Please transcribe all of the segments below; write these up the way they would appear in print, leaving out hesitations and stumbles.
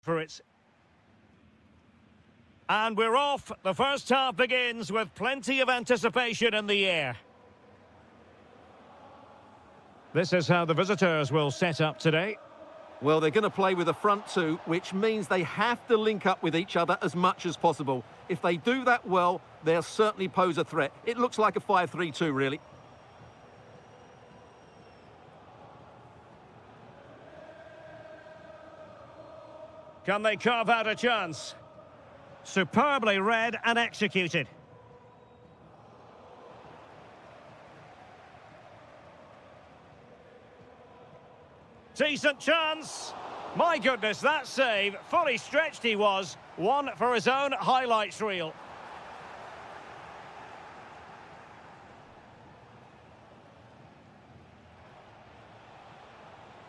for its... And we're off. The first half begins with plenty of anticipation in the air. This is how the visitors will set up today. Well, they're going to play with a front two, which means they have to link up with each other as much as possible. If they do that well, they'll certainly pose a threat. It looks like a 5-3-2, really. Can they carve out a chance? Superbly read and executed. Decent chance. My goodness, that save. Fully stretched he was. One for his own highlights reel.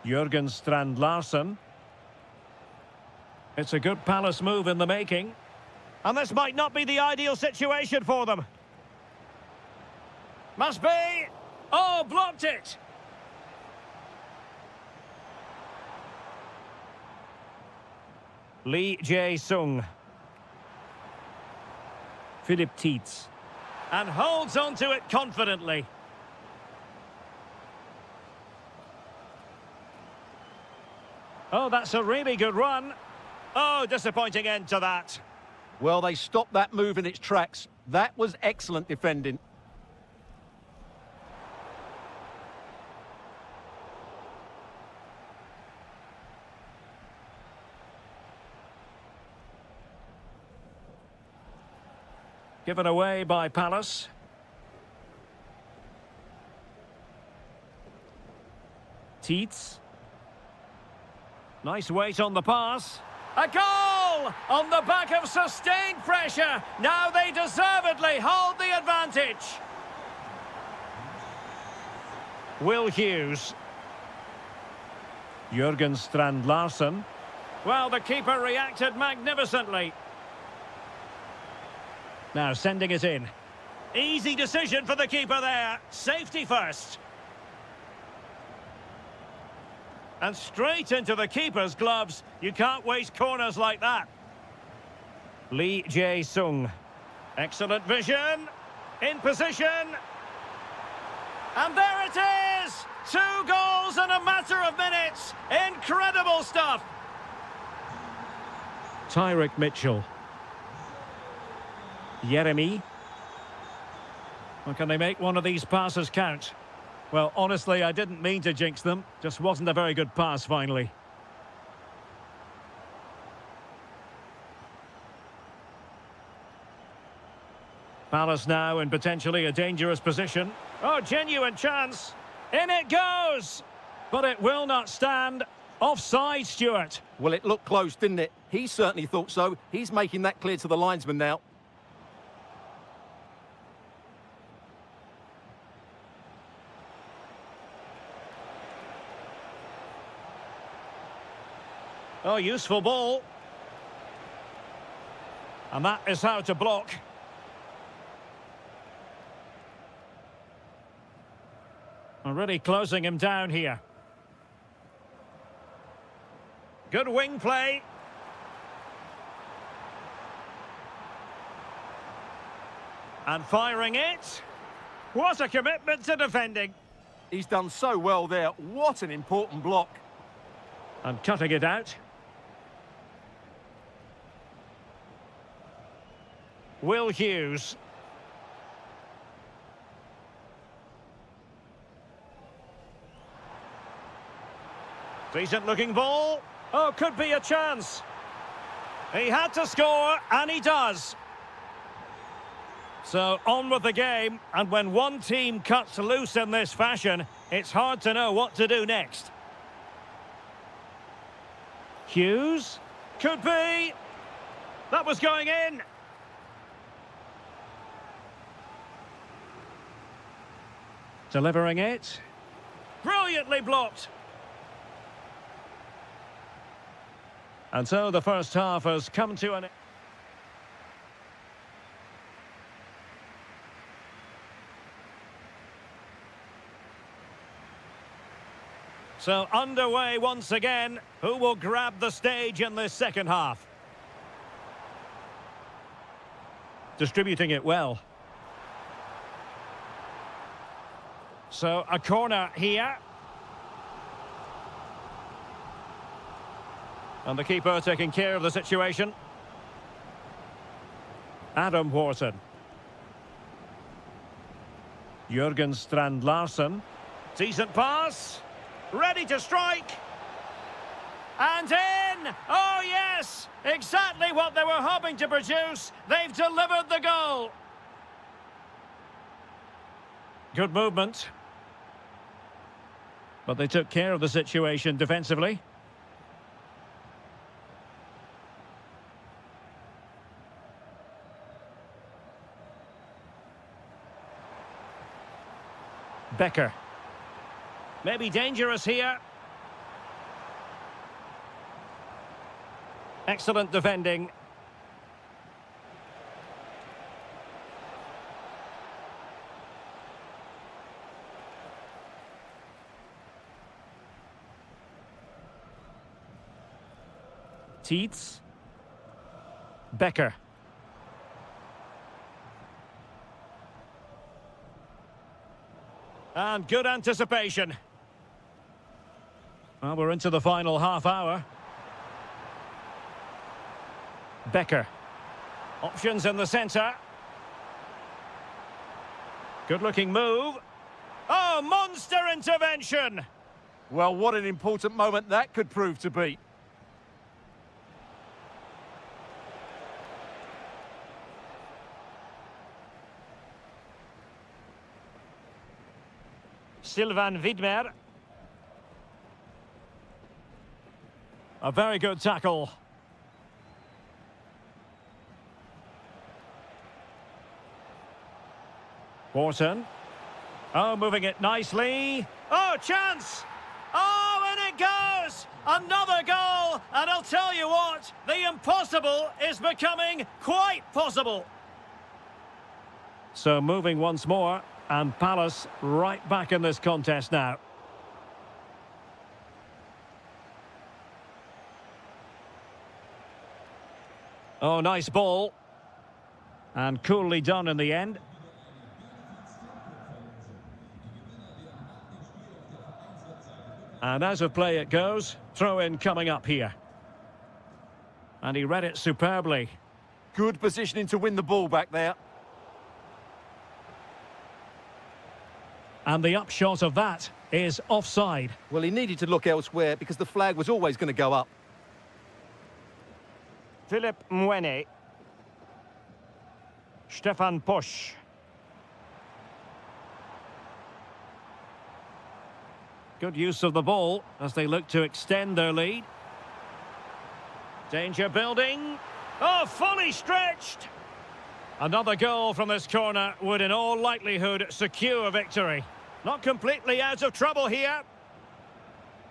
Jürgen Strand Larsen. It's a good Palace move in the making. And this might not be the ideal situation for them. Must be. Oh, blocked it. Lee Jae-sung. Philip Tietz. And holds onto it confidently. Oh, that's a really good run. Oh, disappointing end to that. Well, they stopped that move in its tracks. That was excellent defending. Given away by Palace. Tietz. Nice weight on the pass. A goal! On the back of sustained pressure. Now they deservedly hold the advantage. Will Hughes. Jürgen Strand Larsen. Well, the keeper reacted magnificently. Now sending it in. Easy decision for the keeper there. Safety first. And straight into the keeper's gloves. You can't waste corners like that. Lee Jae-sung. Excellent vision. In position. And there it is! 2 goals in a matter of minutes. Incredible stuff. Tyrick Mitchell. Jeremy. Well, can they make one of these passes count? Well, honestly, I didn't mean to jinx them. Just wasn't a very good pass, finally. Palace now in potentially a dangerous position. Oh, genuine chance. In it goes! But it will not stand. Offside, Stuart. Well, it looked close, didn't it? He certainly thought so. He's making that clear to the linesman now. Oh, useful ball. And that is how to block. Already closing him down here. Good wing play. And firing it. What a commitment to defending. He's done so well there. What an important block. And cutting it out. Will Hughes. Decent looking ball. Oh, could be a chance. He had to score, and he does. So, on with the game, and when one team cuts loose in this fashion, it's hard to know what to do next. Hughes. Could be. That was going in. Delivering it. Brilliantly blocked. And so the first half has come to an... So underway once again. Who will grab the stage in this second half? Distributing it well. So a corner here. And the keeper taking care of the situation. Adam Wharton. Jürgen Strand Larsen. Decent pass. Ready to strike. And in! Oh yes! Exactly what they were hoping to produce. They've delivered the goal. Good movement. But they took care of the situation defensively. Becker. Maybe dangerous here. Excellent defending. Tietz. Becker. And good anticipation. Well, we're into the final half hour. Becker. Options in the centre. Good-looking move. Oh, monster intervention! Well, what an important moment that could prove to be. Sylvan Widmer. A very good tackle. Wharton. Oh, moving it nicely. Oh, chance! Oh, and it goes! Another goal! And I'll tell you what, the impossible is becoming quite possible. So moving once more, and Palace right back in this contest now. Oh, nice ball. And coolly done in the end. And as of play it goes, throw-in coming up here. And he read it superbly. Good positioning to win the ball back there. And the upshot of that is offside. Well, he needed to look elsewhere because the flag was always going to go up. Philip Mwene. Stefan Posch. Good use of the ball as they look to extend their lead. Danger building. Oh, fully stretched. Another goal from this corner would in all likelihood secure victory. Not completely out of trouble here.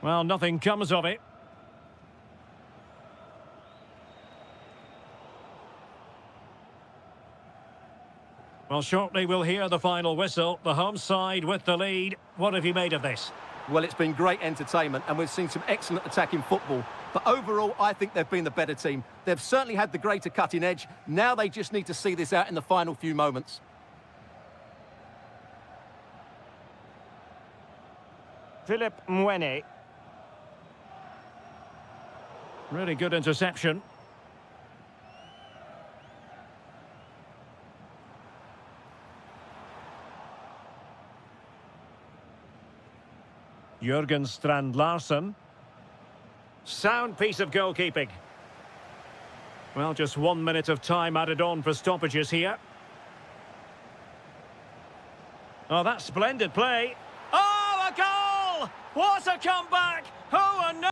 Well, nothing comes of it. Well, shortly we'll hear the final whistle. The home side with the lead. What have you made of this? Well, it's been great entertainment and we've seen some excellent attacking football. But overall, I think they've been the better team. They've certainly had the greater cutting edge. Now they just need to see this out in the final few moments. Philip Mwene. Really good interception. Jürgen Strand Larsen. Sound piece of goalkeeping. Well, just 1 minute of time added on for stoppages here. Oh, that's splendid play. Oh, a goal! What a comeback! Oh, a no!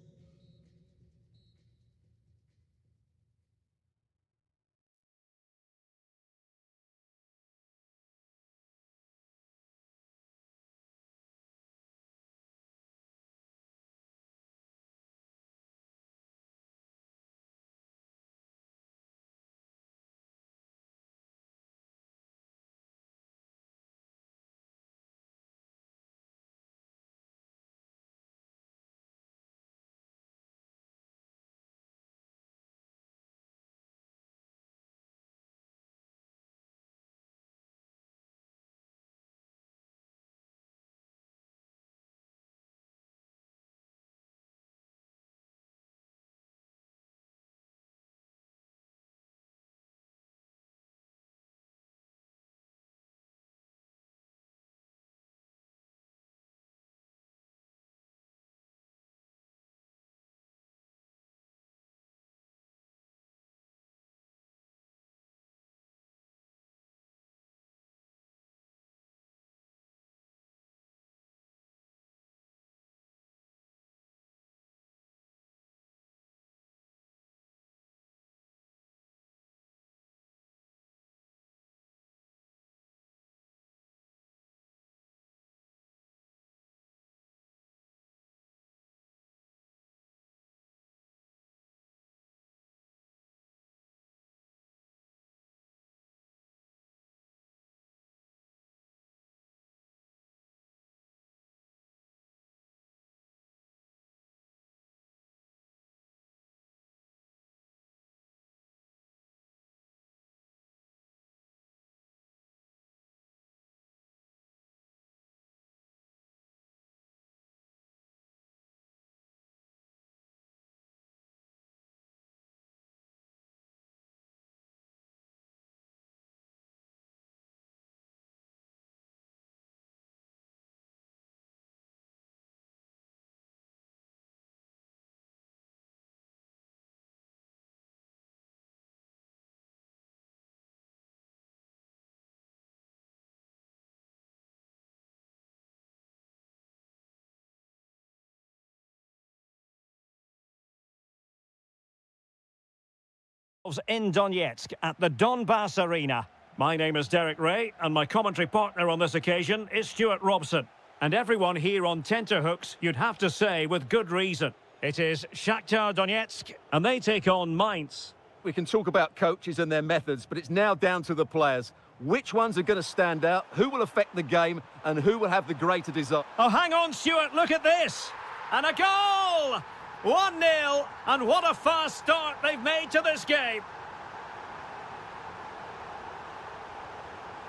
In Donetsk at the Donbass Arena. My name is Derek Ray, and my commentary partner on this occasion is Stuart Robson. And everyone here on tenterhooks, you'd have to say with good reason. It is Shakhtar Donetsk, and they take on Mainz. We can talk about coaches and their methods, but it's now down to the players. Which ones are going to stand out, who will affect the game, and who will have the greater desire? Oh, hang on, Stuart, look at this! And a goal! 1-0, and what a fast start they've made to this game.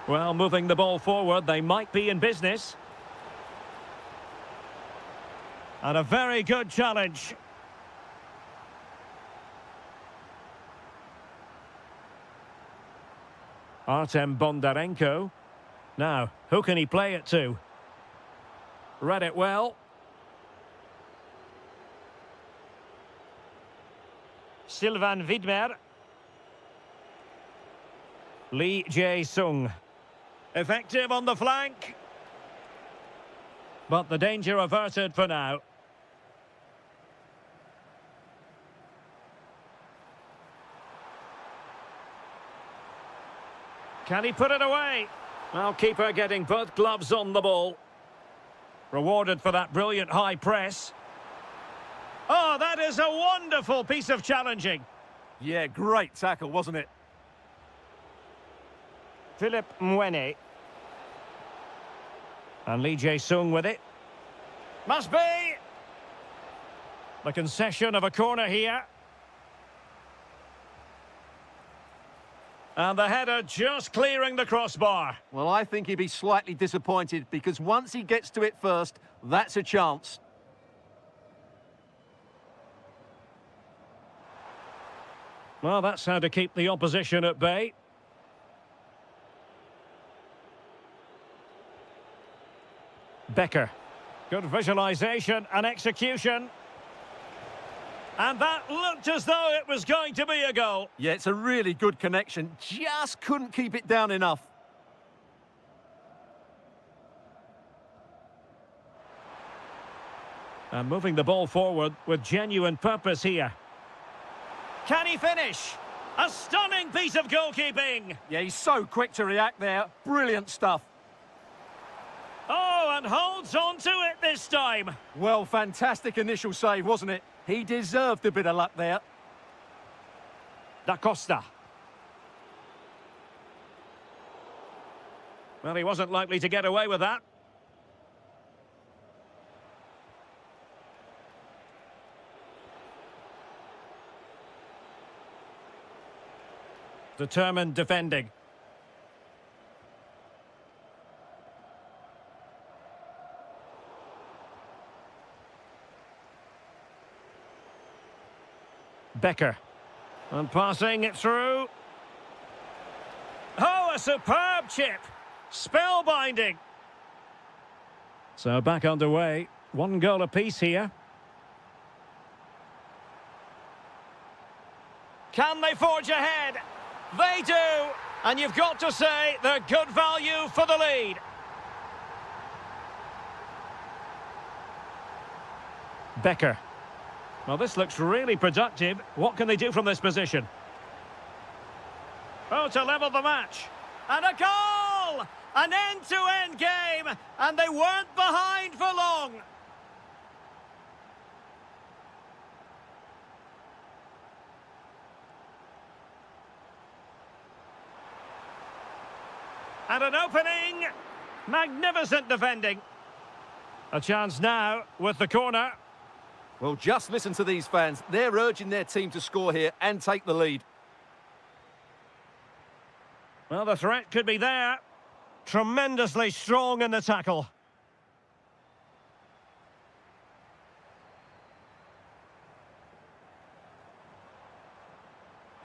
Well, moving the ball forward, they might be in business. And a very good challenge. Artem Bondarenko. Now, who can he play it to? Read it well. Sylvan Widmer. Lee Jae-sung. Effective on the flank. But the danger averted for now. Can he put it away? Well, keeper getting both gloves on the ball. Rewarded for that brilliant high press. Oh, that is a wonderful piece of challenging. Yeah, great tackle, wasn't it? Philip Mwene. And Lee Jae-sung with it. Must be! The concession of a corner here. And the header just clearing the crossbar. Well, I think he'd be slightly disappointed because once he gets to it first, that's a chance. Well, that's how to keep the opposition at bay. Becker. Good visualisation and execution. And that looked as though it was going to be a goal. Yeah, it's a really good connection. Just couldn't keep it down enough. And moving the ball forward with genuine purpose here. Can he finish? A stunning piece of goalkeeping. Yeah, he's so quick to react there. Brilliant stuff. Oh, and holds on to it this time. Well, fantastic initial save, wasn't it? He deserved a bit of luck there. Da Costa. Well, he wasn't likely to get away with that. Determined defending. Becker. And passing it through. Oh, a superb chip. Spellbinding. So back underway. 1 goal apiece here. Can they forge ahead? They do. And you've got to say they're good value for the lead. Becker. Well, this looks really productive. What can they do from this position? Oh, to level the match. And a goal! An end-to-end game, and they weren't behind for long. And an opening. Magnificent defending. A chance now with the corner. Well, just listen to these fans. They're urging their team to score here and take the lead. Well, the threat could be there. Tremendously strong in the tackle.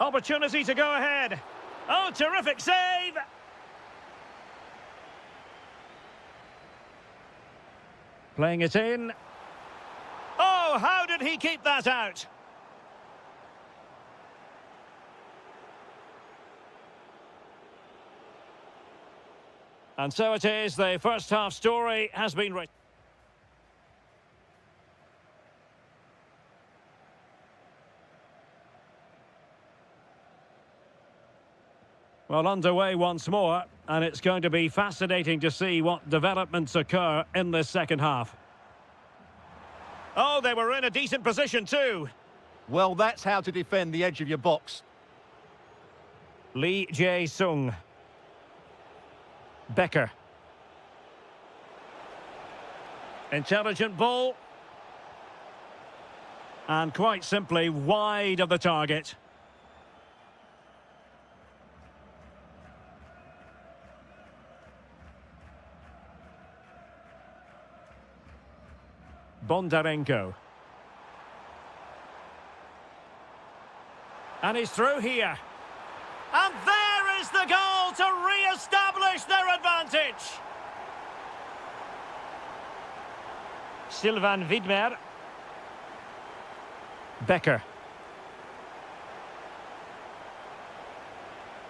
Opportunity to go ahead. Oh, terrific save! Playing it in. Oh, how did he keep that out? And so it is, the first half story has been written. Well, underway once more, and it's going to be fascinating to see what developments occur in this second half. Oh, they were in a decent position too. Well, that's how to defend the edge of your box. Lee Jae-sung. Becker. Intelligent ball. And quite simply wide of the target. Bondarenko. And he's through here. And there is the goal to re-establish their advantage. Sylvain Widmer. Becker.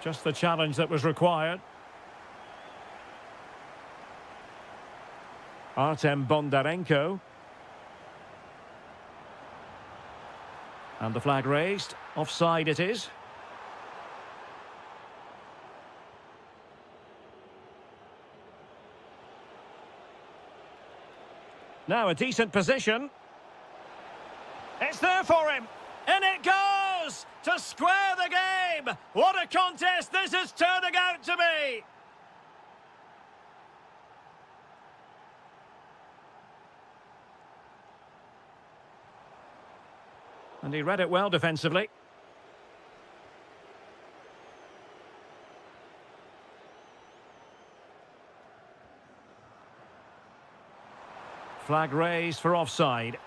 Just the challenge that was required. Artem Bondarenko. And the flag raised. Offside it is. Now a decent position. It's there for him. And it goes to square the game. What a contest this is turning out to be. And he read it well defensively. Flag raised for offside.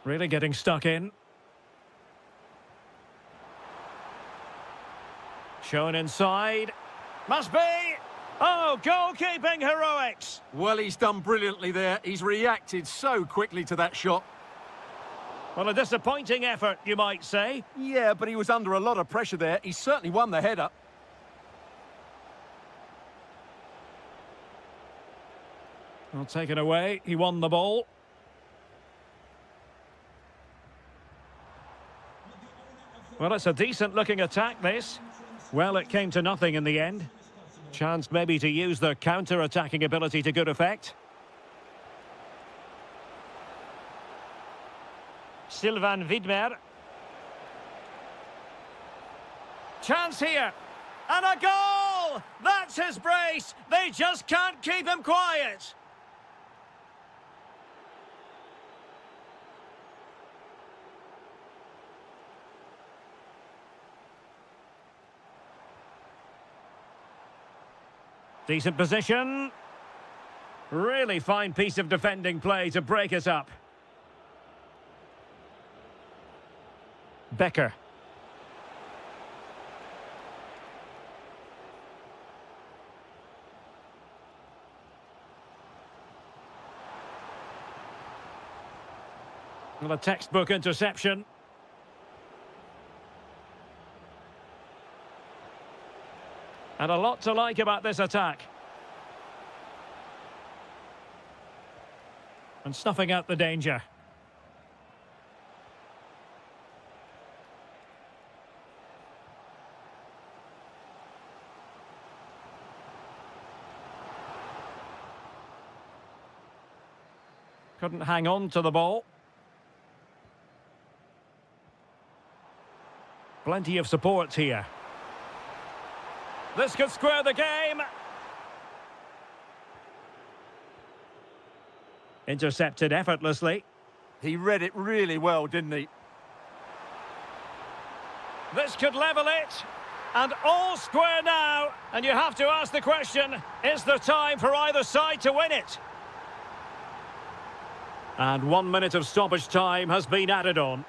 Really getting stuck in. Shown inside. Must be. Oh, goalkeeping heroics. Well, he's done brilliantly there. He's reacted so quickly to that shot. Well, a disappointing effort, you might say. Yeah, but he was under a lot of pressure there. He certainly won the header. Well, taken away. He won the ball. Well, it's a decent-looking attack, this. Well, it came to nothing in the end. Chance maybe to use the counter-attacking ability to good effect. Sylvain Widmer. Chance here. And a goal! That's his brace. They just can't keep him quiet. Decent position. Really fine piece of defending play to break us up. Becker. Well, a textbook interception. And a lot to like about this attack. And snuffing out the danger. Couldn't hang on to the ball. Plenty of support here. This could square the game. Intercepted effortlessly. He read it really well, didn't he? This could level it. And all square now. And you have to ask the question, is there time for either side to win it? And 1 minute of stoppage time has been added on.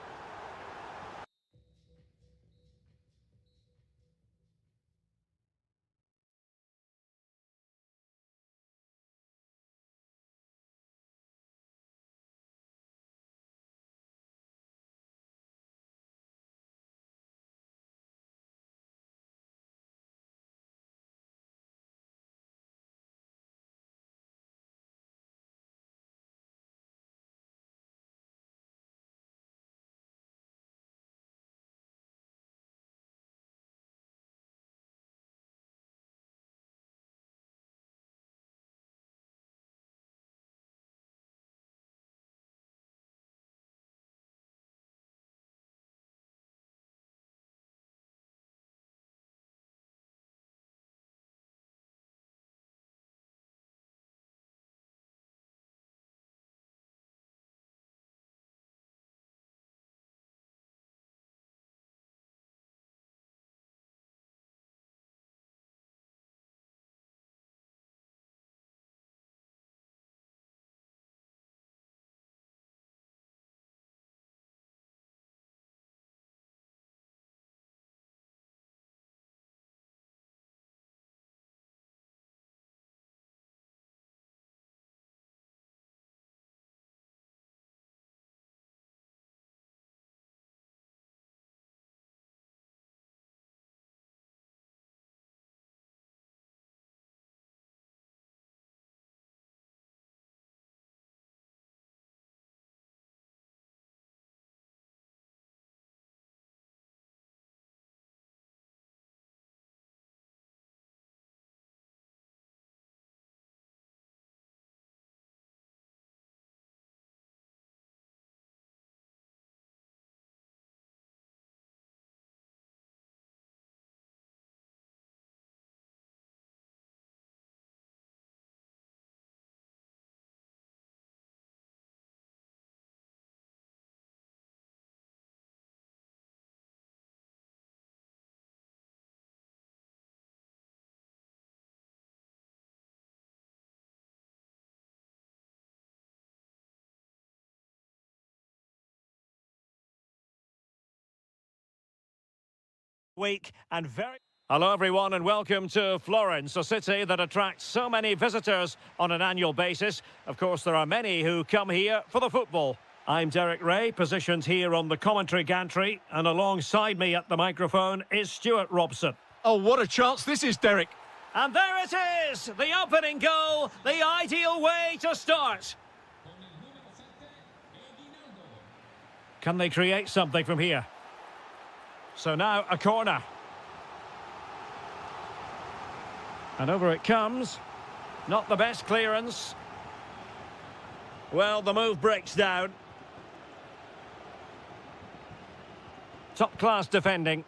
week and very... Hello everyone and welcome to Florence, a city that attracts so many visitors on an annual basis. Of course, there are many who come here for the football. I'm Derek Ray, positioned here on the commentary gantry, and alongside me at the microphone is Stuart Robson. Oh, what a chance this is, Derek. And there it is, the opening goal, the ideal way to start. Can they create something from here? So now a corner. And over it comes. Not the best clearance. Well, the move breaks down. Top-class defending.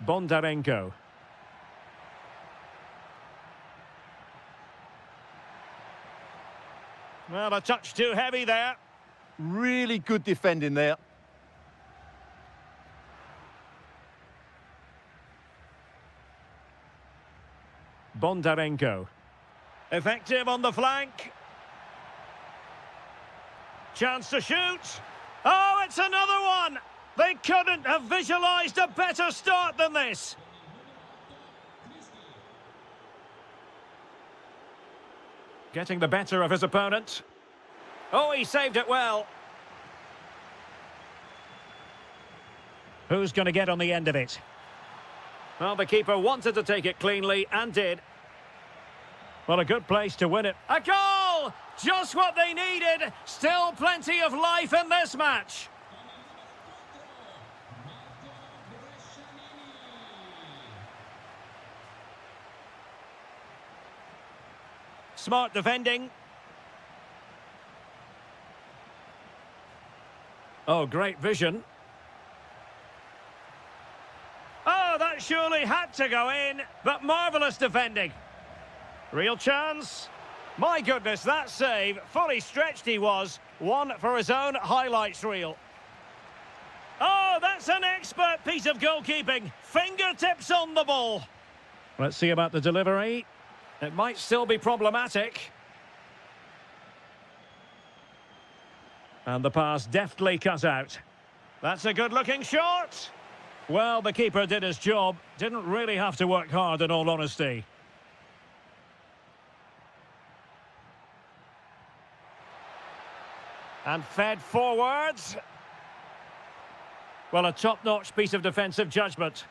Bondarenko. Well, a touch too heavy there. Really good defending there. Bondarenko. Effective on the flank. Chance to shoot. Oh, it's another one! They couldn't have visualised a better start than this. Getting the better of his opponent. Oh, he saved it well. Who's going to get on the end of it? Well, the keeper wanted to take it cleanly and did. Well, a good place to win it. A goal! Just what they needed. Still plenty of life in this match. Smart defending. Oh, great vision. Oh, that surely had to go in, but marvellous defending. Real chance. My goodness, that save. Fully stretched he was. One for his own highlights reel. Oh, that's an expert piece of goalkeeping. Fingertips on the ball. Let's see about the delivery. It might still be problematic. And the pass deftly cut out. That's a good-looking shot. Well, the keeper did his job. Didn't really have to work hard, in all honesty. And fed forwards. Well, a top-notch piece of defensive judgment.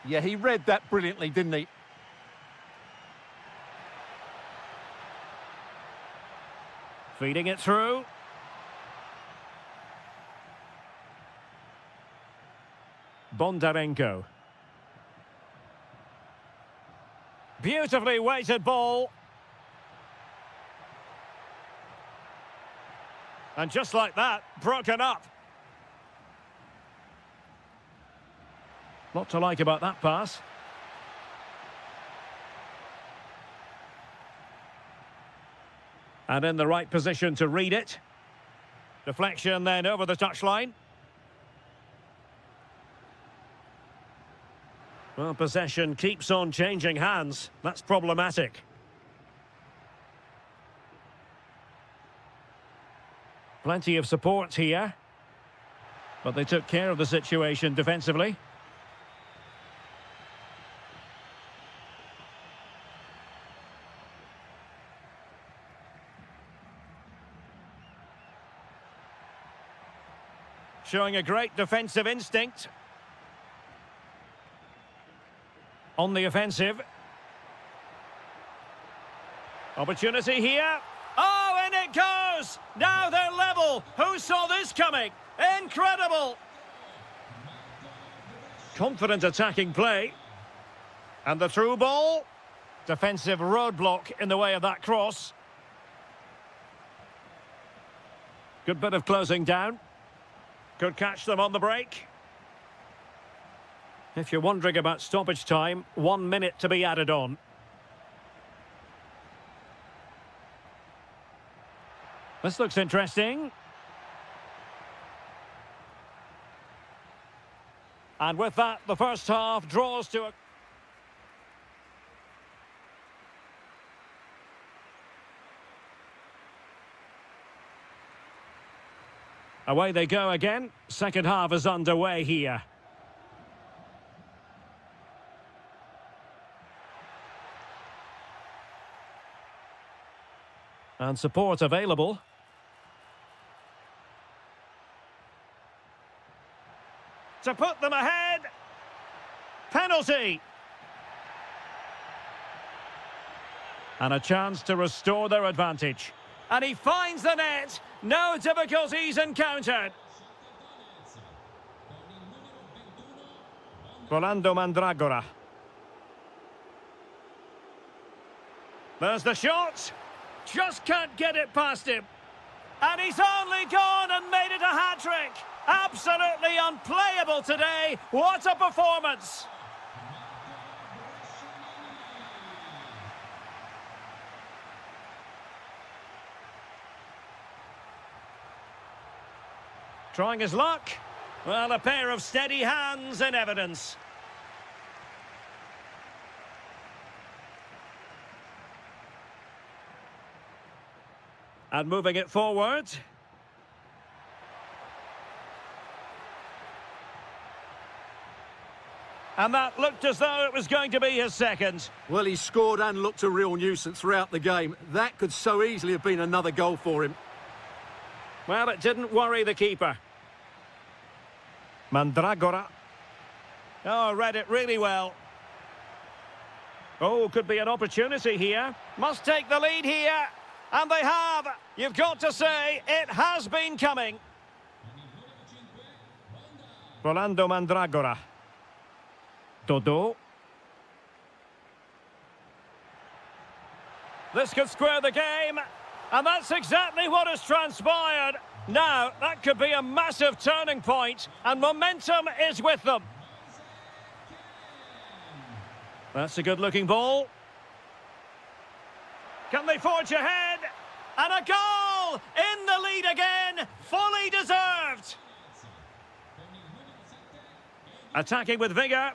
Yeah, he read that brilliantly, didn't he? Feeding it through. Bondarenko. Beautifully weighted ball. And just like that, broken up. Lot to like about that pass. And in the right position to read it. Deflection then over the touchline. Well, possession keeps on changing hands. That's problematic. Plenty of support here. But they took care of the situation defensively. Showing a great defensive instinct. On the offensive. Opportunity here. Oh, and it goes! Now they're level. Who saw this coming? Incredible! Confident attacking play. And the through ball. Defensive roadblock in the way of that cross. Good bit of closing down. Could catch them on the break. If you're wondering about stoppage time, 1 minute to be added on. This looks interesting. And with that, the first half draws to a... Away they go again. Second half is underway here. And support available. To put them ahead. Penalty. And a chance to restore their advantage. And he finds the net. No difficulties encountered. Rolando Mandragora. There's the shot. Just can't get it past him. And he's only gone and made it a hat-trick. Absolutely unplayable today. What a performance. Trying his luck. Well, a pair of steady hands in evidence. And moving it forward. And that looked as though it was going to be his second. Well, he scored and looked a real nuisance throughout the game. That could so easily have been another goal for him. Well, it didn't worry the keeper. Mandragora. Oh, read it really well. Oh, could be an opportunity here. Must take the lead here. And they have. You've got to say, it has been coming. Rolando Mandragora. Dodo. This could square the game. And that's exactly what has transpired. Now, that could be a massive turning point, and momentum is with them. That's a good-looking ball. Can they forge ahead? And a goal! In the lead again, fully deserved. Attacking with vigour.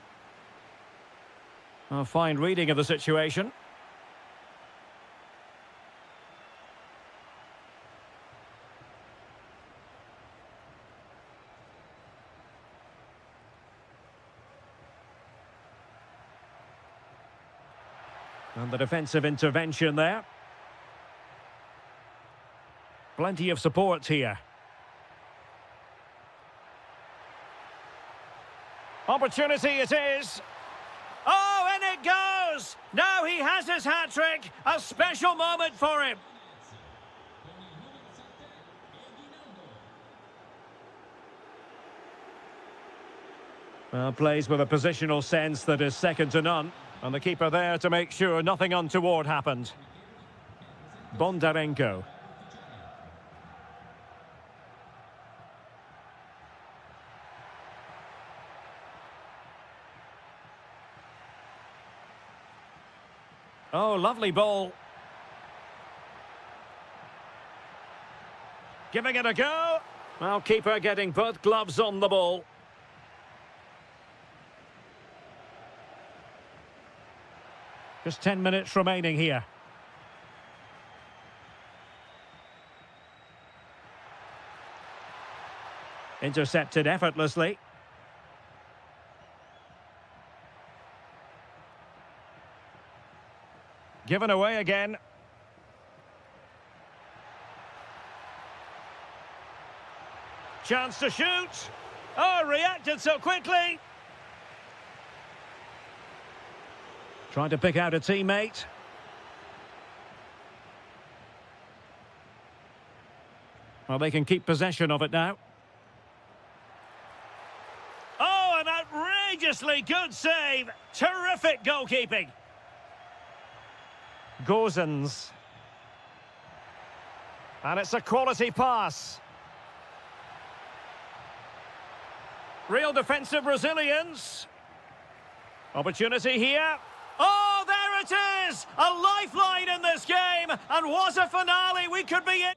A fine reading of the situation. And the defensive intervention there. Plenty of support here. Opportunity it is. Oh, and it goes! Now he has his hat-trick. A special moment for him. Well, plays with a positional sense that is second to none. And the keeper there to make sure nothing untoward happened. Bondarenko. Oh, lovely ball. Giving it a go. Well, keeper getting both gloves on the ball. Just 10 minutes remaining here. Intercepted effortlessly. Given away again. Chance to shoot. Oh, reacted so quickly. Trying to pick out a teammate. Well, they can keep possession of it now. Oh, an outrageously good save. Terrific goalkeeping. Gozens. And it's a quality pass. Real defensive resilience. Opportunity here. Oh, there it is! A lifeline in this game, and what a finale we could be in.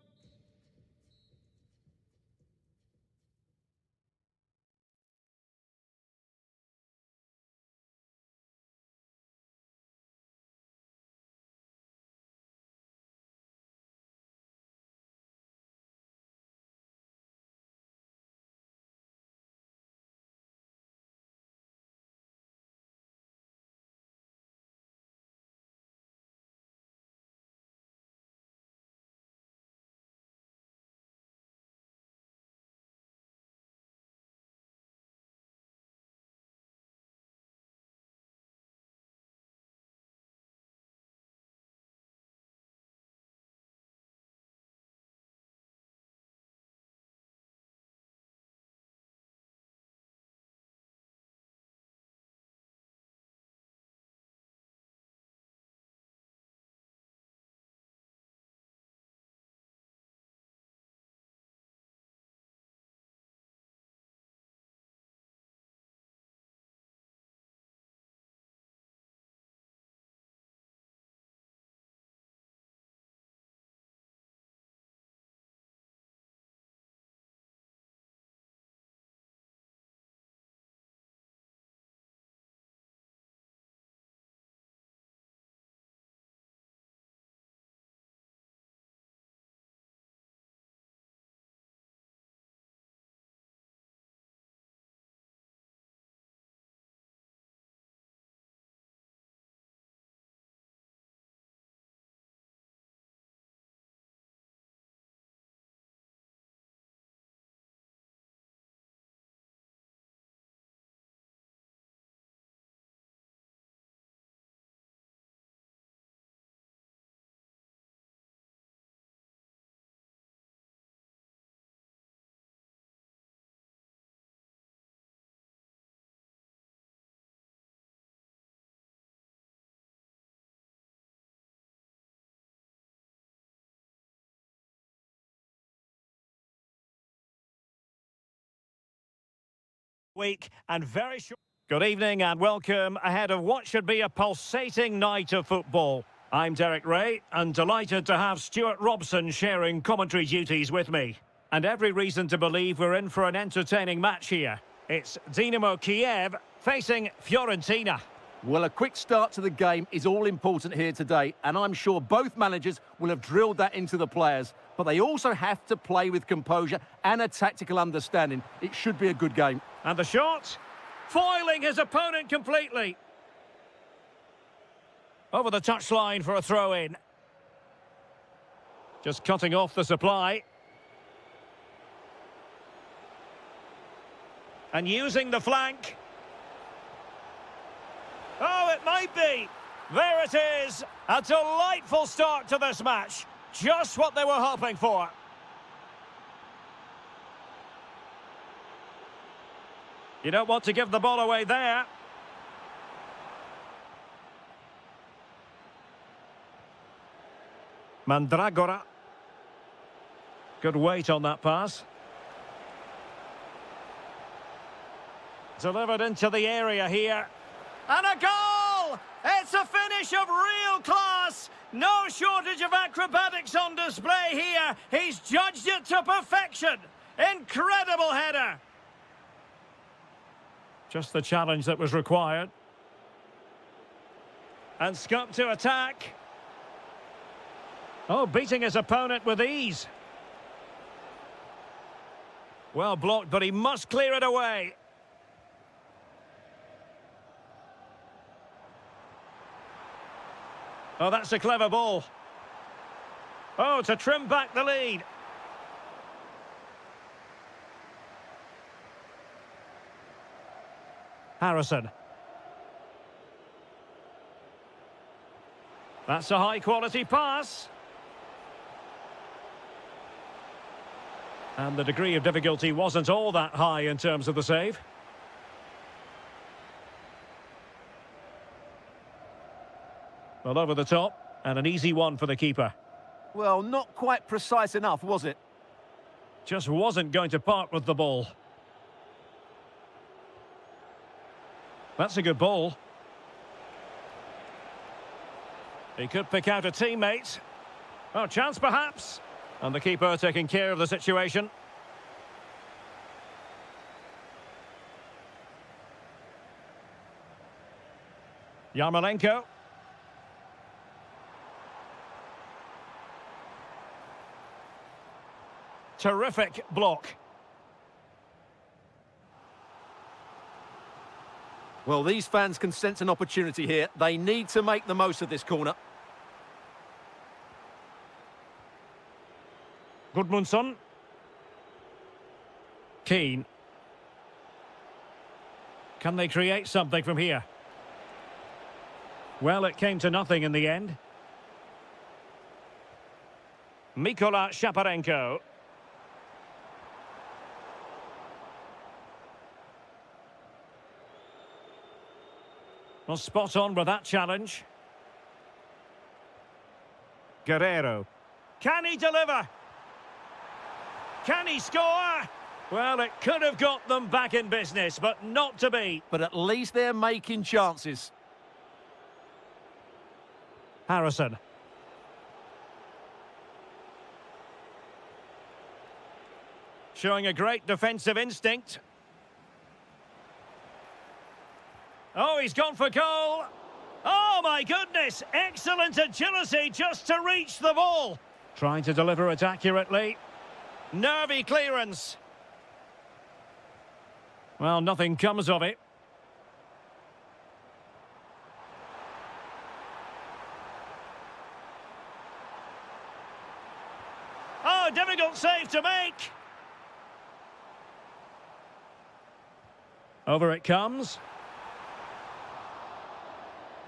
week and very short. Good evening and welcome ahead of what should be a pulsating night of football. I'm Derek Ray and delighted to have Stuart Robson sharing commentary duties with me. And every reason to believe we're in for an entertaining match here. It's Dynamo Kiev facing Fiorentina. Well, a quick start to the game is all important here today, and I'm sure both managers will have drilled that into the players. But they also have to play with composure and a tactical understanding. It should be a good game. And the shot, foiling his opponent completely. Over the touchline for a throw-in. Just cutting off the supply. And using the flank. Oh, it might be. There it is. A delightful start to this match. Just what they were hoping for. You don't want to give the ball away there. Mandragora. Good weight on that pass. Delivered into the area here. And a goal! It's a finish of real class. No shortage of acrobatics on display here. He's judged it to perfection. Incredible header. Just the challenge that was required. And scope to attack. Oh, beating his opponent with ease. Well blocked, but he must clear it away. Oh, that's a clever ball. Oh, to trim back the lead. Harrison. That's a high-quality pass. And the degree of difficulty wasn't all that high in terms of the save. Well, over the top, and an easy one for the keeper. Well, not quite precise enough, was it? Just wasn't going to part with the ball. That's a good ball. He could pick out a teammate. Oh, chance perhaps. And the keeper taking care of the situation. Yarmolenko. Terrific block. Well, these fans can sense an opportunity here. They need to make the most of this corner. Gudmundsson. Keane. Can they create something from here? Well, it came to nothing in the end. Mikola Shaparenko. Well, spot on with that challenge. Guerrero. Can he deliver? Can he score? Well, it could have got them back in business, but not to be. But at least they're making chances. Harrison. Showing a great defensive instinct. Oh, he's gone for goal. Oh, my goodness. Excellent agility just to reach the ball. Trying to deliver it accurately. Nervy clearance. Well, nothing comes of it. Oh, difficult save to make. Over it comes.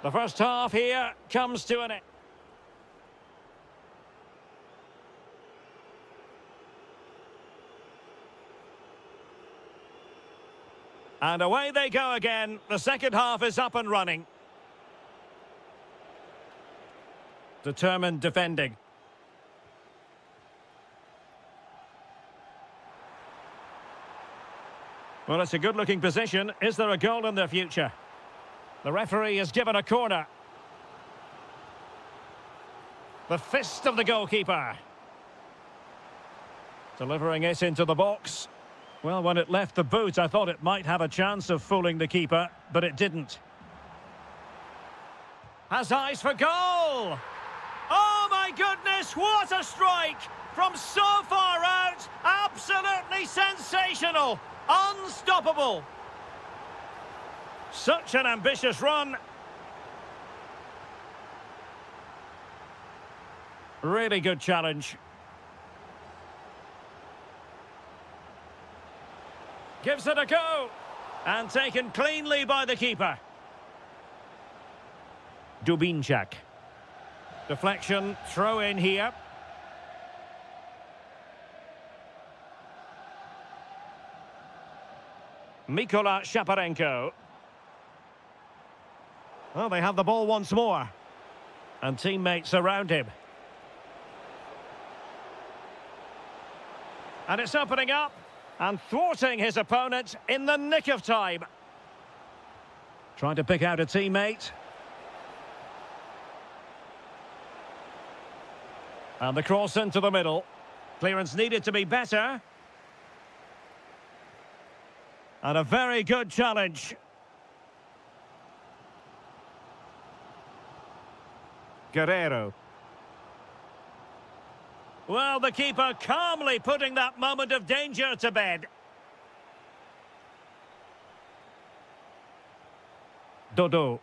The first half here comes to an end. And away they go again. The second half is up and running. Determined defending. Well, it's a good-looking position. Is there a goal in their future? The referee has given a corner. The fist of the goalkeeper. Delivering it into the box. Well, when it left the boot, I thought it might have a chance of fooling the keeper, but it didn't. Has eyes for goal! Oh, my goodness, what a strike! From so far out, absolutely sensational! Unstoppable! Such an ambitious run. Really good challenge. Gives it a go. And taken cleanly by the keeper. Dubinčak. Deflection, throw in here. Mikola Shaparenko. Well, they have the ball once more. And teammates around him. And it's opening up and thwarting his opponent in the nick of time. Trying to pick out a teammate. And the cross into the middle. Clearance needed to be better. And a very good challenge. Guerrero. Well, the keeper calmly putting that moment of danger to bed. Dodo.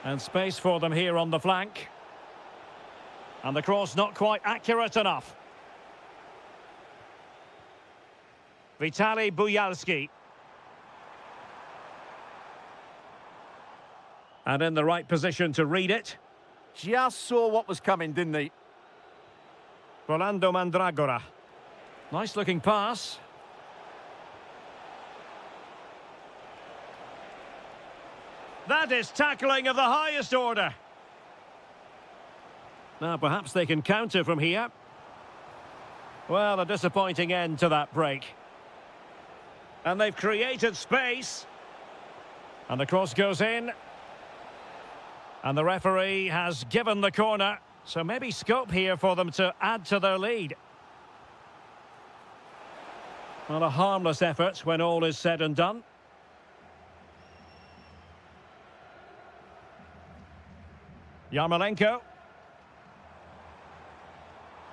And space for them here on the flank. And the cross not quite accurate enough. Vitaly Buyalski. And in the right position to read it. Just saw what was coming, didn't he? Rolando Mandragora. Nice looking pass. That is tackling of the highest order. Now perhaps they can counter from here. Well, a disappointing end to that break. And they've created space. And the cross goes in. And the referee has given the corner. So maybe scope here for them to add to their lead. Well, a harmless effort when all is said and done. Yarmolenko.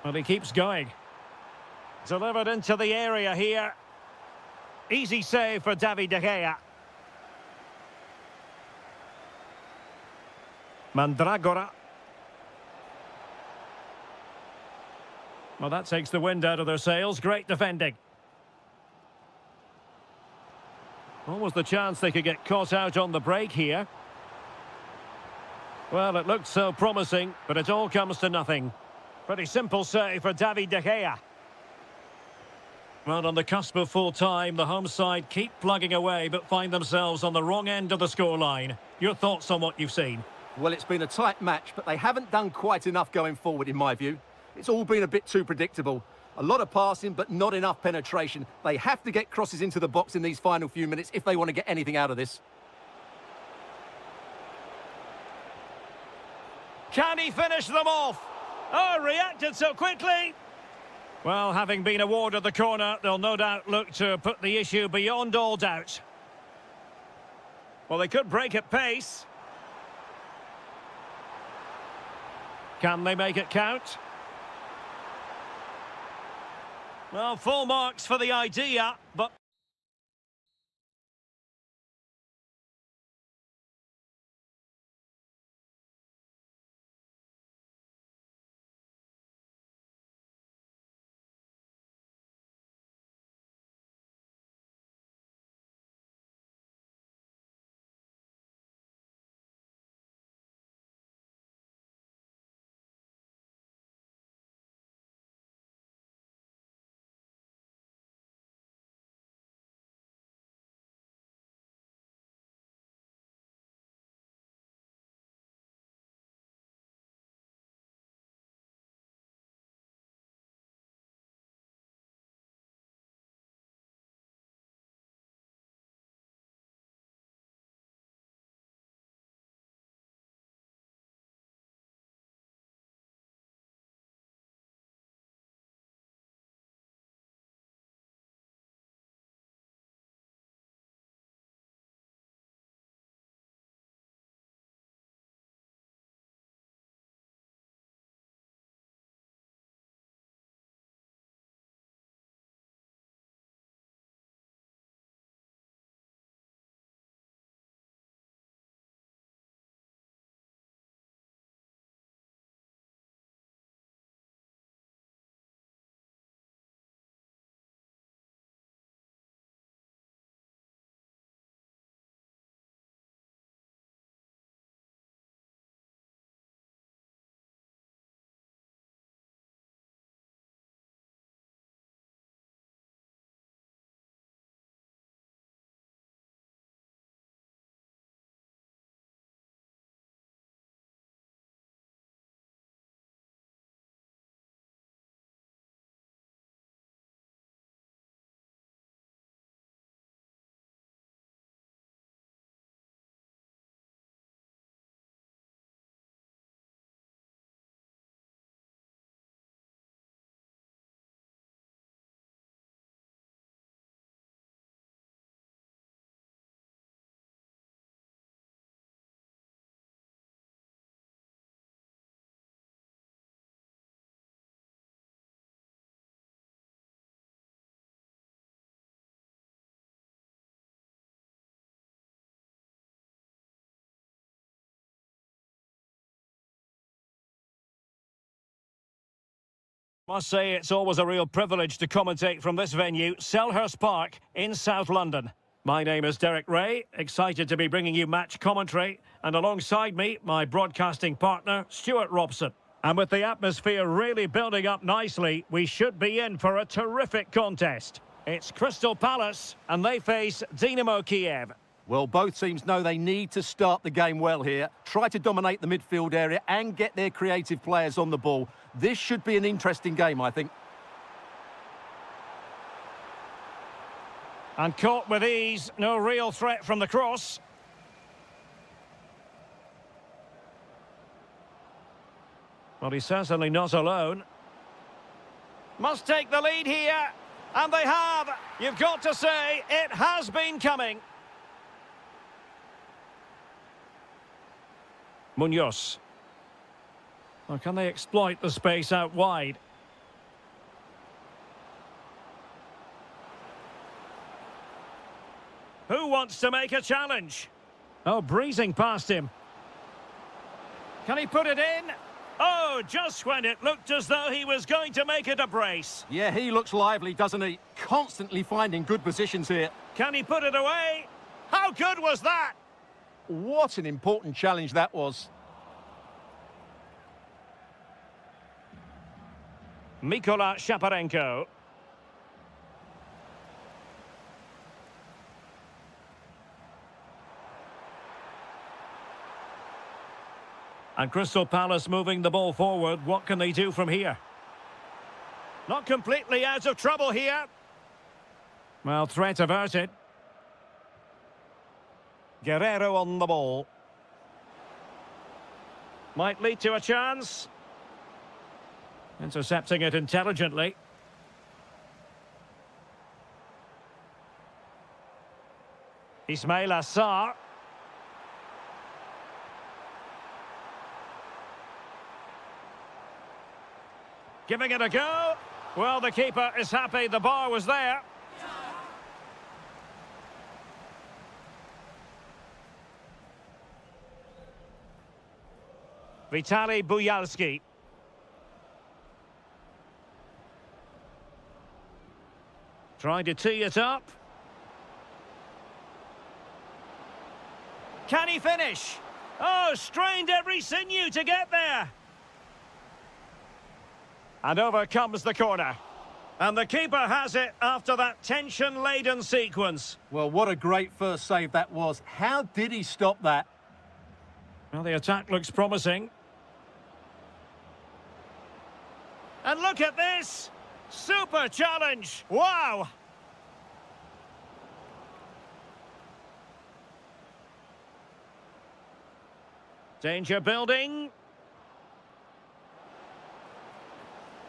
Well, he keeps going. Delivered into the area here. Easy save for David De Gea. Mandragora. Well, that takes the wind out of their sails. Great defending. What was the chance they could get caught out on the break here? Well, it looked so promising, but it all comes to nothing. Pretty simple save for David De Gea. Well, on the cusp of full time, the home side keep plugging away, but find themselves on the wrong end of the scoreline. Your thoughts on what you've seen? Well, it's been a tight match, but they haven't done quite enough going forward, in my view. It's all been a bit too predictable. A lot of passing, but not enough penetration. They have to get crosses into the box in these final few minutes if they want to get anything out of this. Can he finish them off? Oh, reacted so quickly. Well, having been awarded the corner, they'll no doubt look to put the issue beyond all doubt. Well, they could break at pace. Can they make it count? Well, full marks for the idea, but Must say it's always a real privilege to commentate from this venue, Selhurst Park in South London. My name is Derek Ray, excited to be bringing you match commentary, and alongside me, my broadcasting partner, Stuart Robson. And with the atmosphere really building up nicely, we should be in for a terrific contest. It's Crystal Palace, and they face Dynamo Kiev. Well, both teams know they need to start the game well here, try to dominate the midfield area and get their creative players on the ball. This should be an interesting game, I think. And caught with ease, no real threat from the cross. Well, he's certainly not alone. Must take the lead here, and they have. You've got to say, it has been coming. Munoz. Well, can they exploit the space out wide? Who wants to make a challenge? Oh, breezing past him. Can he put it in? Oh, just when it looked as though he was going to make it a brace. Yeah, he looks lively, doesn't he? Constantly finding good positions here. Can he put it away? How good was that? What an important challenge that was. Mikola Shaparenko. And Crystal Palace moving the ball forward. What can they do from here? Not completely out of trouble here. Well, threat averted. Guerrero on the ball. Might lead to a chance. Intercepting it intelligently. Ismail Assar. Giving it a go. Well, the keeper is happy the bar was there. Vitaly Buyalski. Trying to tee it up. Can he finish? Oh, strained every sinew to get there. And over comes the corner. And the keeper has it after that tension-laden sequence. Well, what a great first save that was. How did he stop that? Well, the attack looks promising. And look at this! Super challenge! Wow! Danger building.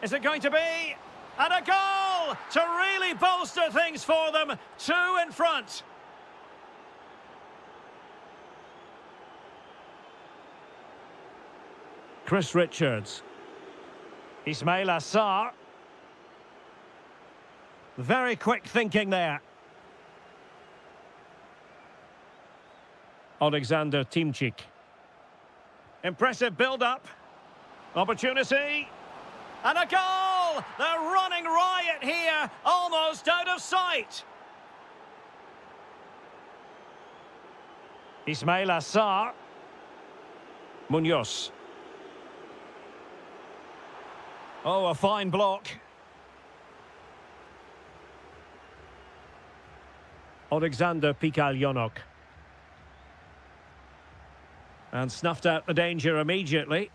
Is it going to be? And a goal to really bolster things for them. 2 in front. Chris Richards. Ismail Assar. Very quick thinking there. Alexander Timchik. Impressive build-up. Opportunity. And a goal! They're running riot here, almost out of sight. Ismail Assar. Munoz. Oh, a fine block. Alexander Pikalyonok. And snuffed out the danger immediately.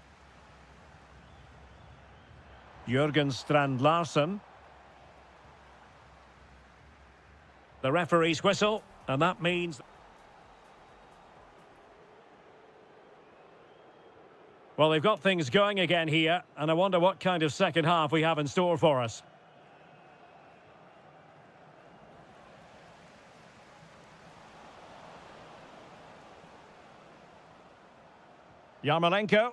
Jørgen Strand Larsen. The referee's whistle, and that means... Well, they've got things going again here, and I wonder what kind of second half we have in store for us. Yarmolenko.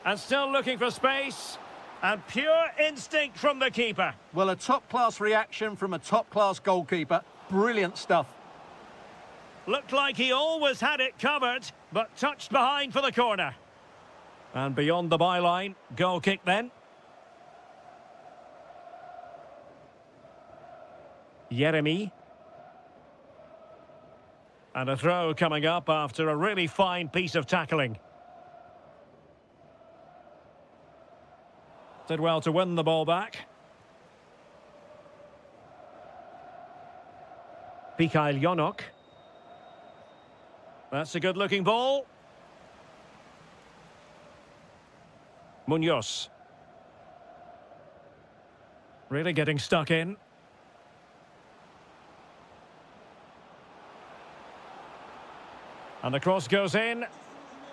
And still looking for space. And pure instinct from the keeper. Well, a top-class reaction from a top-class goalkeeper. Brilliant stuff. Looked like he always had it covered, but touched behind for the corner. And beyond the byline, goal kick then. Jeremy. And a throw coming up after a really fine piece of tackling. Did well to win the ball back. Mikhail Yonok. That's a good-looking ball. Munoz. Really getting stuck in. And the cross goes in.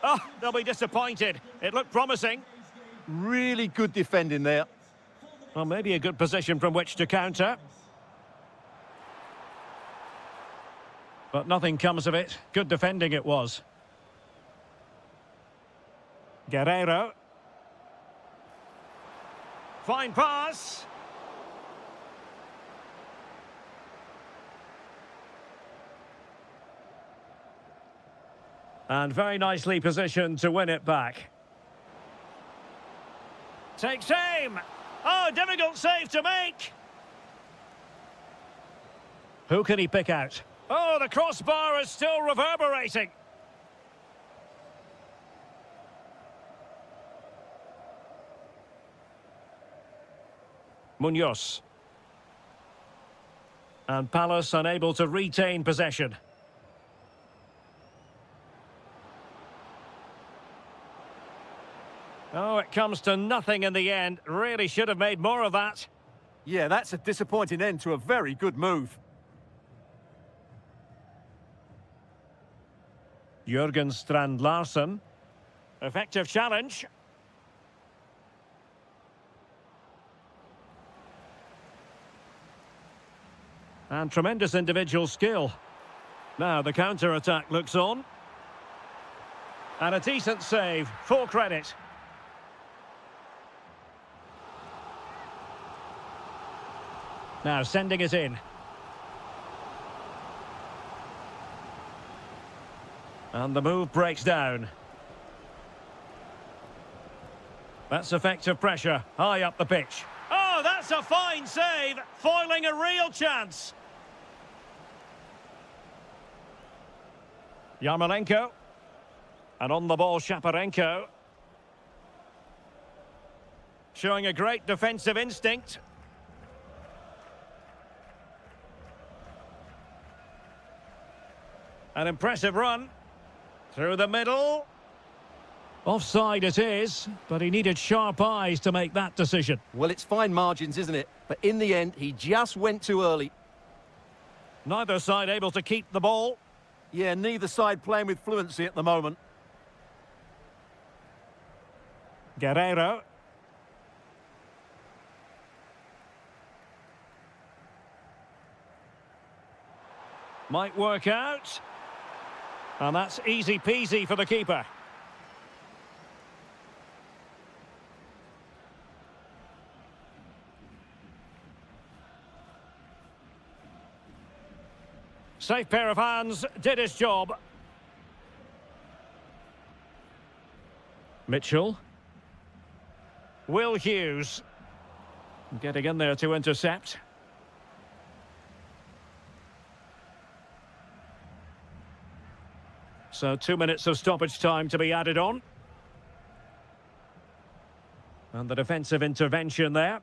Oh, they'll be disappointed. It looked promising. Really good defending there. Well, maybe a good position from which to counter. But nothing comes of it. Good defending it was. Guerrero. Fine pass. And very nicely positioned to win it back. Takes aim. Oh, difficult save to make. Who can he pick out? Oh, the crossbar is still reverberating. Munoz. And Palace unable to retain possession. Oh, it comes to nothing in the end. Really should have made more of that. Yeah, that's a disappointing end to a very good move. Jürgen Strand Larsen. Effective challenge. And tremendous individual skill. Now the counter-attack looks on. And a decent save. Full credit. Now sending it in. And the move breaks down. That's effective pressure, high up the pitch. Oh, that's a fine save, foiling a real chance. Yarmolenko. And on the ball, Shaparenko. Showing a great defensive instinct. An impressive run. Through the middle. Offside it is, but he needed sharp eyes to make that decision. Well, it's fine margins, isn't it? But in the end, he just went too early. Neither side able to keep the ball. Yeah, neither side playing with fluency at the moment. Guerrero. Might work out. And that's easy peasy for the keeper. Safe pair of hands, did his job. Mitchell. Will Hughes. Getting in there to intercept. So 2 minutes of stoppage time to be added on. And the defensive intervention there.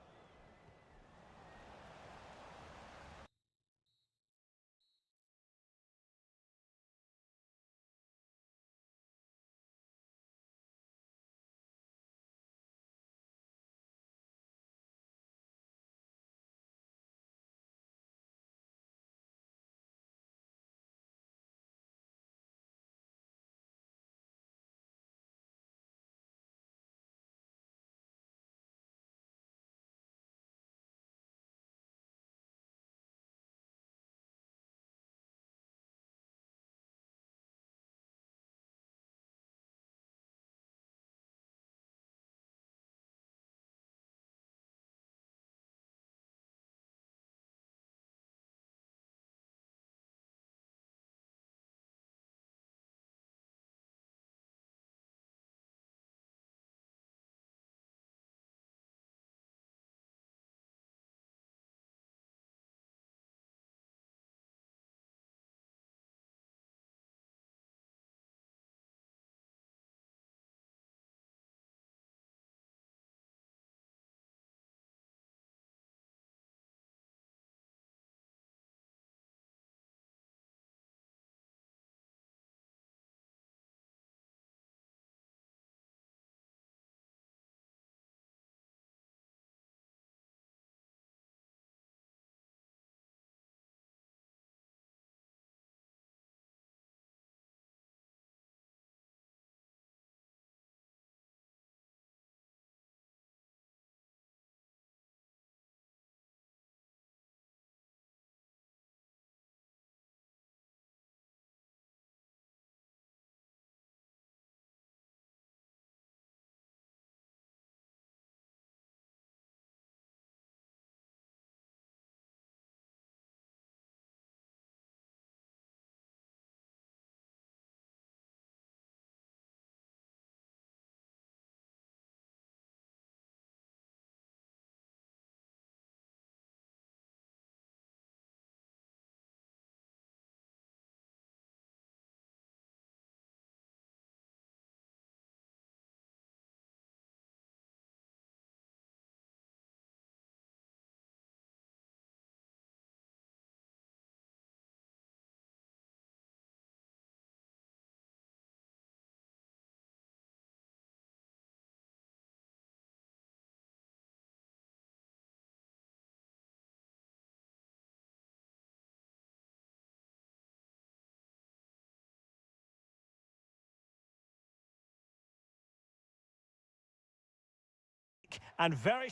and very...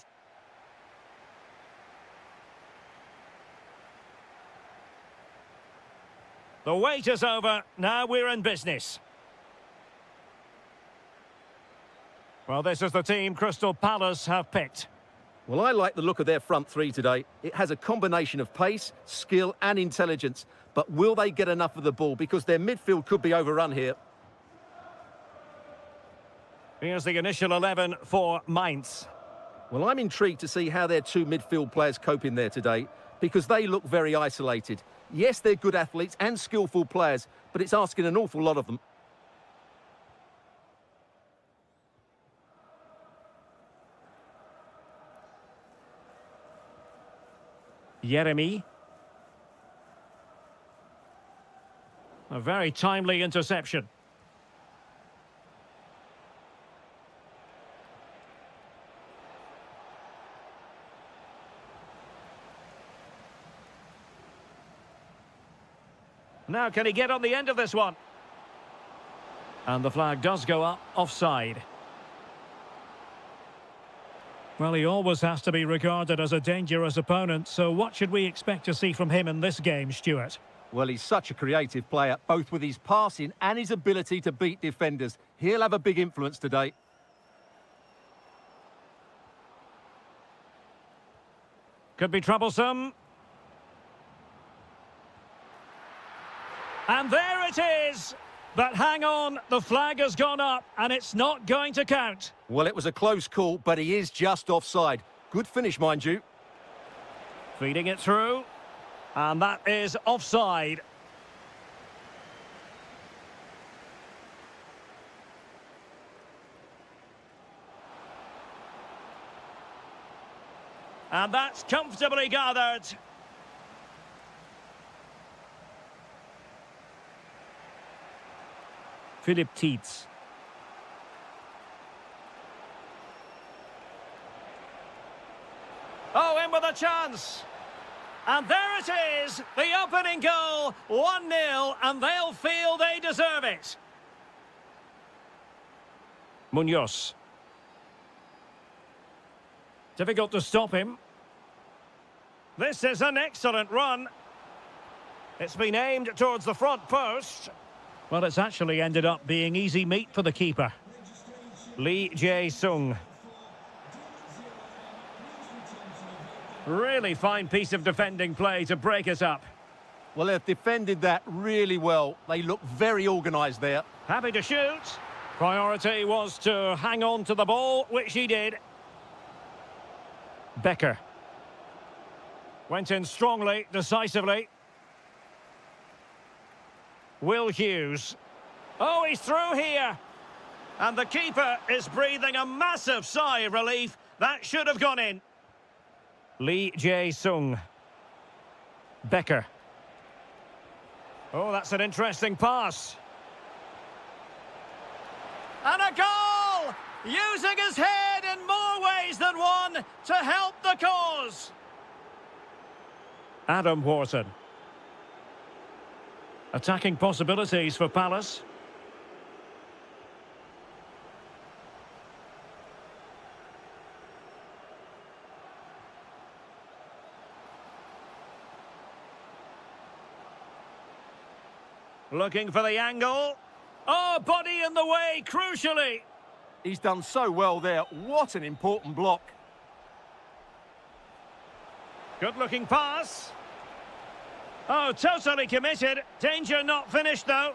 The wait is over. Now we're in business. Well, this is the team Crystal Palace have picked. Well, I like the look of their front three today. It has a combination of pace, skill and intelligence. But will they get enough of the ball? Because their midfield could be overrun here. Here's the initial 11 for Mainz. Well, I'm intrigued to see how their two midfield players cope in there today, because they look very isolated. Yes, they're good athletes and skillful players, but it's asking an awful lot of them. Jeremy. A very timely interception. Now, can he get on the end of this one? And the flag does go up, offside. Well, he always has to be regarded as a dangerous opponent, so what should we expect to see from him in this game, Stuart? Well, he's such a creative player, both with his passing and his ability to beat defenders. He'll have a big influence today. Could be troublesome. And there it is! But hang on, the flag has gone up and it's not going to count. Well, it was a close call, but he is just offside. Good finish, mind you. Feeding it through. And that is offside. And that's comfortably gathered. Philip Tietz. Oh, in with a chance. And there it is, the opening goal, 1-0, and they'll feel they deserve it. Munoz. Difficult to stop him. This is an excellent run. It's been aimed towards the front post. Well, it's actually ended up being easy meat for the keeper. Lee Jae-sung. Really fine piece of defending play to break us up. Well, they've defended that really well. They look very organised there. Happy to shoot. Priority was to hang on to the ball, which he did. Becker. Went in strongly, decisively. Will Hughes. Oh, he's through here. And the keeper is breathing a massive sigh of relief. That should have gone in. Lee Jae-sung. Becker. Oh, that's an interesting pass. And a goal! Using his head in more ways than one to help the cause. Adam Wharton. Attacking possibilities for Palace. Looking for the angle. Oh, body in the way, crucially. He's done so well there. What an important block. Good-looking pass. Oh, totally committed. Danger not finished, though.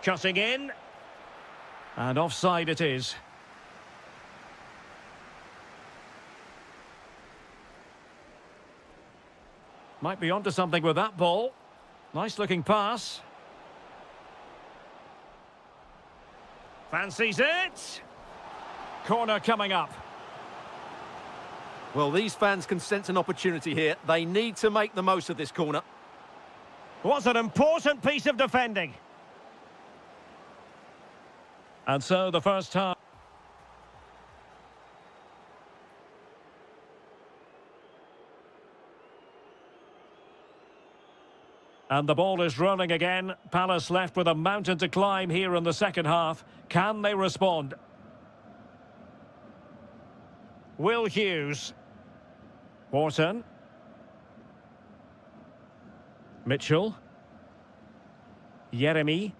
Cutting in. And offside it is. Might be onto something with that ball. Nice-looking pass. Fancies it. Corner coming up. Well, these fans can sense an opportunity here. They need to make the most of this corner. Was an important piece of defending. And so the first half. And the ball is rolling again. Palace left with a mountain to climb here in the second half. Can they respond? Will Hughes. Wharton. Mitchell. Yeremy.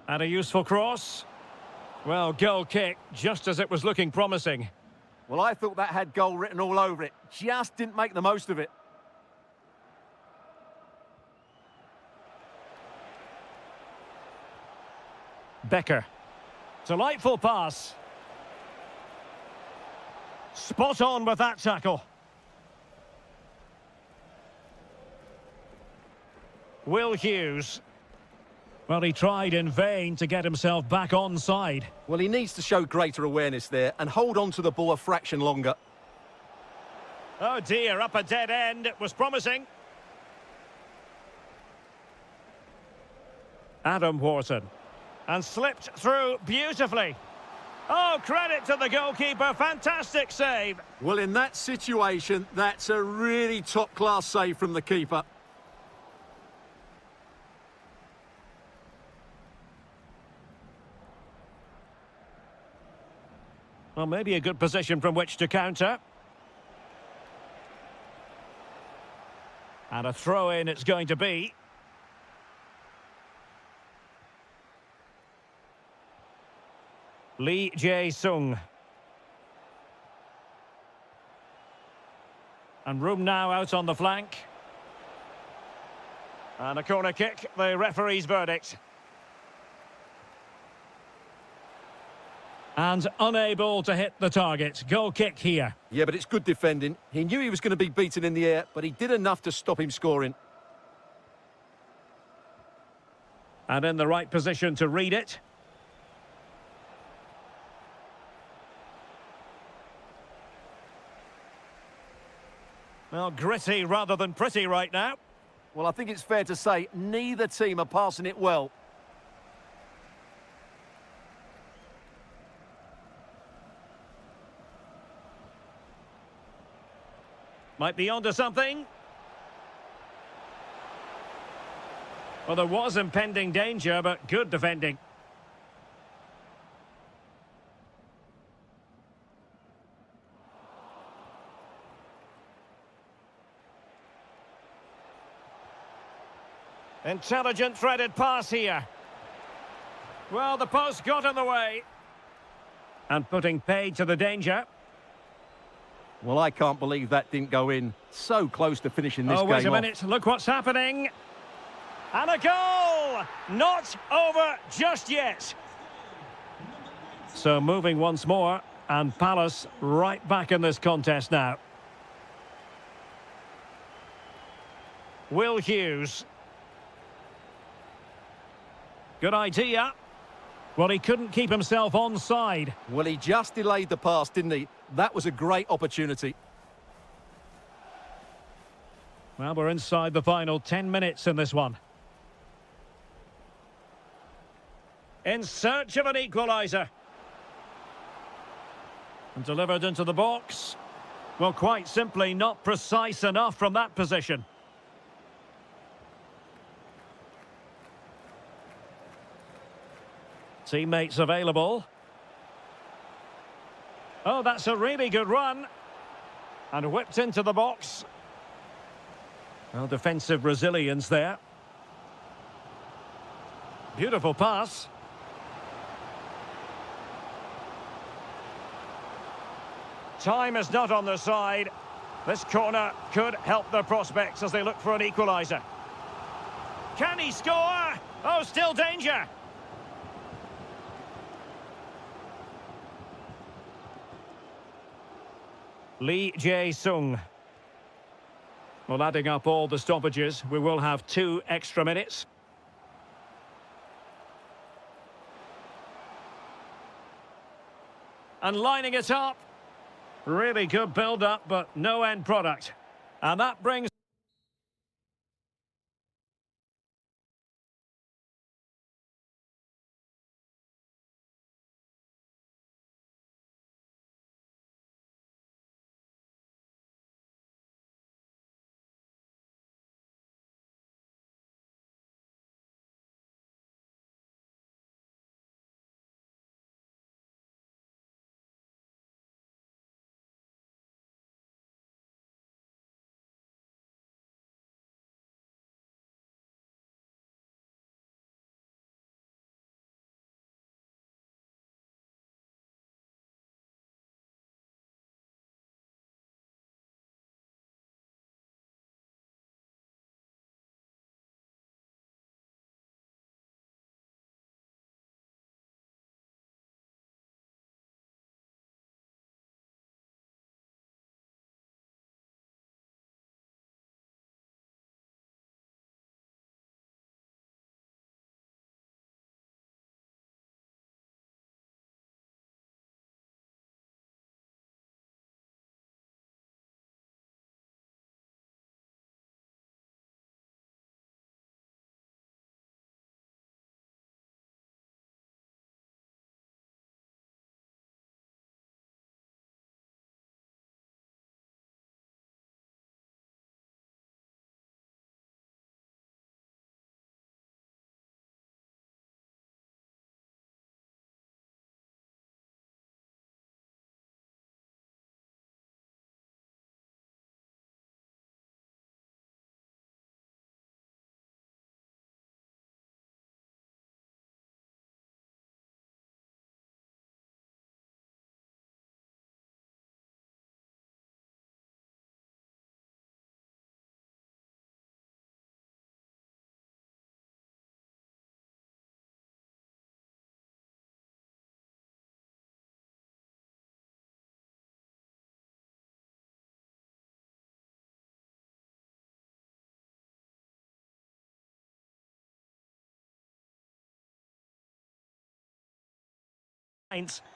And a useful cross. Well, goal kick, just as it was looking promising. Well, I thought that had goal written all over it. Just didn't make the most of it. Becker. Delightful pass. Spot on with that tackle. Will Hughes. Well, he tried in vain to get himself back onside. Well, he needs to show greater awareness there and hold on to the ball a fraction longer. Oh dear, up a dead end. It was promising. Adam Wharton. And slipped through beautifully. Oh, credit to the goalkeeper. Fantastic save. Well, in that situation, that's a really top-class save from the keeper. Well, maybe a good position from which to counter. And a throw-in it's going to be. Lee Jae-sung. And room now out on the flank. And a corner kick, the referee's verdict. And unable to hit the target. Goal kick here. Yeah, but it's good defending. He knew he was going to be beaten in the air, but he did enough to stop him scoring. And in the right position to read it. Well, gritty rather than pretty right now. Well, I think it's fair to say neither team are passing it well. Might be onto something. Well, there was impending danger, but good defending. Intelligent threaded pass here. Well, the post got in the way. And putting paid to the danger. Well, I can't believe that didn't go in. So close to finishing this game off. Oh, wait a minute. Look what's happening. And a goal! Not over just yet. So moving once more. And Palace right back in this contest now. Will Hughes. Good idea. Well, he couldn't keep himself onside. Well, he just delayed the pass, didn't he? That was a great opportunity. Well, we're inside the final 10 minutes in this one. In search of an equaliser. And delivered into the box. Well, quite simply not precise enough from that position. Teammates available. Oh, that's a really good run. And whipped into the box. Well, defensive resilience there. Beautiful pass. Time is not on their side. This corner could help their prospects as they look for an equaliser. Can he score? Oh, still danger. Lee Jae-sung. Well, adding up all the stoppages, we will have 2 extra minutes. And lining it up. Really good build-up, but no end product. And that brings...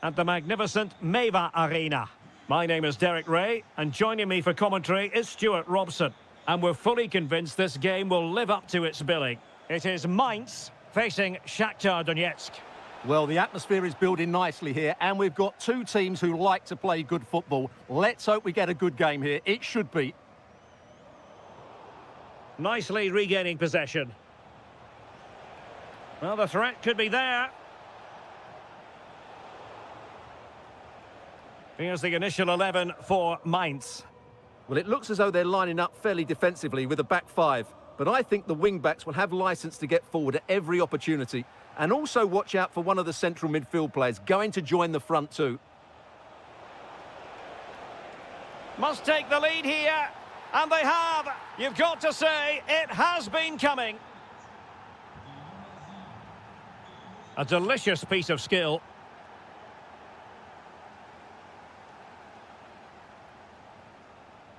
At the magnificent Mava Arena. My name is Derek Ray, and joining me for commentary is Stuart Robson. And we're fully convinced this game will live up to its billing. It is Mainz facing Shakhtar Donetsk. Well, the atmosphere is building nicely here, and we've got two teams who like to play good football. Let's hope we get a good game here. It should be. Nicely regaining possession. Well, the threat could be there. Here's the initial 11 for Mainz. Well, it looks as though they're lining up fairly defensively with a back five. But I think the wing-backs will have licence to get forward at every opportunity. And also watch out for one of the central midfield players going to join the front two. Must take the lead here. And they have. You've got to say, it has been coming. A delicious piece of skill.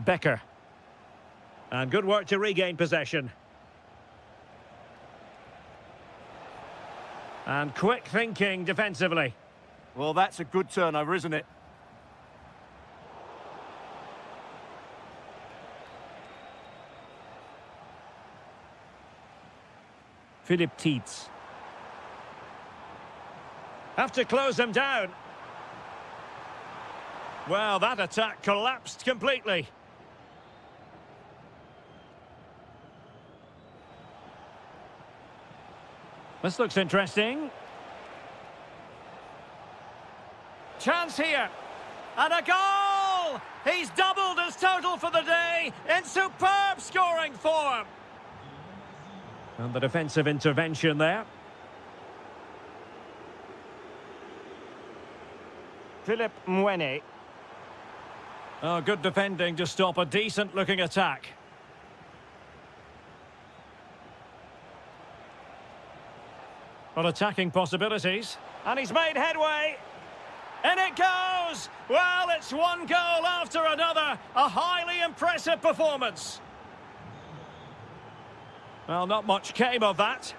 Becker. And good work to regain possession. And quick thinking defensively. Well, that's a good turnover, isn't it? Philip Tietz. Have to close them down. Well, that attack collapsed completely. This looks interesting. Chance here. And a goal! He's doubled his total for the day in superb scoring form. And the defensive intervention there. Philip Mwene. Oh, good defending to stop a decent-looking attack. Well, attacking possibilities. And he's made headway. And it goes! Well, it's one goal after another. A highly impressive performance. Well, not much came of that.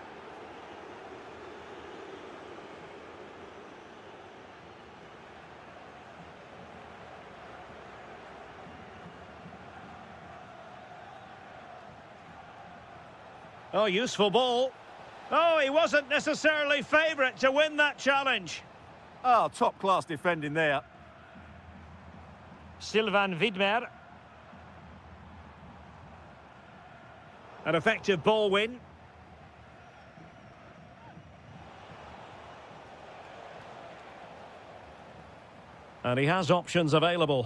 Oh, useful ball. Oh, he wasn't necessarily favourite to win that challenge. Oh, top-class defending there. Sylvain Widmer. An effective ball win. And he has options available.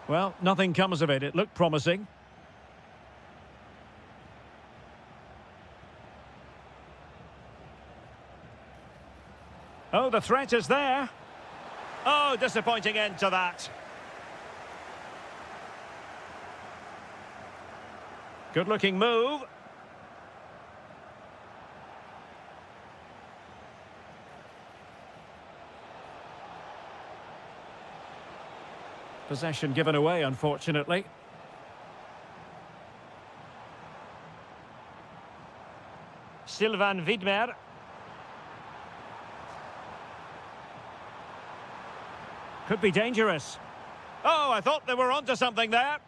Well, nothing comes of it. It looked promising. Oh, the threat is there. Oh, disappointing end to that. Good-looking move. Possession given away, unfortunately. Sylvain Widmer. Could be dangerous. Oh, I thought they were onto something there.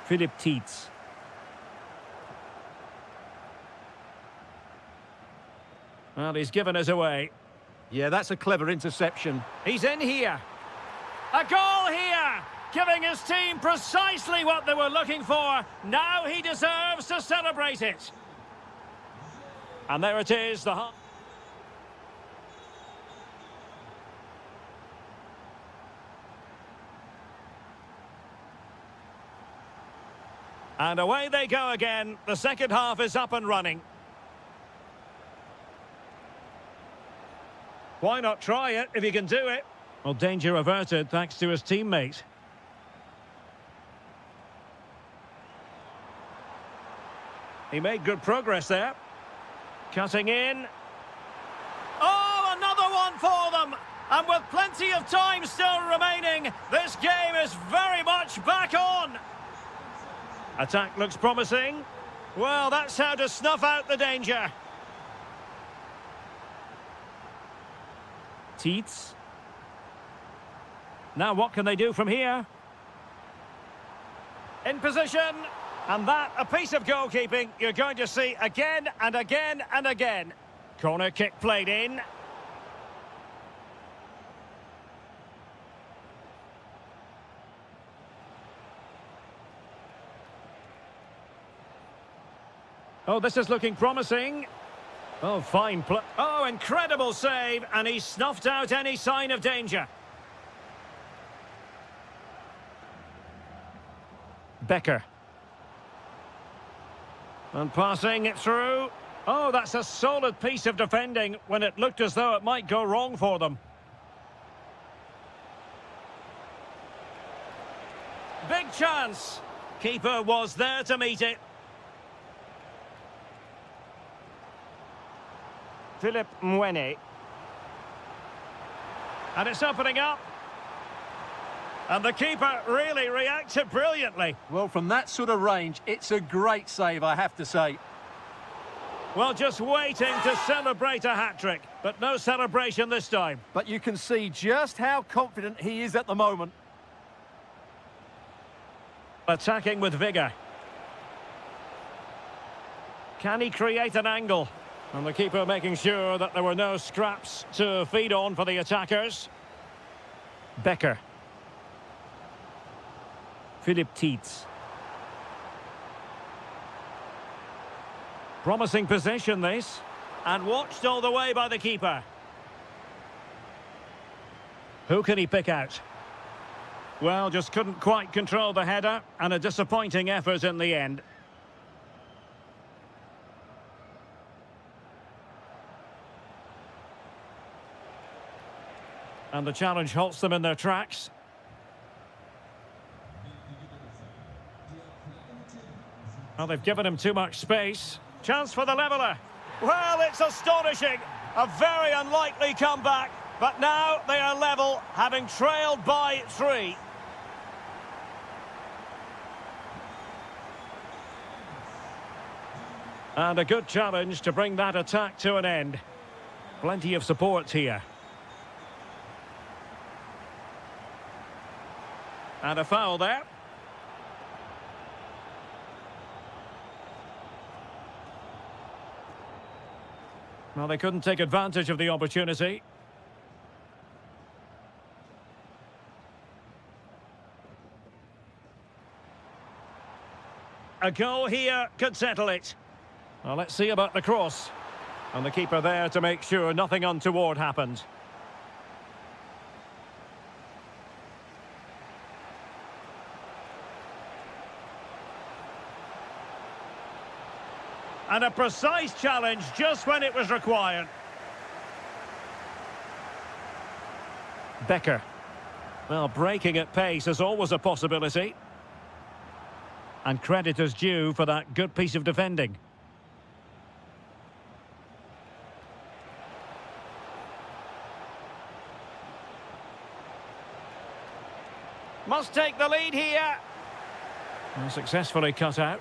Philip Tietz. Well, he's given us away. Yeah, that's a clever interception. He's in here. A goal here! Giving his team precisely what they were looking for. Now he deserves to celebrate it. And there it is, the... And away they go again. The second half is up and running. Why not try it if you can do it? Well, danger averted thanks to his teammate. He made good progress there. Cutting in. Oh, another one for them! And with plenty of time still remaining, this game is very much back on. Attack looks promising. Well, that's how to snuff out the danger. Teets. Now what can they do from here? In position. And that, a piece of goalkeeping you're going to see again and again and again. Corner kick played in. Oh, this is looking promising. Oh, fine play. Oh, incredible save, and he snuffed out any sign of danger. Becker. And passing it through. Oh, that's a solid piece of defending when it looked as though it might go wrong for them. Big chance. Keeper was there to meet it. Philip Mwene. And it's opening up. And the keeper really reacted brilliantly. Well, from that sort of range, it's a great save, I have to say. Well, just waiting to celebrate a hat-trick, but no celebration this time. But you can see just how confident he is at the moment. Attacking with vigour. Can he create an angle? And the keeper making sure that there were no scraps to feed on for the attackers. Becker. Philip Teets. Promising position this. And watched all the way by the keeper. Who can he pick out? Well, just couldn't quite control the header, and a disappointing effort in the end. And the challenge halts them in their tracks. Well, they've given him too much space. Chance for the leveller. Well, it's astonishing. A very unlikely comeback. But now they are level, having trailed by 3. And a good challenge to bring that attack to an end. Plenty of support here. And a foul there. Well, they couldn't take advantage of the opportunity. A goal here could settle it. Well, let's see about the cross. And the keeper there to make sure nothing untoward happened. And a precise challenge just when it was required. Becker. Well, breaking at pace is always a possibility. And credit is due for that good piece of defending. Must take the lead here. And successfully cut out.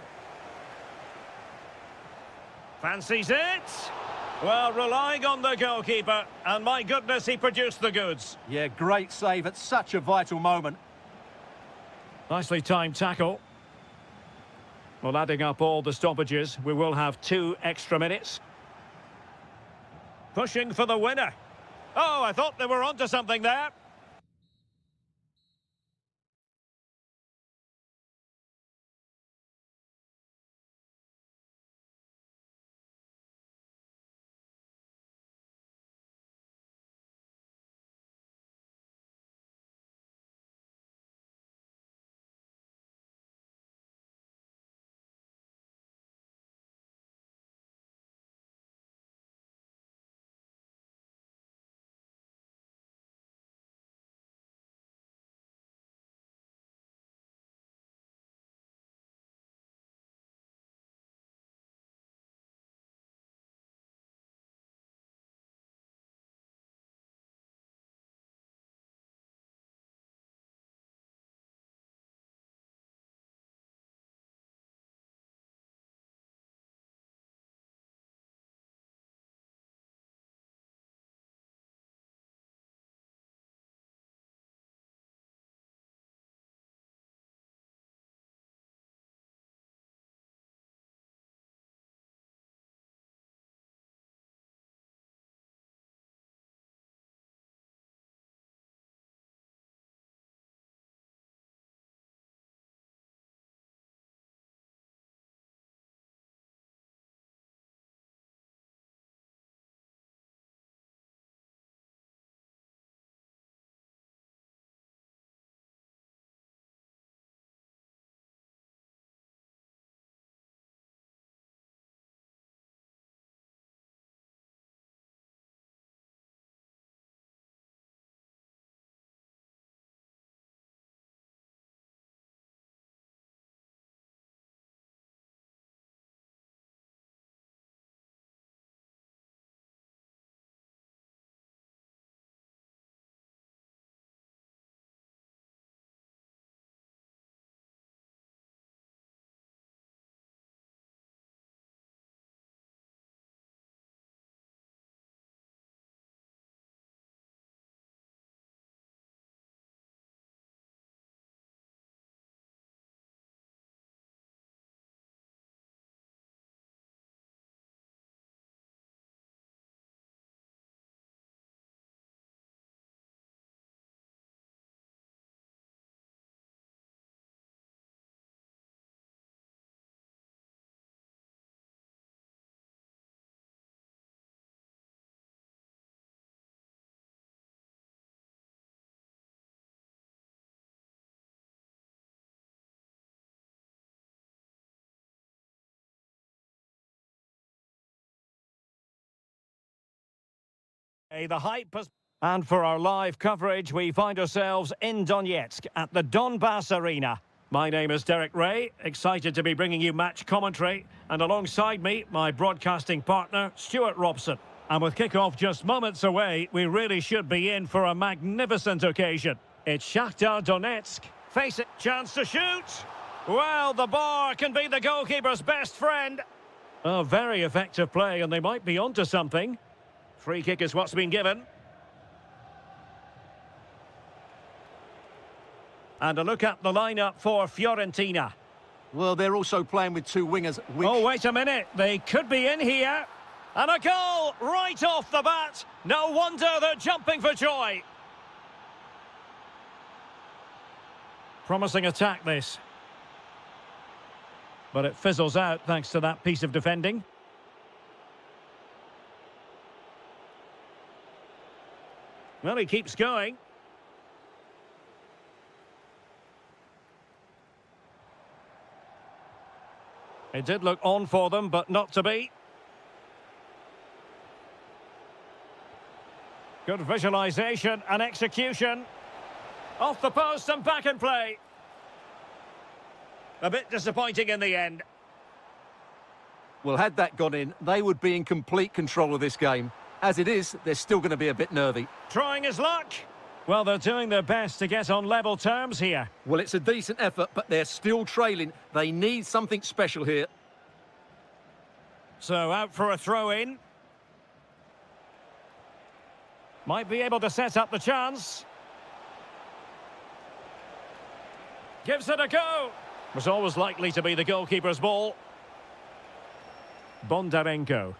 Fancies it. Well, relying on the goalkeeper, and my goodness, he produced the goods. Yeah, great save at such a vital moment. Nicely timed tackle. Well, adding up all the stoppages, we will have 2 extra minutes. Pushing for the winner. Oh, I thought they were onto something there. The hype has... And for our live coverage, we find ourselves in Donetsk at the Donbass Arena. My name is Derek Ray, excited to be bringing you match commentary, and alongside me, my broadcasting partner, Stuart Robson. And with kick-off just moments away, we really should be in for a magnificent occasion. It's Shakhtar Donetsk. Face it, chance to shoot. Well, the bar can be the goalkeeper's best friend. Oh, very effective play, and they might be onto something. Free kick is what's been given. And a look at the lineup for Fiorentina. Well, they're also playing with two wingers. Oh, wait a minute. They could be in here. And a goal right off the bat. No wonder they're jumping for joy. Promising attack, this. But it fizzles out thanks to that piece of defending. Well, he keeps going. It did look on for them, but not to be. Good visualisation and execution. Off the post and back in play. A bit disappointing in the end. Well, had that gone in, they would be in complete control of this game. As it is, they're still going to be a bit nervy. Trying his luck. Well, they're doing their best to get on level terms here. Well, it's a decent effort, but they're still trailing. They need something special here. So out for a throw-in. Might be able to set up the chance. Gives it a go. Was always likely to be the goalkeeper's ball. Bondarenko.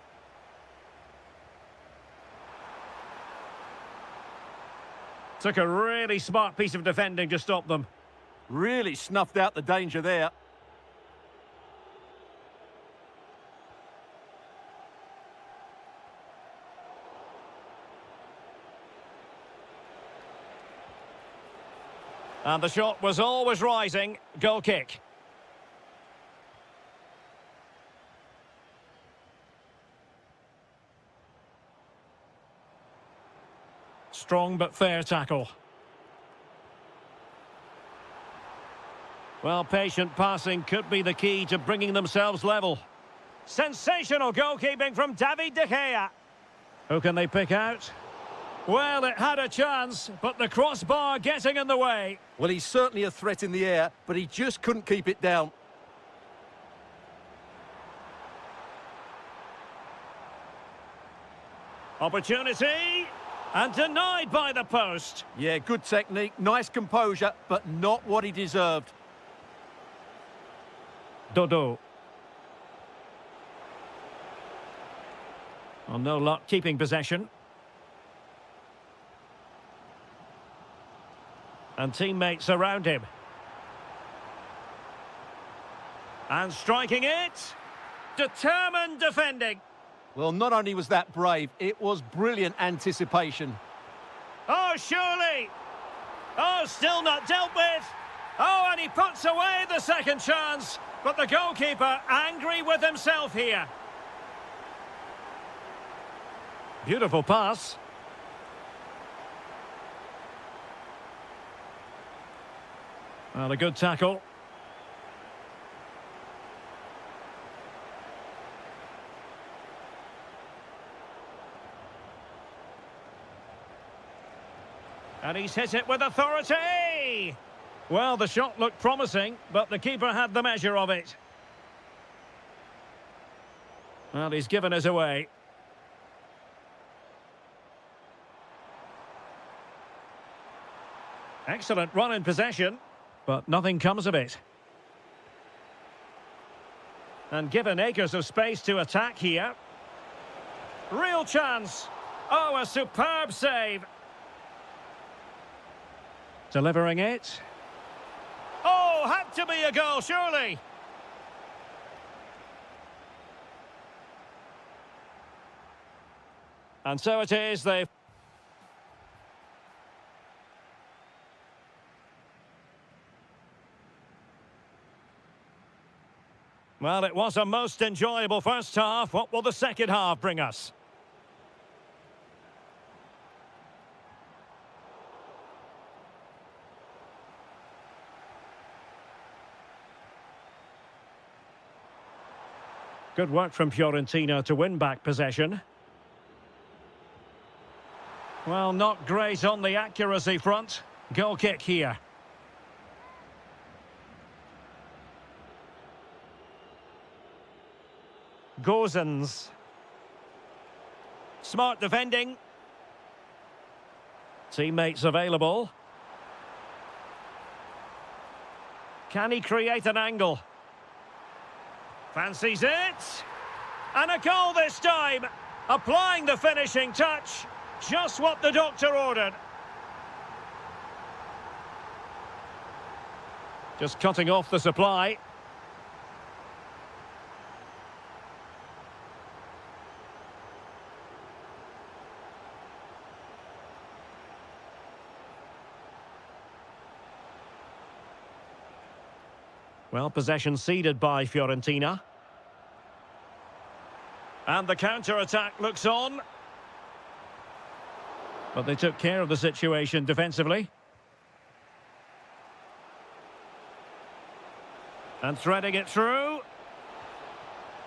Took a really smart piece of defending to stop them. Really snuffed out the danger there. And the shot was always rising. Goal kick. Strong but fair tackle. Well, patient passing could be the key to bringing themselves level. Sensational goalkeeping from David De Gea. Who can they pick out? Well, it had a chance, but the crossbar getting in the way. Well, he's certainly a threat in the air, but he just couldn't keep it down. Opportunity, and denied by the post. Yeah, good technique, nice composure, but not what he deserved. Dodo. Well, no luck keeping possession. And teammates around him. And striking it. Determined defending. Well, not only was that brave, it was brilliant anticipation. Oh, surely. Oh, still not dealt with. Oh, and he puts away the second chance. But the goalkeeper angry with himself here. Beautiful pass. Well, a good tackle. And he's hit it with authority. Well, the shot looked promising, but the keeper had the measure of it. Well, he's given us away. Excellent run in possession, but nothing comes of it. And given acres of space to attack here. Real chance. Oh, a superb save. Delivering it. Oh, had to be a goal, surely. And so it is, they've... Well, it was a most enjoyable first half. What will the second half bring us? Good work from Fiorentina to win back possession. Well, not great on the accuracy front. Goal kick here. Gozens. Smart defending. Teammates available. Can he create an angle? Fancies it. And a goal this time. Applying the finishing touch. Just what the doctor ordered. Just cutting off the supply. Well, possession ceded by Fiorentina. And the counter-attack looks on. But they took care of the situation defensively. And threading it through.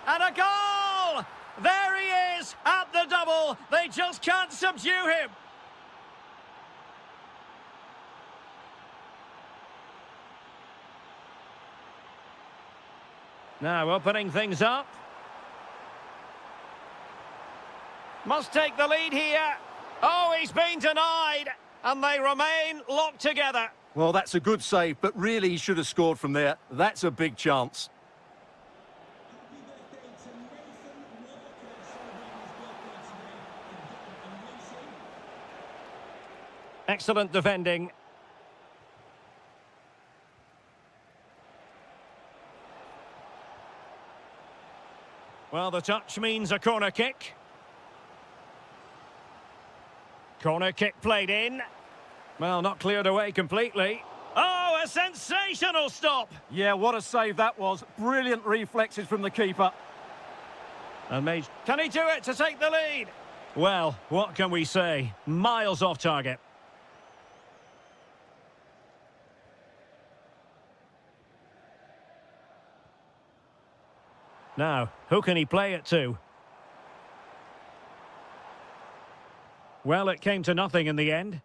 And a goal! There he is at the double. They just can't subdue him. Now opening things up. Must take the lead here. Oh, he's been denied. And they remain locked together. Well, that's a good save, but really he should have scored from there. That's a big chance. Excellent defending. Well, the touch means a corner kick. Corner kick played in. Well, not cleared away completely. Oh, a sensational stop! Yeah, what a save that was. Brilliant reflexes from the keeper. And can he do it to take the lead? Well, what can we say? Miles off target. Now, who can he play it to? Well, it came to nothing in the end.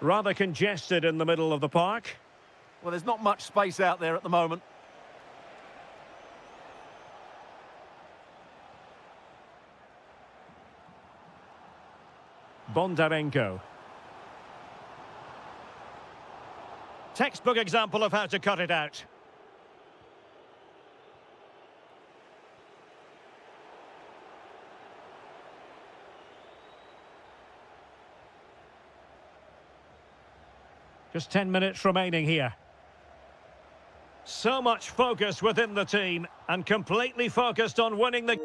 Rather congested in the middle of the park. Well, there's not much space out there at the moment. Bondarenko. Textbook example of how to cut it out. Just 10 minutes remaining here. So much focus within the team and completely focused on winning the...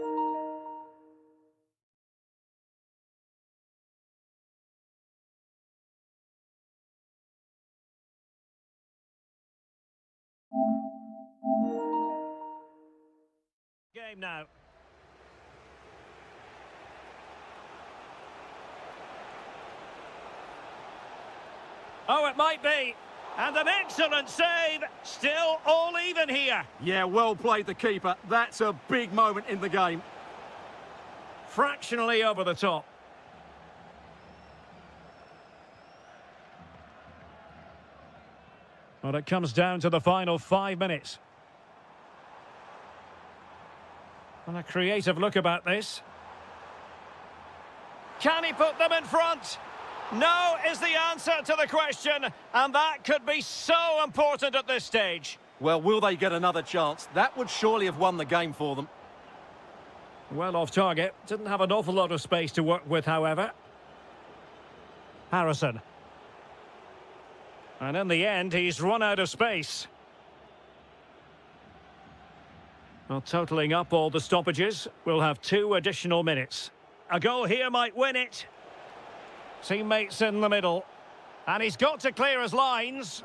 game now. Oh, it might be. And an excellent save. Still all even here. Yeah, well played the keeper. That's a big moment in the game. Fractionally over the top. Well, it comes down to the final 5 minutes. And a creative look about this. Can he put them in front? No is the answer to the question, and that could be so important at this stage. Well, will they get another chance? That would surely have won the game for them. Well off target. Didn't have an awful lot of space to work with, however. Harrison. And in the end, he's run out of space. Well, totalling up all the stoppages, we'll have 2 additional minutes. A goal here might win it. Teammates in the middle. And he's got to clear his lines.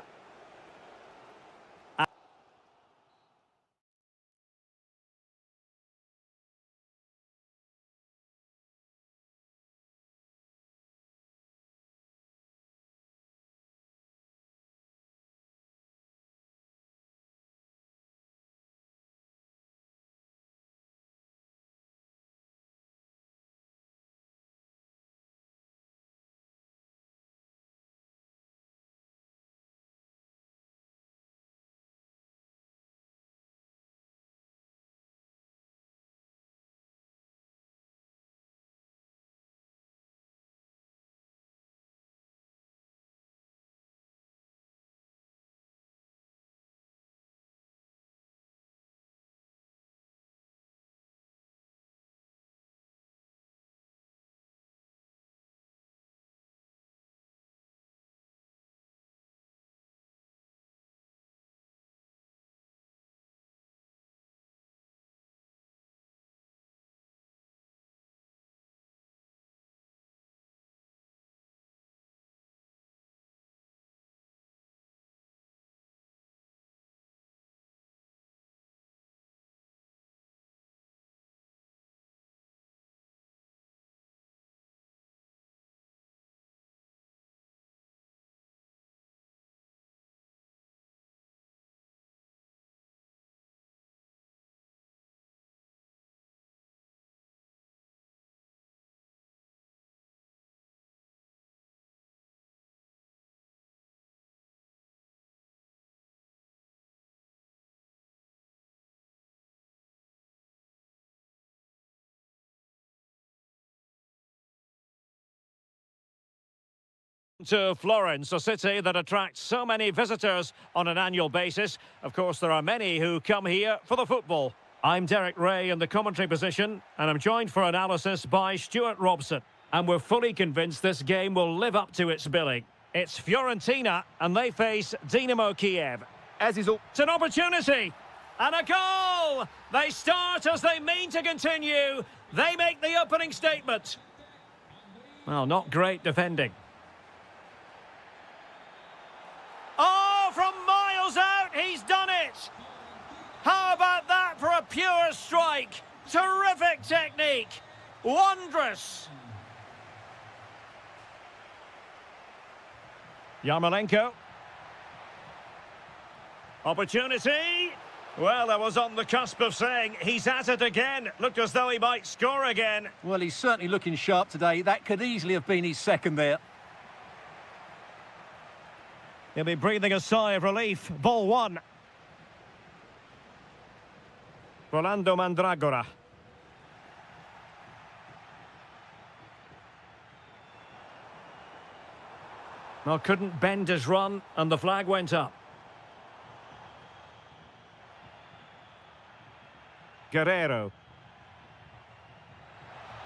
To Florence, a city that attracts so many visitors on an annual basis. Of course, there are many who come here for the football. I'm Derek Ray in the commentary position, and I'm joined for analysis by Stuart Robson. And we're fully convinced this game will live up to its billing. It's Fiorentina, and they face Dynamo Kiev. As is all... It's an opportunity, and a goal! They start as they mean to continue. They make the opening statement. Well, not great defending. Oh, from miles out, he's done it! How about that for a pure strike? Terrific technique. Wondrous. Yarmolenko. Opportunity. Well, I was on the cusp of saying he's at it again. Looked as though he might score again. Well, he's certainly looking sharp today. That could easily have been his second there. He'll be breathing a sigh of relief. Ball one. Rolando Mandragora. Well, couldn't bend his run, and the flag went up. Guerrero.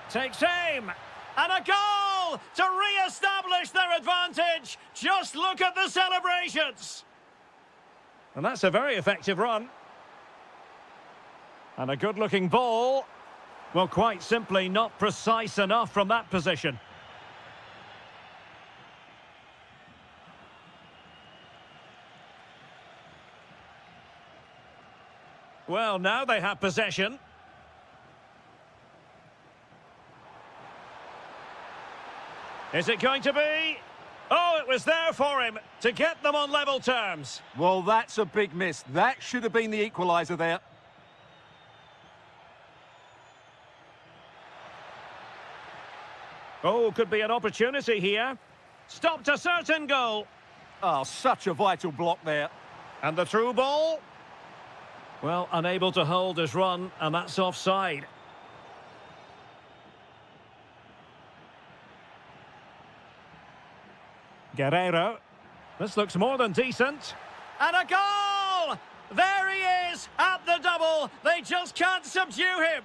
Takes aim. And a goal to re-establish their advantage. Just look at the celebrations. And that's a very effective run. And a good-looking ball. Well, quite simply not precise enough from that position. Well, now they have possession. Is it going to be? Oh, it was there for him to get them on level terms. Well, that's a big miss. That should have been the equaliser there. Oh, could be an opportunity here. Stopped a certain goal. Oh, such a vital block there. And the through ball. Well, unable to hold his run, and that's offside. Guerrero. This looks more than decent. And a goal! There he is at the double. They just can't subdue him.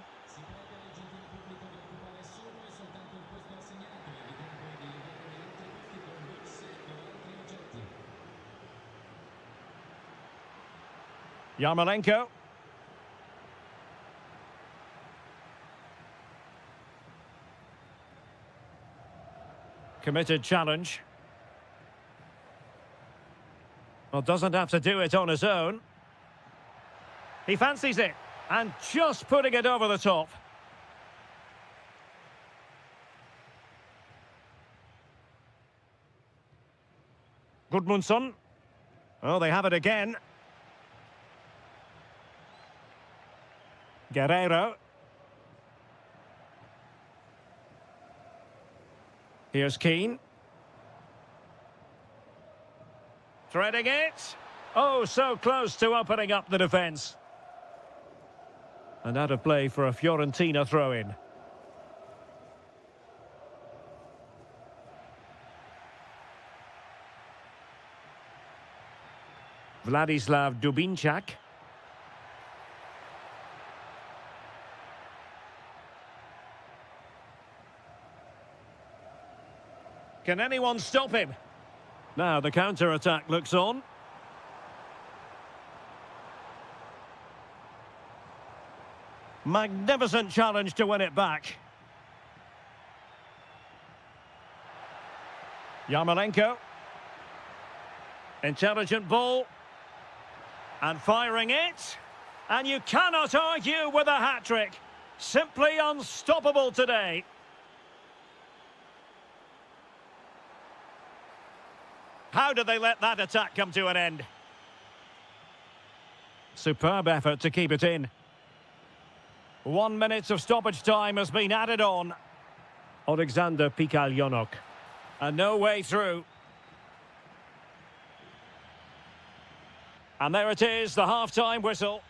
Yarmolenko. Committed challenge. Well, doesn't have to do it on his own. He fancies it, and just putting it over the top. Gudmundsson. Oh, they have it again. Guerrero. Here's Keane. Threading it. Oh, so close to opening up the defence. And out of play for a Fiorentina throw-in. Vladislav Dubinčak. Can anyone stop him? Now the counter-attack looks on. Magnificent challenge to win it back. Yarmolenko. Intelligent ball. And firing it. And you cannot argue with a hat-trick. Simply unstoppable today. How did they let that attack come to an end? Superb effort to keep it in. 1 minute of stoppage time has been added on. Alexander Pikalyonok. And no way through. And there it is, the half-time whistle.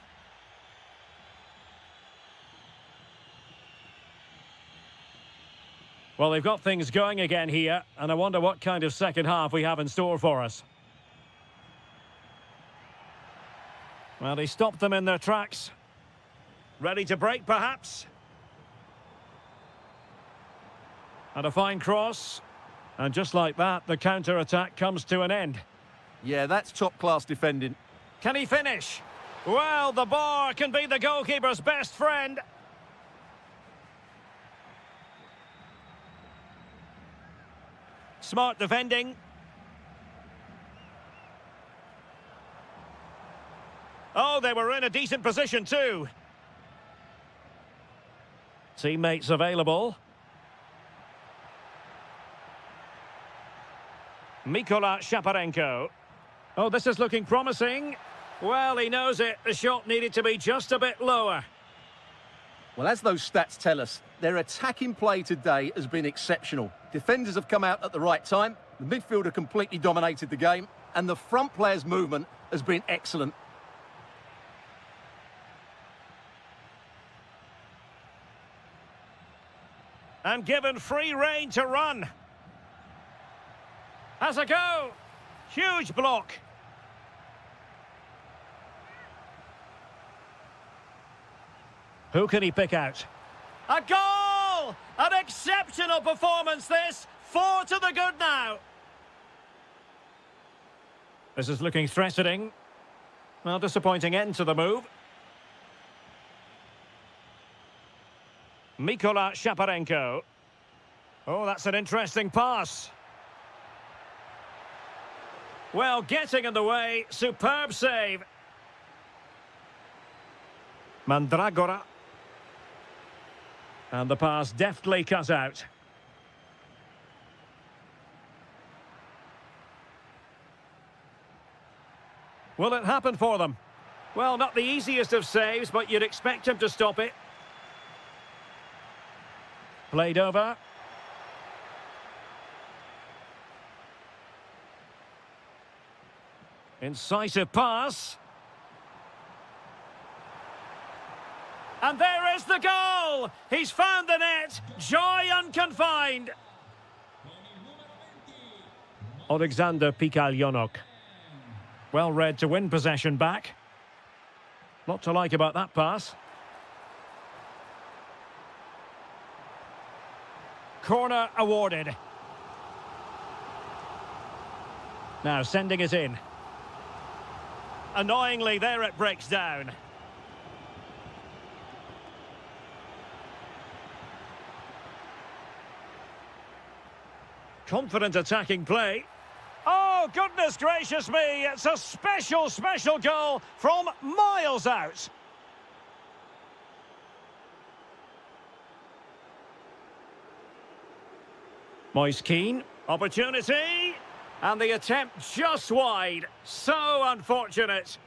Well, they've got things going again here, and I wonder what kind of second half we have in store for us. Well, he stopped them in their tracks. Ready to break, perhaps? And a fine cross. And just like that, the counter-attack comes to an end. Yeah, that's top-class defending. Can he finish? Well, the bar can be the goalkeeper's best friend. Smart defending. Oh, they were in a decent position too. Teammates available. Mykola Shaparenko. Oh, this is looking promising. Well, he knows it. The shot needed to be just a bit lower. Well, as those stats tell us, their attacking play today has been exceptional. Defenders have come out at the right time, the midfielder completely dominated the game, and the front player's movement has been excellent. And given free rein to run. Has a go. Huge block. Who can he pick out? A goal! An exceptional performance this. 4 to the good now. This is looking threatening. Well, disappointing end to the move. Mykola Shaparenko. Oh, that's an interesting pass. Well, getting in the way. Superb save. Mandragora. And the pass deftly cut out. Will it happen for them? Well, not the easiest of saves, but you'd expect him to stop it. Played over. Incisive pass. And there is the goal! He's found the net. Joy unconfined. Alexander Pikalyonok. Well read to win possession back. Lot to like about that pass. Corner awarded. Now sending it in. Annoyingly, there it breaks down. Confident attacking play. Oh, goodness gracious me. It's a special, special goal from miles out. Moise Keane. Opportunity. And the attempt just wide. So unfortunate.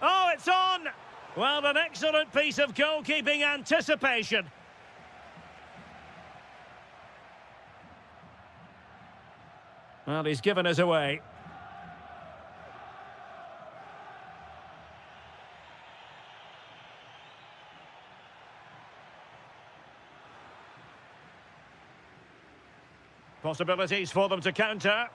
Oh, it's on! Well, an excellent piece of goalkeeping anticipation. Well, he's given us away. Possibilities for them to counter.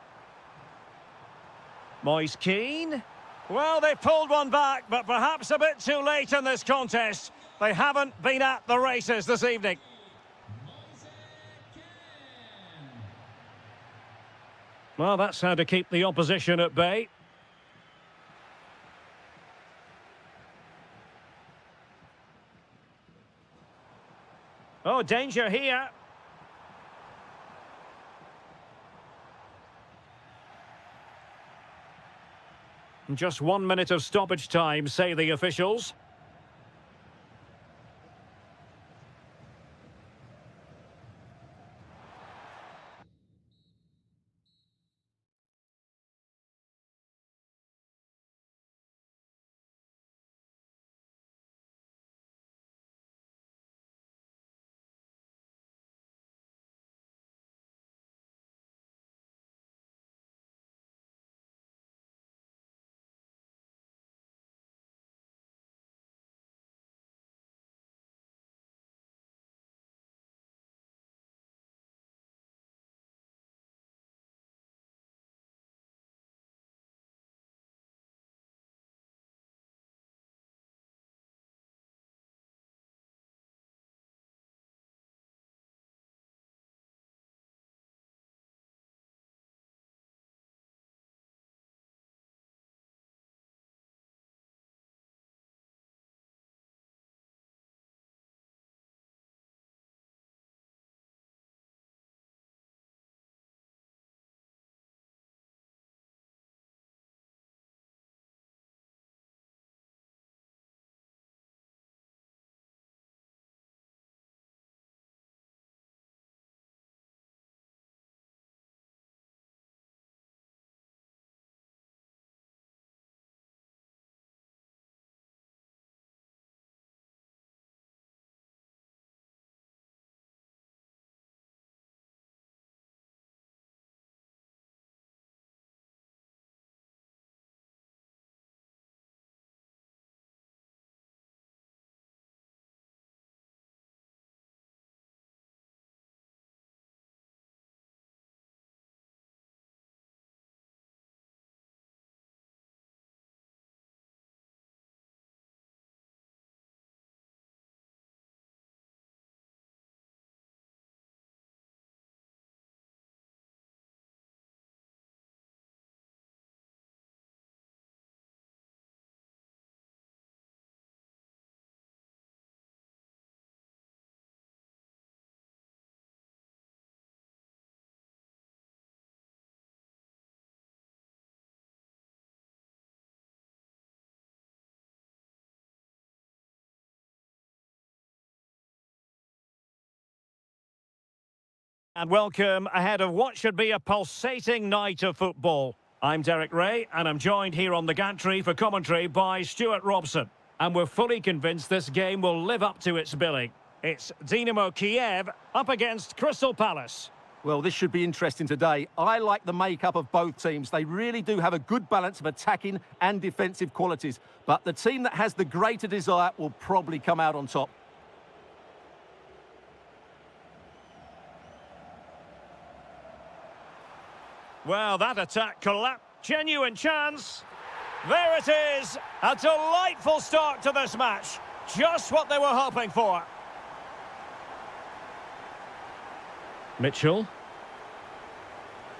Moise Keane. Well, they pulled one back, but perhaps a bit too late in this contest. They haven't been at the races this evening. Well, that's how to keep the opposition at bay. Oh, danger here. Just 1 minute of stoppage time, say the officials. And welcome ahead of what should be a pulsating night of football. I'm Derek Ray, and I'm joined here on the gantry for commentary by Stuart Robson. And we're fully convinced this game will live up to its billing. It's Dynamo Kiev up against Crystal Palace. Well, this should be interesting today. I like the makeup of both teams. They really do have a good balance of attacking and defensive qualities. But the team that has the greater desire will probably come out on top. Well, that attack collapsed. Genuine chance. There it is. A delightful start to this match. Just what they were hoping for. Mitchell.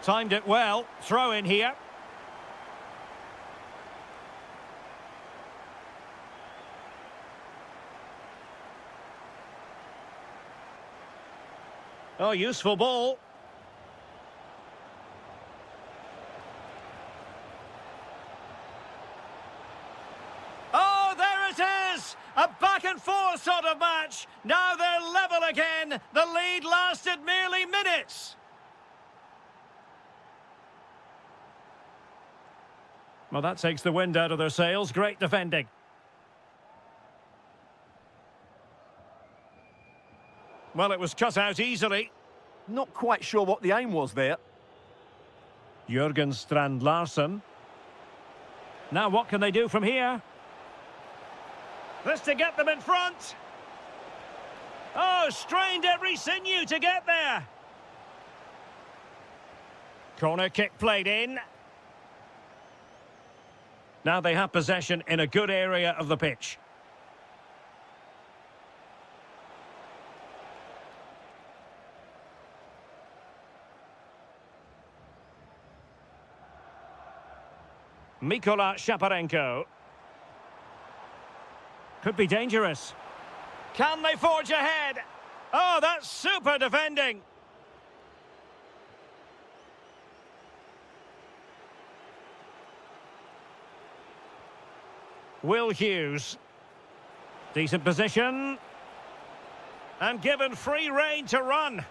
Timed it well. Throw in here. Oh, useful ball. A back-and-forth sort of match. Now they're level again. The lead lasted merely minutes. Well, that takes the wind out of their sails. Great defending. Well, it was cut out easily. Not quite sure what the aim was there. Jürgen Strand Larsen. Now what can they do from here? This to get them in front. Oh, strained every sinew to get there. Corner kick played in. Now they have possession in a good area of the pitch. Mykola Shaparenko. Could be dangerous. Can they forge ahead? Oh, that's super defending. Will Hughes. Decent position. And given free rein to run.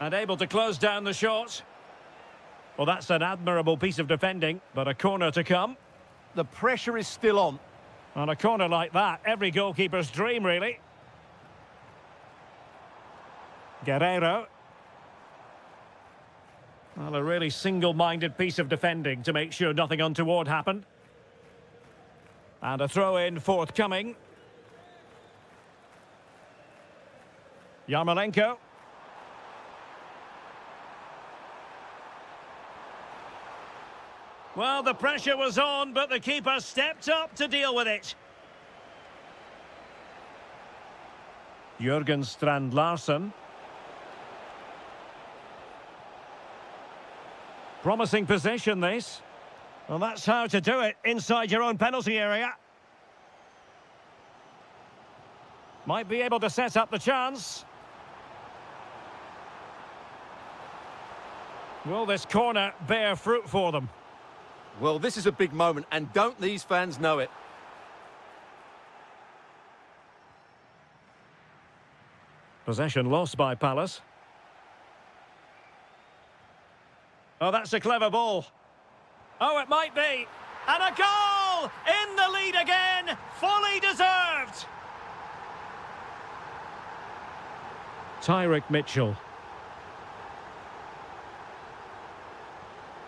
And able to close down the shot. Well, that's an admirable piece of defending, but a corner to come. The pressure is still on. On a corner like that, every goalkeeper's dream, really. Guerrero. Well, a really single-minded piece of defending to make sure nothing untoward happened. And a throw-in forthcoming. Yarmolenko. Well, the pressure was on, but the keeper stepped up to deal with it. Jürgen Strand Larsen. Promising possession, this. Well, that's how to do it inside your own penalty area. Might be able to set up the chance. Will this corner bear fruit for them? Well, this is a big moment, and don't these fans know it? Possession lost by Palace. Oh, that's a clever ball. Oh, it might be. And a goal! In the lead again! Fully deserved! Tyrick Mitchell.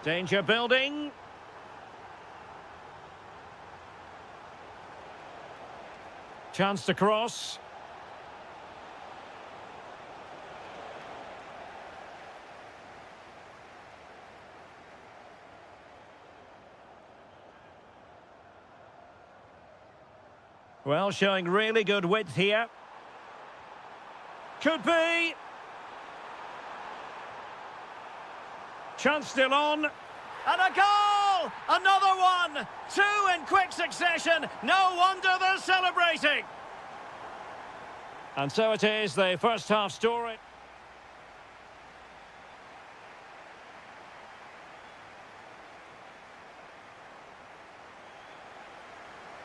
Danger building. Chance to cross. Well, showing really good width here. Could be. Chance still on. And a goal! Another one! Two in quick succession. No wonder they're celebrating. And so it is, the first half story.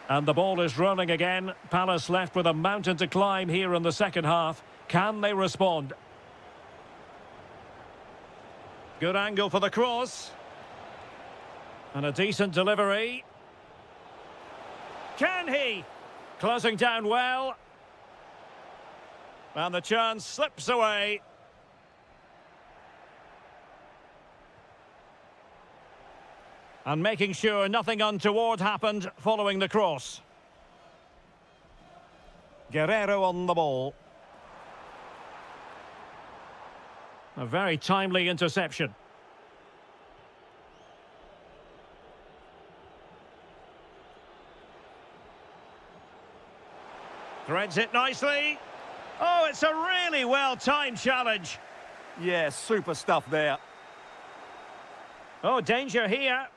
And the ball is rolling again. Palace left with a mountain to climb here in the second half. Can they respond? Good angle for the cross. And a decent delivery. Can he? Closing down well. And the chance slips away. And making sure nothing untoward happened following the cross. Guerrero on the ball. A very timely interception. Threads it nicely. Oh, it's a really well-timed challenge. Yeah, super stuff there. Oh, danger here.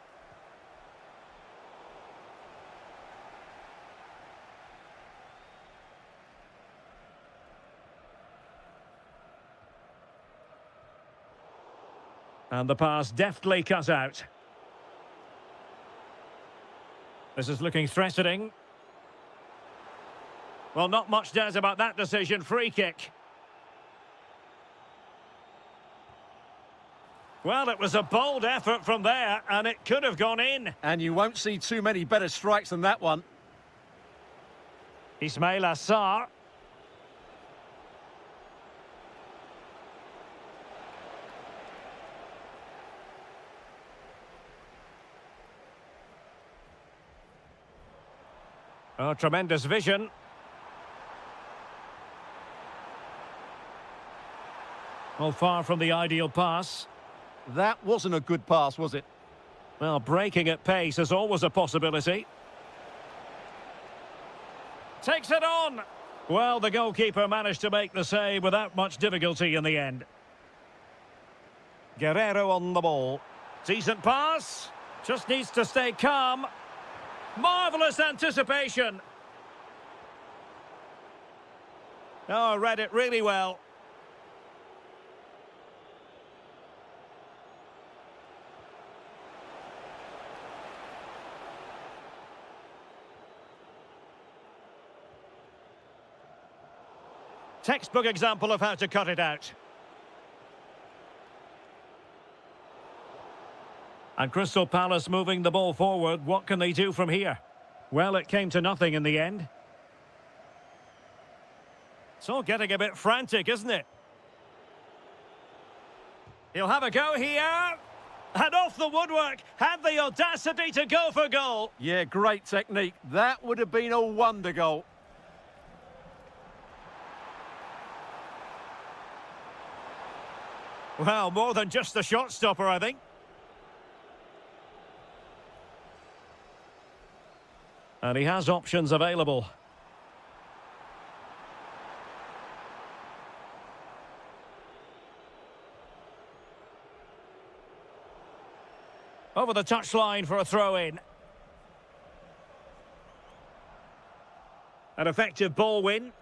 And the pass deftly cut out. This is looking threatening. Well, not much does about that decision. Free kick. Well, it was a bold effort from there, and it could have gone in. And you won't see too many better strikes than that one. Ismail Assar. Oh, tremendous vision. Well, far from the ideal pass. That wasn't a good pass, was it? Well, breaking at pace is always a possibility. Takes it on. Well, the goalkeeper managed to make the save without much difficulty in the end. Guerrero on the ball. Decent pass. Just needs to stay calm. Marvellous anticipation. Oh, read it really well. Textbook example of how to cut it out. And Crystal Palace moving the ball forward. What can they do from here? Well, it came to nothing in the end. It's all getting a bit frantic, isn't it? He'll have a go here. And off the woodwork. Had the audacity to go for goal. Yeah, great technique. That would have been a wonder goal. Well, more than just the shot stopper, I think. And he has options available. Over the touchline for a throw-in. An effective ball win.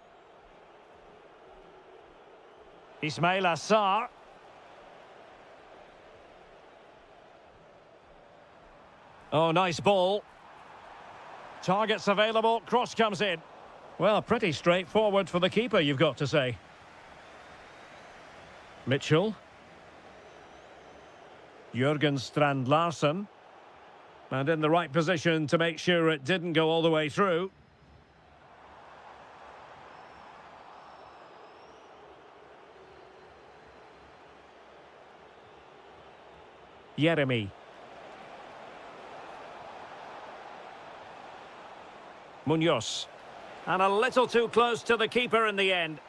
Ismail Assar. Oh, nice ball. Targets available, cross comes in. Well, pretty straightforward for the keeper, you've got to say. Mitchell. Jürgen Strand Larsen. And in the right position to make sure it didn't go all the way through. Jeremy. Munoz. And a little too close to the keeper in the end.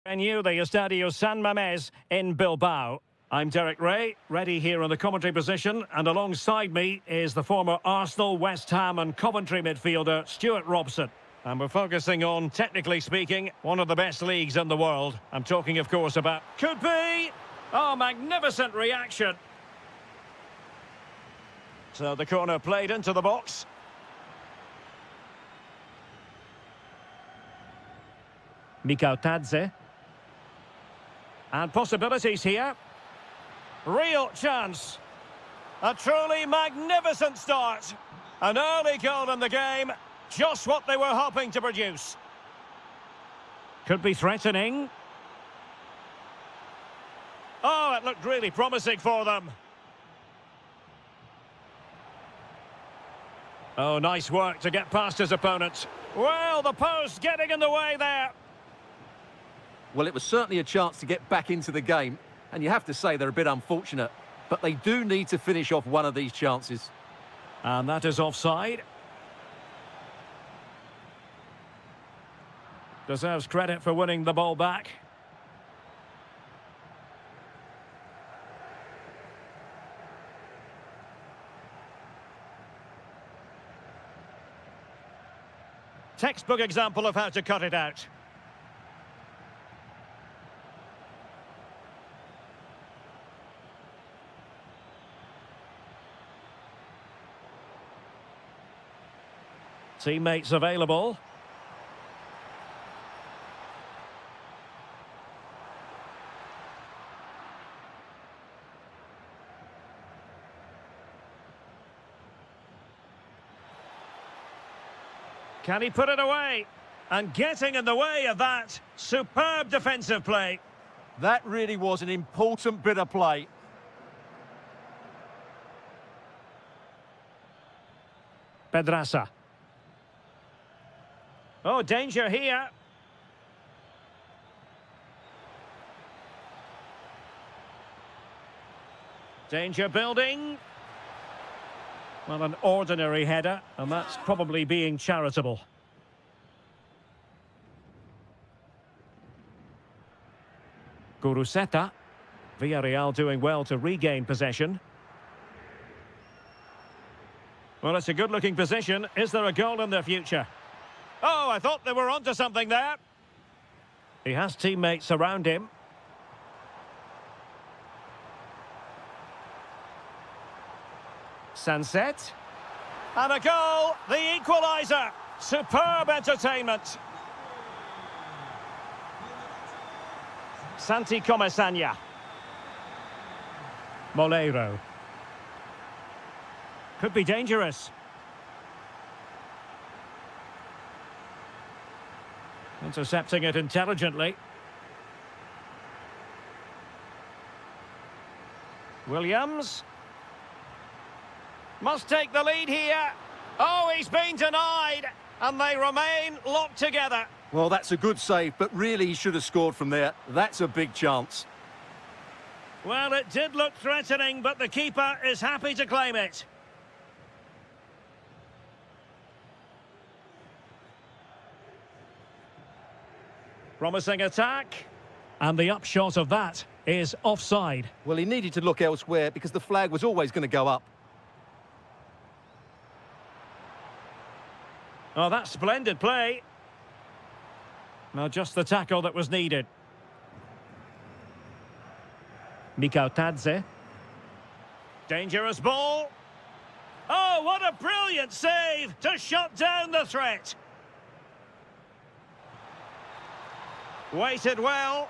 Venue, the Estadio San Mamés in Bilbao. I'm Derek Ray, ready here in the commentary position, and alongside me is the former Arsenal, West Ham and Coventry midfielder, Stuart Robson. And we're focusing on, technically speaking, one of the best leagues in the world. I'm talking, of course, about... Could be! Oh, magnificent reaction. So the corner played into the box. Mikau Tadze. And possibilities here. Real chance. A truly magnificent start. An early goal in the game. Just what they were hoping to produce. Could be threatening. Oh, it looked really promising for them. Oh, nice work to get past his opponent. Well, the post getting in the way there. Well, it was certainly a chance to get back into the game, and you have to say they're a bit unfortunate, but they do need to finish off one of these chances. And that is offside. Deserves credit for winning the ball back. Textbook example of how to cut it out. Teammates available. Can he put it away? And getting in the way of that, superb defensive play. That really was an important bit of play. Pedraza. Oh, danger here. Danger building. Well, an ordinary header, and that's probably being charitable. Guruseta. Villarreal doing well to regain possession. Well, it's a good-looking position. Is there a goal in their future? Oh, I thought they were onto something there. He has teammates around him. Sunset. And a goal, the equaliser. Superb entertainment. Santi Comesaña. Moleiro. Could be dangerous. Intercepting it intelligently. Williams. Must take the lead here. Oh, he's been denied. And they remain locked together. Well, that's a good save, but really he should have scored from there. That's a big chance. Well, it did look threatening, but the keeper is happy to claim it. Promising attack. And the upshot of that is offside. Well, he needed to look elsewhere because the flag was always going to go up. Oh, that's splendid play. Well, just the tackle that was needed. Mikau Tadze. Dangerous ball. Oh, what a brilliant save to shut down the threat. Waited well.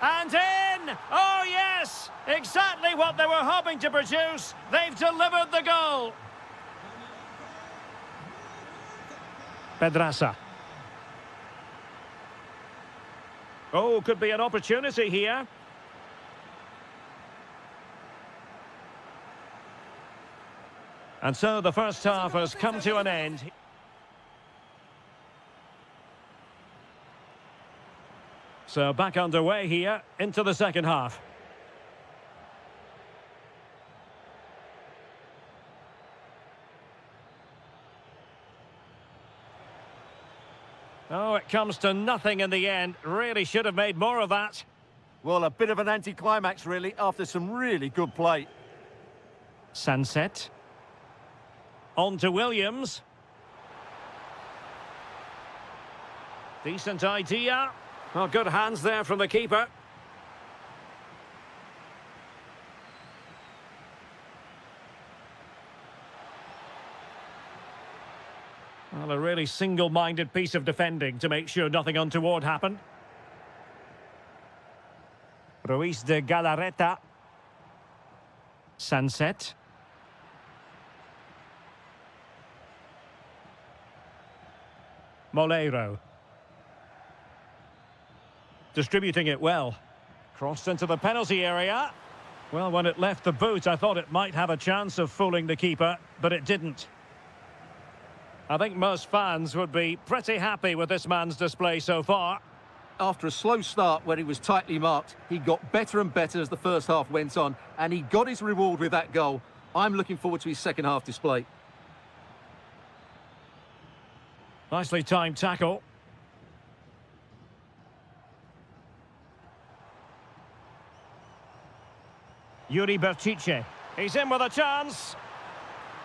And in! Oh, yes! Exactly what they were hoping to produce. They've delivered the goal. Pedraza. Oh, could be an opportunity here. And so the first half has come to an end. So back underway here into the second half. Oh, it comes to nothing in the end. Really should have made more of that. Well, a bit of an anticlimax, really, after some really good play. Sunset. On to Williams. Decent idea. Well, good hands there from the keeper. Well, a really single-minded piece of defending to make sure nothing untoward happened. Ruiz de Galarreta. Sunset. Moleiro. Distributing it well. Crossed into the penalty area. Well, when it left the boot, I thought it might have a chance of fooling the keeper, but it didn't. I think most fans would be pretty happy with this man's display so far. After a slow start where he was tightly marked, he got better and better as the first half went on, and he got his reward with that goal. I'm looking forward to his second half display. Nicely timed tackle. Yuri Berchiche. He's in with a chance.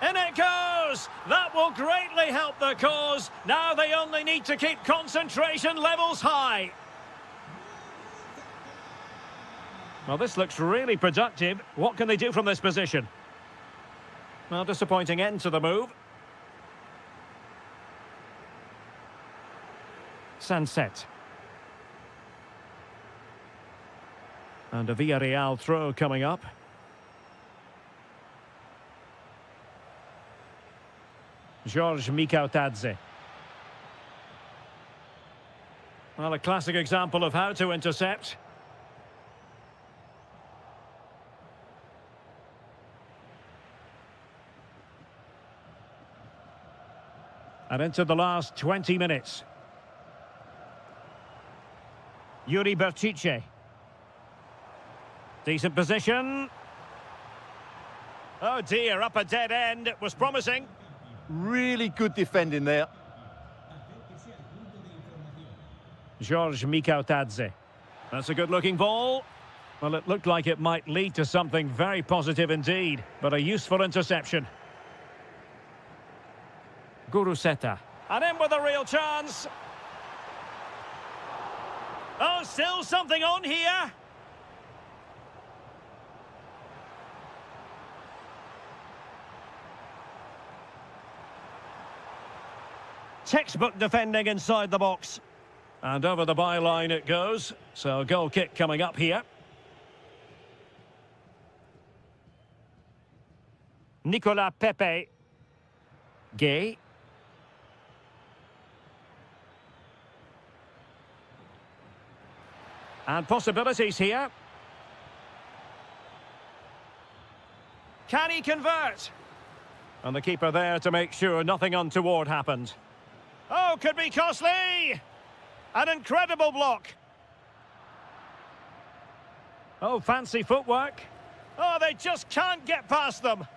In it goes! That will greatly help the cause. Now they only need to keep concentration levels high. Well, this looks really productive. What can they do from this position? Well, disappointing end to the move. Sunset. And a Villarreal throw coming up. George Mikautadze. Well, a classic example of how to intercept. And into the last 20 minutes. Yuri Berchiche. Decent position. Oh dear, up a dead end. It was promising. Really good defending there. George Mikautadze. That's a good-looking ball. Well, it looked like it might lead to something very positive indeed, but a useful interception. Guruseta. And in with a real chance. Oh, still something on here. Textbook defending inside the box. And over the byline it goes. So goal kick coming up here. Nicolas Pepe. Gay. And possibilities here. Can he convert? And the keeper there to make sure nothing untoward happened. Oh, could be costly! An incredible block. Oh, fancy footwork. Oh, they just can't get past them.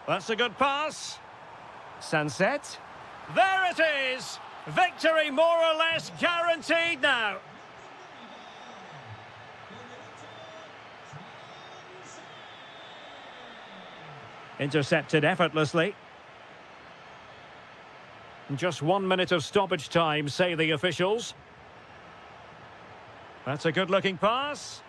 That's a good pass. Sunset. There it is! Victory more or less guaranteed now. Intercepted effortlessly. Just 1 minute of stoppage time, say the officials. That's a good-looking pass.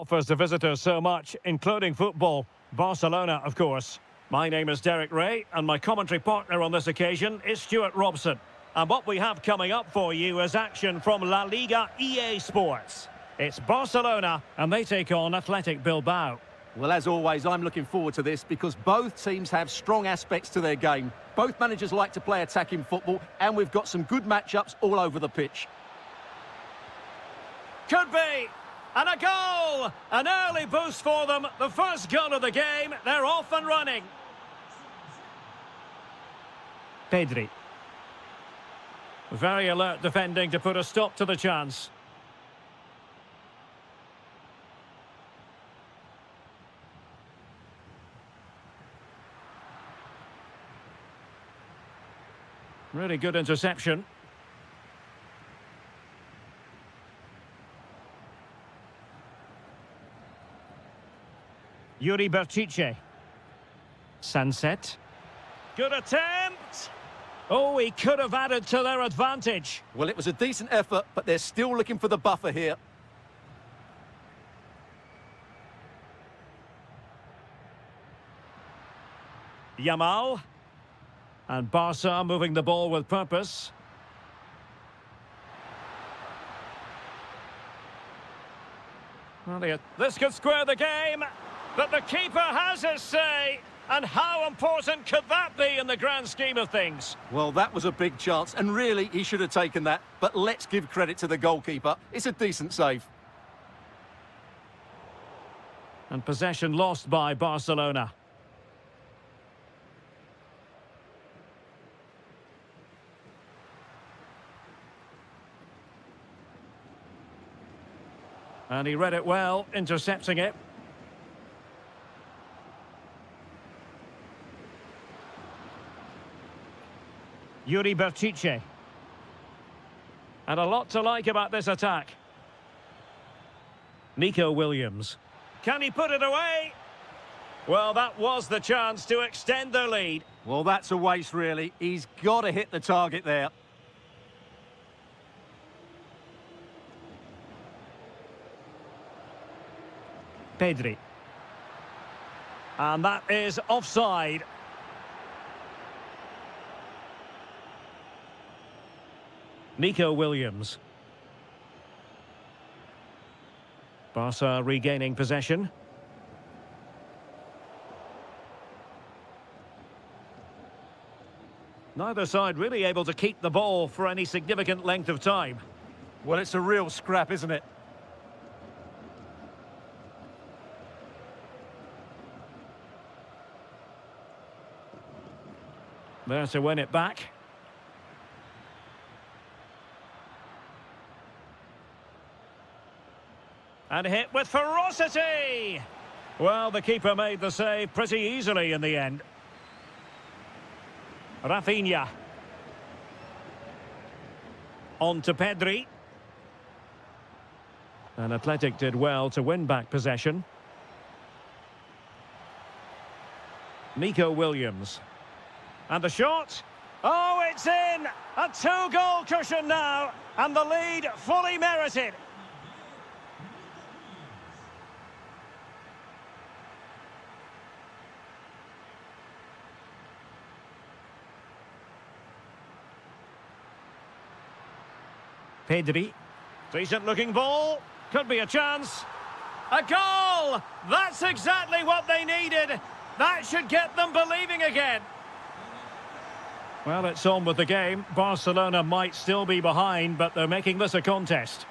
Offers the visitors so much, including football. Barcelona, of course. My name is Derek Ray, and my commentary partner on this occasion is Stuart Robson. And what we have coming up for you is action from La Liga EA Sports. It's Barcelona, and they take on Athletic Bilbao. Well, as always, I'm looking forward to this because both teams have strong aspects to their game. Both managers like to play attacking football, and we've got some good matchups all over the pitch. Could be! And a goal! An early boost for them. The first goal of the game. They're off and running. Pedri. Very alert defending to put a stop to the chance. Really good interception. Yuri Berchiche. Sunset. Good attempt. Oh, he could have added to their advantage. Well, it was a decent effort, but they're still looking for the buffer here. Yamal. And Barca moving the ball with purpose. Well, this could square the game, but the keeper has his say. And how important could that be in the grand scheme of things? Well, that was a big chance, and really, he should have taken that. But let's give credit to the goalkeeper. It's a decent save. And possession lost by Barcelona. And he read it well, intercepting it. Yuri Berchiche. And a lot to like about this attack. Nico Williams. Can he put it away? Well, that was the chance to extend their lead. Well, that's a waste, really. He's got to hit the target there. Pedri. And that is offside. Nico Williams. Barca regaining possession. Neither side really able to keep the ball for any significant length of time. Well, it's a real scrap, isn't it? There to win it back. And hit with ferocity! Well, the keeper made the save pretty easily in the end. Rafinha. On to Pedri. And Athletic did well to win back possession. Nico Williams. And the shot. Oh, it's in! A two-goal cushion now. And the lead fully merited. Pedri. Decent looking ball. Could be a chance. A goal! That's exactly what they needed. That should get them believing again. Well, it's on with the game. Barcelona might still be behind, but they're making this a contest.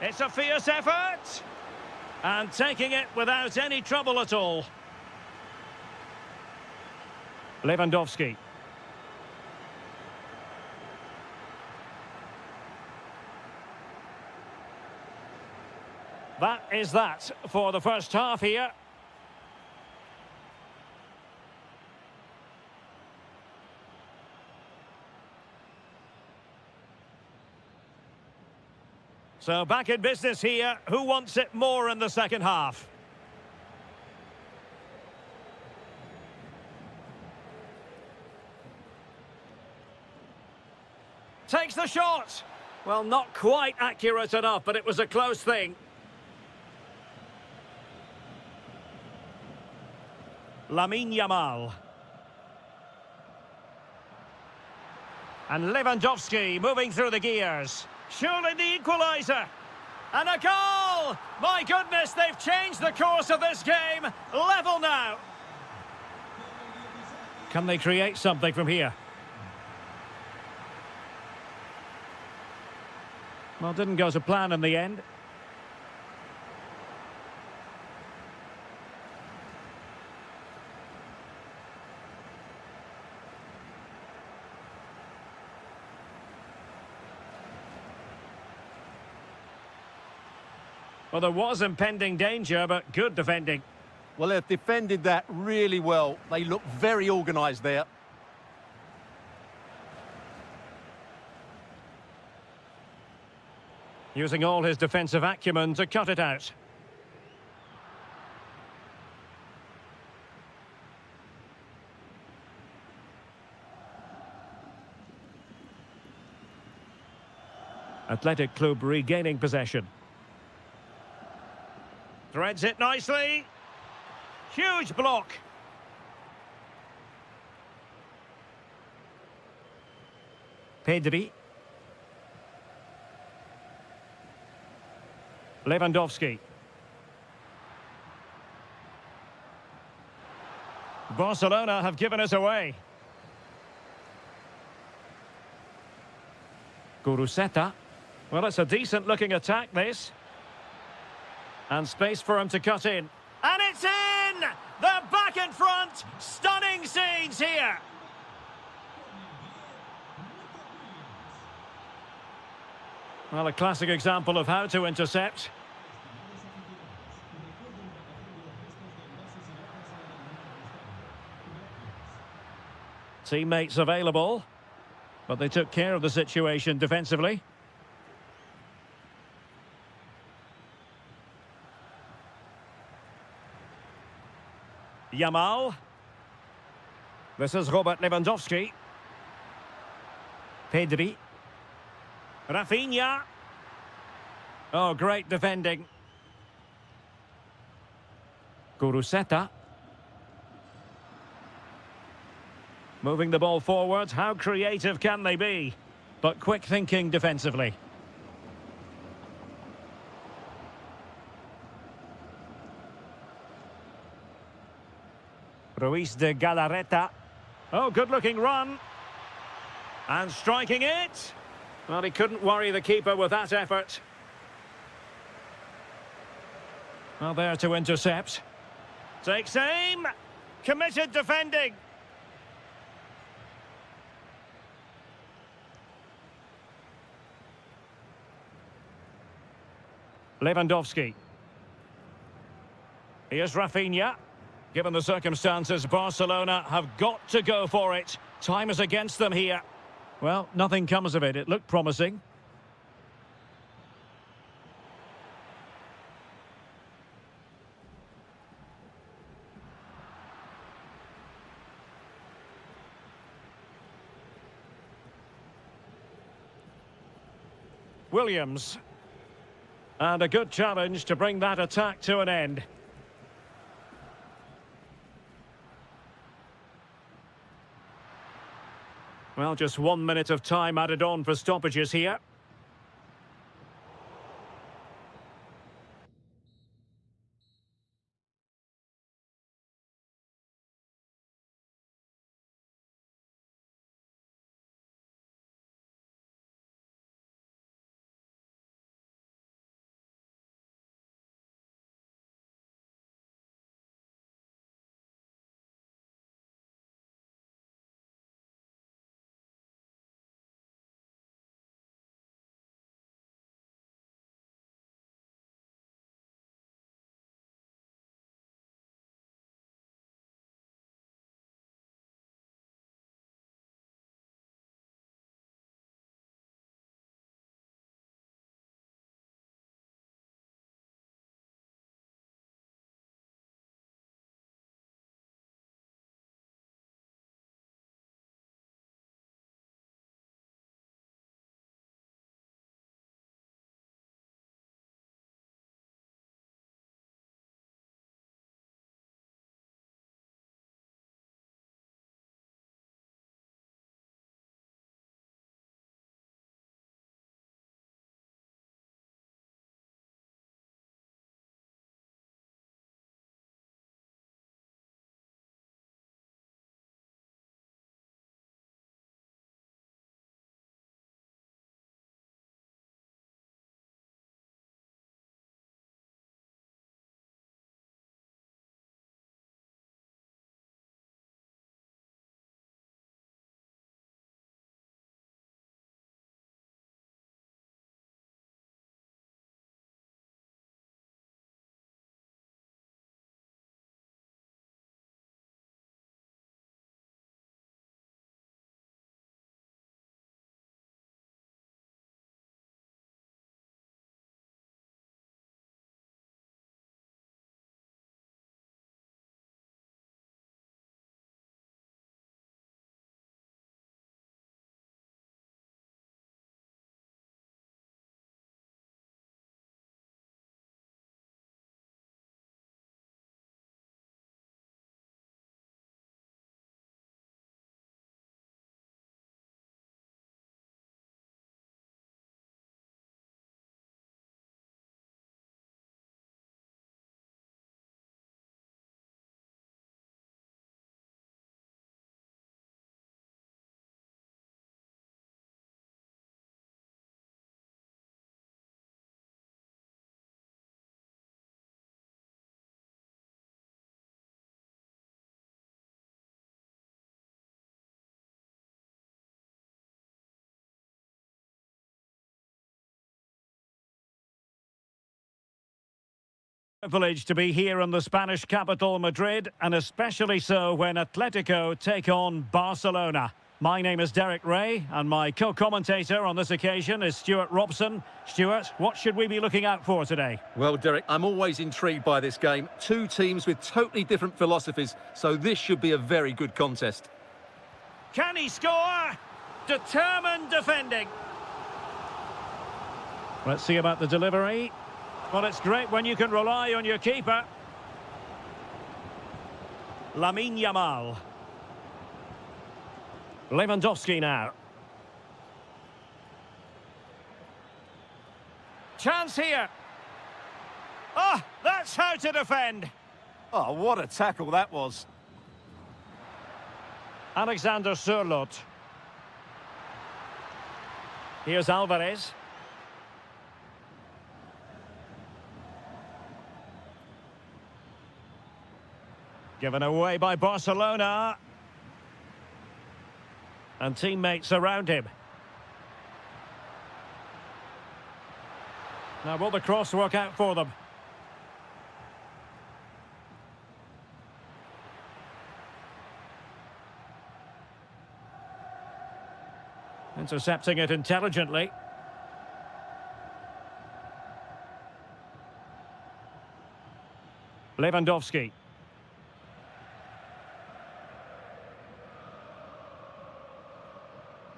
It's a fierce effort. And taking it without any trouble at all. Lewandowski. That is that for the first half here. So back in business here. Who wants it more in the second half? Takes the shot. Well, not quite accurate enough, but it was a close thing. Lamine Yamal. And Lewandowski moving through the gears. Surely the equaliser. And a goal! My goodness, they've changed the course of this game. Level now. Can they create something from here? Well, didn't go to plan in the end. Well, there was impending danger, but good defending. Well, they've defended that really well. They look very organised there. Using all his defensive acumen to cut it out. Athletic Club regaining possession. Threads it nicely. Huge block. Pedri. Lewandowski. Barcelona have given us away. Guruseta. Well, it's a decent-looking attack, this. And space for him to cut in. And it's in! They're back in front! Stunning scenes here! Well, a classic example of how to intercept. Teammates available, but they took care of the situation defensively. Yamal. This is Robert Lewandowski. Pedri. Rafinha. Oh, great defending. Guruseta. Moving the ball forward. How creative can they be? But quick thinking defensively. Ruiz de Galarreta. Oh, good-looking run. And striking it. Well, he couldn't worry the keeper with that effort. Well, there to intercept. Takes aim. Committed defending. Lewandowski. Here's Rafinha. Given the circumstances, Barcelona have got to go for it. Time is against them here. Well, nothing comes of it. It looked promising. Williams. And a good challenge to bring that attack to an end. Well, just 1 minute of time added on for stoppages here. Privilege to be here in the Spanish capital, Madrid, and especially so when Atletico take on Barcelona. My name is Derek Ray, and my co-commentator on this occasion is Stuart Robson. Stuart, what should we be looking out for today? Well, Derek, I'm always intrigued by this game. Two teams with totally different philosophies, so this should be a very good contest. Can he score? Determined defending. Let's see about the delivery. Well, it's great when you can rely on your keeper. Lamine Yamal. Lewandowski now. Chance here. Oh, that's how to defend. Oh, what a tackle that was. Alexander Sørloth. Here's Alvarez. Given away by Barcelona. And teammates around him. Now will the cross work out for them? Intercepting it intelligently. Lewandowski.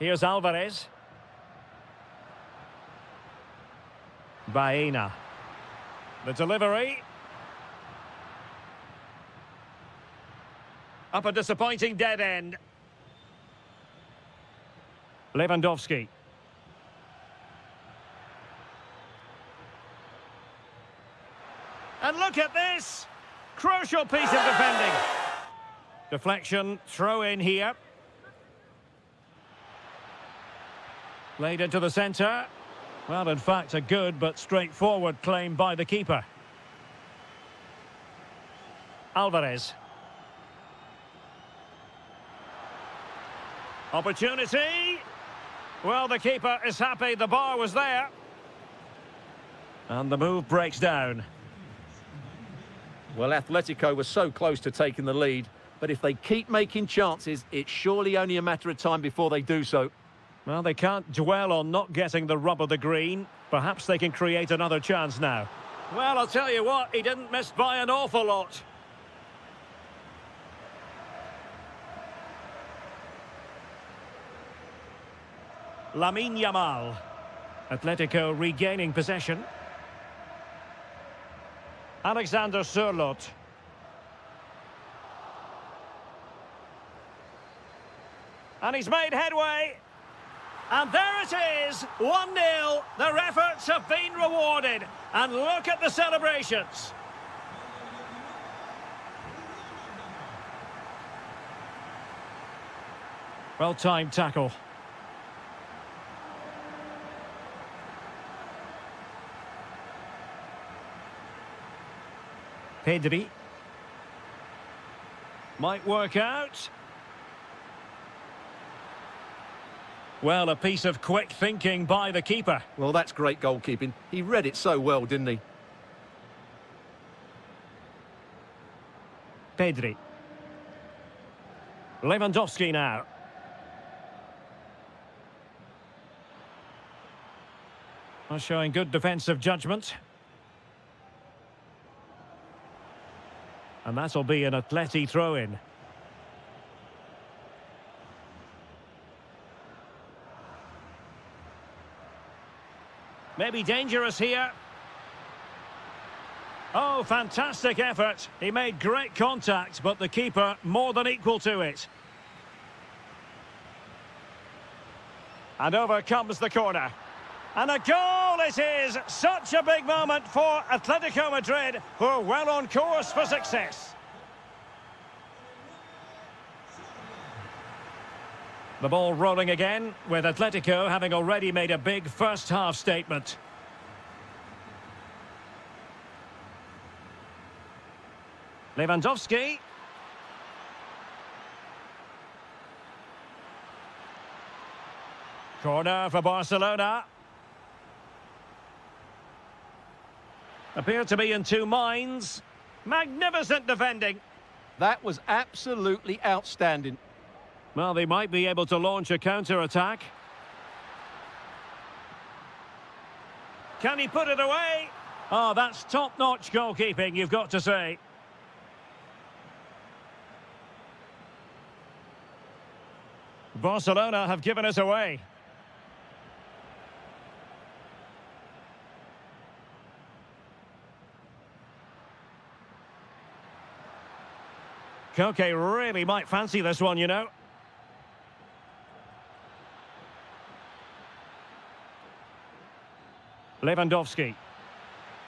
Here's Alvarez. Baena. The delivery. Up a disappointing dead end. Lewandowski. And look at this! Crucial piece of defending. Deflection, throw in here. Played into the centre. Well, in fact, a good but straightforward claim by the keeper. Alvarez. Opportunity. Well, the keeper is happy the bar was there. And the move breaks down. Well, Atletico was so close to taking the lead, but if they keep making chances, it's surely only a matter of time before they do so. Well, they can't dwell on not getting the rub of the green. Perhaps they can create another chance now. Well, I'll tell you what, he didn't miss by an awful lot. Lamine Yamal. Atletico regaining possession. Alexander Sørloth. And he's made headway. And there it is, 1-0. Their efforts have been rewarded. And look at the celebrations. Well-timed tackle. Pedri. Might work out. Well, a piece of quick thinking by the keeper. Well, that's great goalkeeping. He read it so well, didn't he? Pedri. Lewandowski now. Well, showing good defensive judgment. And that'll be an Atleti throw-in. Maybe dangerous here. Oh, fantastic effort. He made great contact, but the keeper more than equal to it. And over comes the corner. And a goal it is! Such a big moment for Atletico Madrid, who are well on course for success. The ball rolling again, with Atletico having already made a big first-half statement. Lewandowski. Corner for Barcelona. Appear to be in two minds. Magnificent defending. That was absolutely outstanding. Well, they might be able to launch a counter-attack. Can he put it away? Oh, that's top-notch goalkeeping, you've got to say. Barcelona have given it away. Koke really might fancy this one, you know. Lewandowski.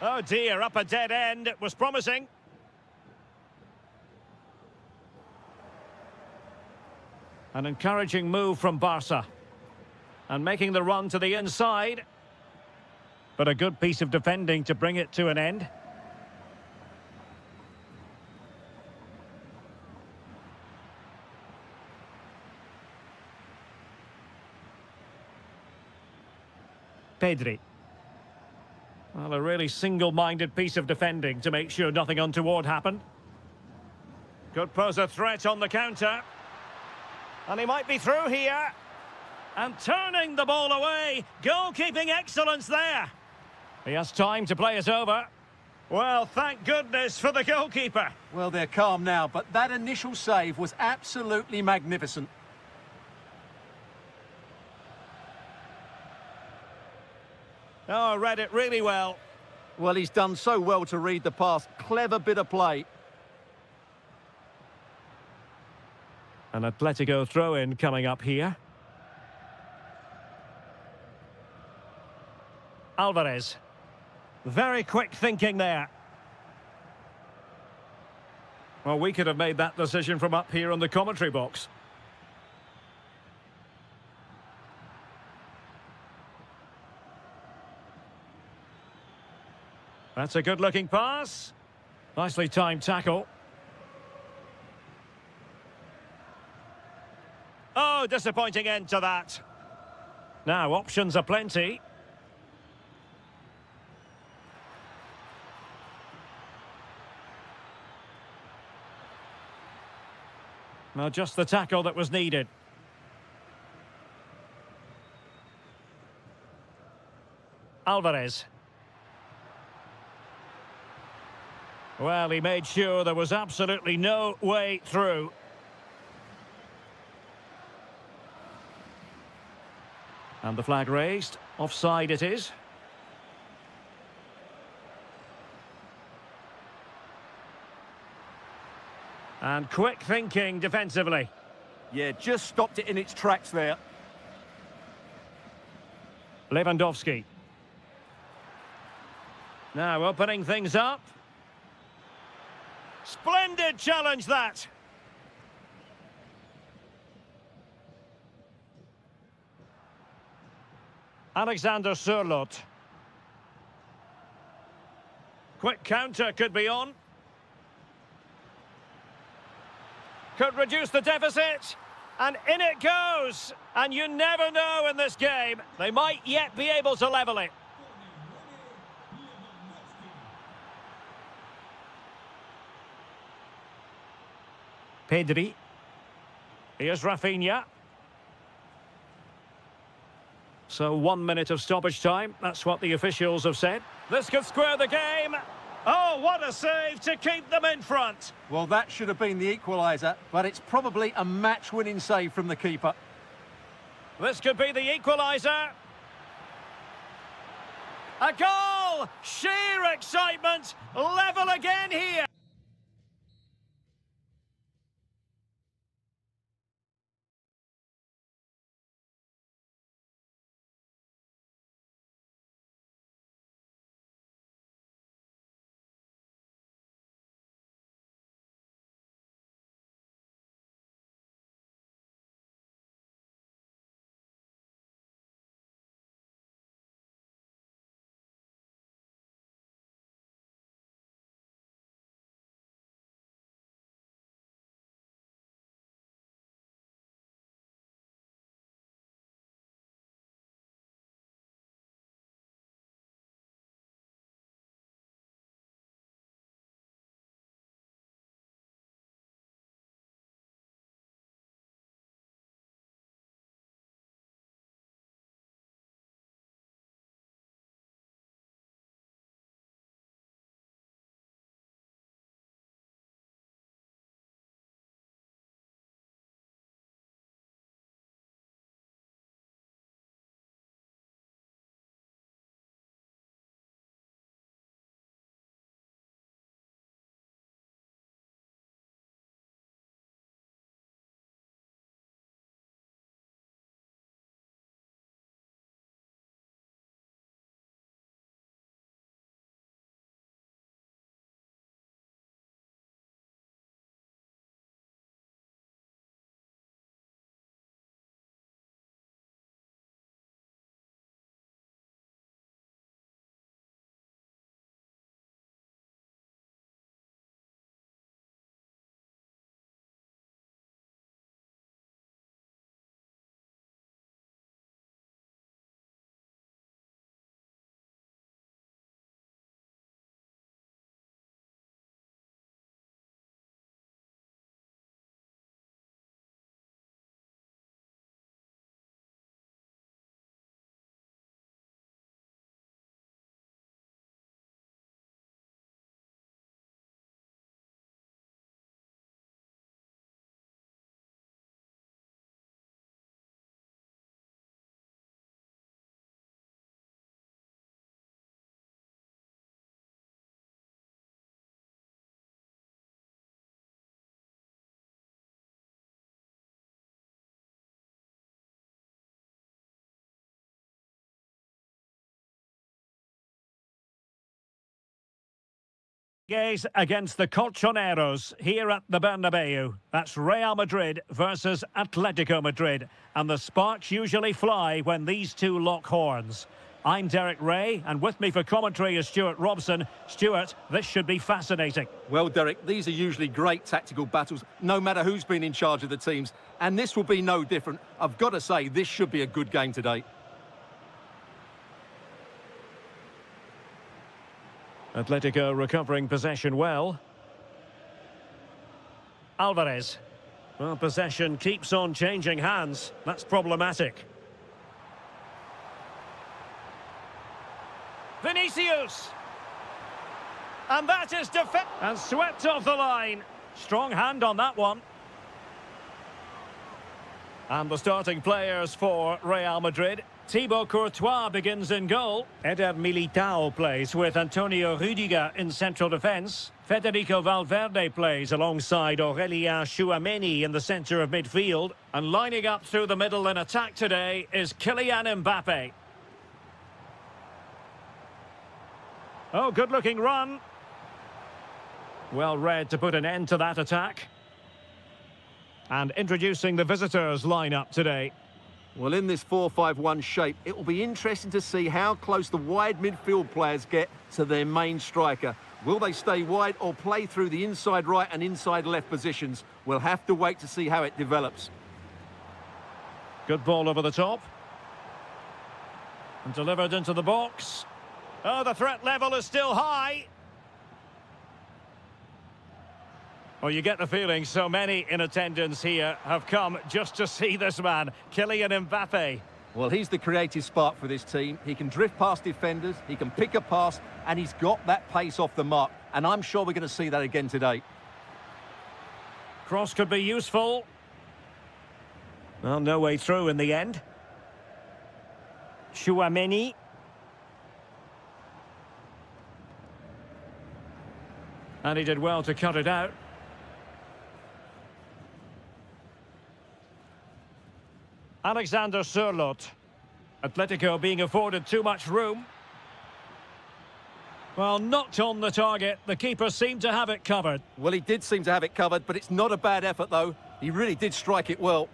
Oh dear, up a dead end. It was promising. An encouraging move from Barca. And making the run to the inside. But a good piece of defending to bring it to an end. Pedri. Well, a really single-minded piece of defending to make sure nothing untoward happened. Could pose a threat on the counter. And he might be through here. And turning the ball away. Goalkeeping excellence there. He has time to play it over. Well, thank goodness for the goalkeeper. Well, they're calm now, but that initial save was absolutely magnificent. Oh, read it really well. Well, he's done so well to read the pass. Clever bit of play. An Atletico throw-in coming up here. Alvarez. Very quick thinking there. Well, we could have made that decision from up here on the commentary box. That's a good-looking pass. Nicely timed tackle. Oh, disappointing end to that. Now, options are plenty. Well, just the tackle that was needed. Alvarez. Well, he made sure there was absolutely no way through. And the flag raised. Offside it is. And quick thinking defensively. Yeah, just stopped it in its tracks there. Lewandowski. Now opening things up. Splendid challenge that. Alexander Sørloth. Quick counter could be on. Could reduce the deficit. And in it goes. And you never know in this game. They might yet be able to level it. Pedri. Here's Rafinha. So 1 minute of stoppage time. That's what the officials have said. This could square the game. Oh, what a save to keep them in front. Well, that should have been the equaliser, but it's probably a match-winning save from the keeper. This could be the equaliser. A goal! Sheer excitement. Level again here. Gaze against the Colchoneros here at the Bernabeu. That's Real Madrid versus Atletico Madrid. And the sparks usually fly when these two lock horns. I'm Derek Ray, and with me for commentary is Stuart Robson. Stuart, this should be fascinating. Well, Derek, these are usually great tactical battles, no matter who's been in charge of the teams. And this will be no different. I've got to say, this should be a good game today. Atletico recovering possession well. Alvarez. Well, possession keeps on changing hands. That's problematic. Vinicius. And that is and swept off the line. Strong hand on that one. And the starting players for Real Madrid. Thibaut Courtois begins in goal. Eder Militao plays with Antonio Rüdiger in central defence. Federico Valverde plays alongside Aurélien Tchouaméni in the centre of midfield. And lining up through the middle in attack today is Kylian Mbappe. Oh, good-looking run. Well read to put an end to that attack. And introducing the visitors' lineup today. Well, in this 4-5-1 shape, it will be interesting to see how close the wide midfield players get to their main striker. Will they stay wide or play through the inside right and inside left positions? We'll have to wait to see how it develops. Good ball over the top. And delivered into the box. Oh, the threat level is still high. Well, you get the feeling so many in attendance here have come just to see this man, Kylian Mbappe. Well, he's the creative spark for this team. He can drift past defenders, he can pick a pass, and he's got that pace off the mark. And I'm sure we're going to see that again today. Cross could be useful. Well, no way through in the end. Tchouaméni. And he did well to cut it out. Alexander Sørloth. Atletico being afforded too much room. Well, knocked on the target. The keeper seemed to have it covered. Well, he did seem to have it covered, but it's not a bad effort, though. He really did strike it well.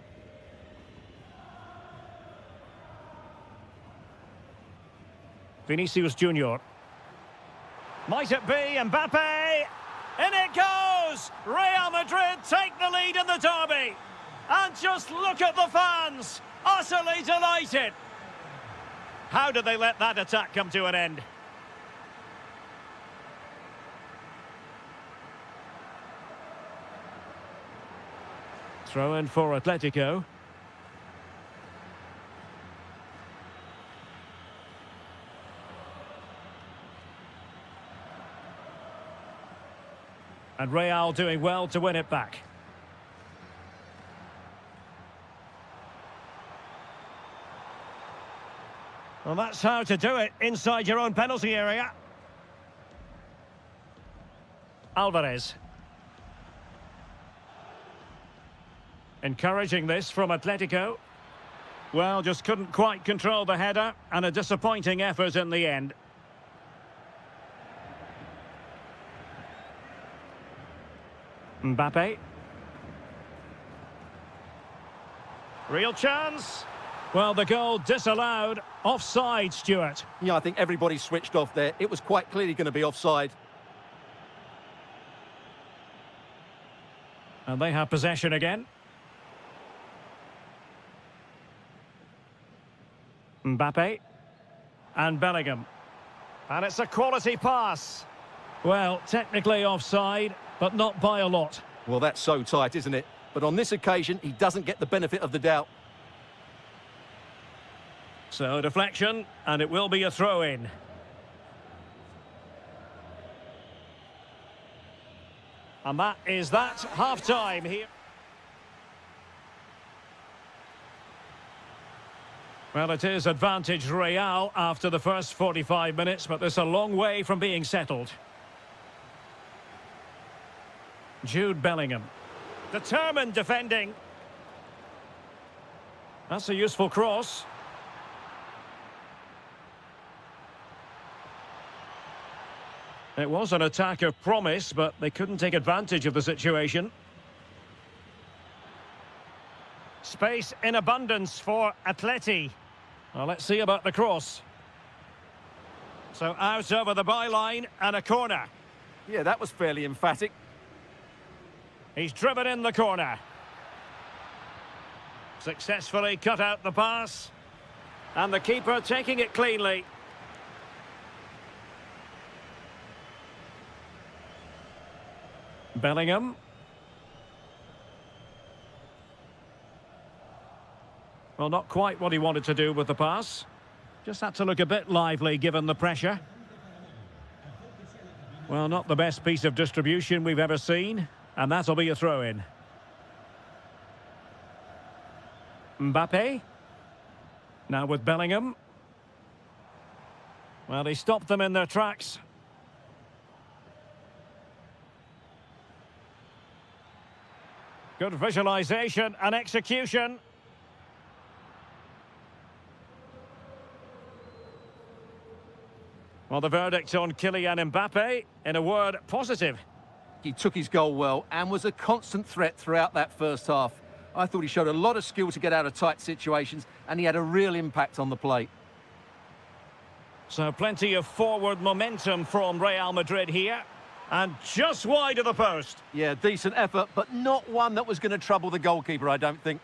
Vinicius Junior. Might it be Mbappe? In it goes! Real Madrid take the lead in the derby. And just look at the fans, utterly delighted. How did they let that attack come to an end? Throw in for Atletico. And Real doing well to win it back. Well, that's how to do it inside your own penalty area. Alvarez. Encouraging this from Atletico. Well, just couldn't quite control the header, and a disappointing effort in the end. Mbappe. Real chance. Well, the goal disallowed. Offside, Stuart. Yeah, I think everybody switched off there. It was quite clearly going to be offside. And they have possession again. Mbappe. And Bellingham. And it's a quality pass. Well, technically offside, but not by a lot. Well, that's so tight, isn't it? But on this occasion, he doesn't get the benefit of the doubt. So, deflection, and it will be a throw-in. And that is that, half-time here. Well, it is advantage Real after the first 45 minutes, but there's a long way from being settled. Jude Bellingham. Determined defending. That's a useful cross. It was an attack of promise, but they couldn't take advantage of the situation. Space in abundance for Atleti. Well, let's see about the cross. So out over the byline and a corner. Yeah, that was fairly emphatic. He's driven in the corner. Successfully cut out the pass. And the keeper taking it cleanly. Bellingham. Well, not quite what he wanted to do with the pass. Just had to look a bit lively given the pressure. Well, not the best piece of distribution we've ever seen. And that'll be a throw-in. Mbappe. Now with Bellingham. Well, he stopped them in their tracks. Good visualization and execution. Well, the verdict on Kylian Mbappe, in a word, positive. He took his goal well and was a constant threat throughout that first half. I thought he showed a lot of skill to get out of tight situations, and he had a real impact on the plate. So plenty of forward momentum from Real Madrid here. And just wide of the post. Yeah, decent effort, but not one that was going to trouble the goalkeeper, I don't think.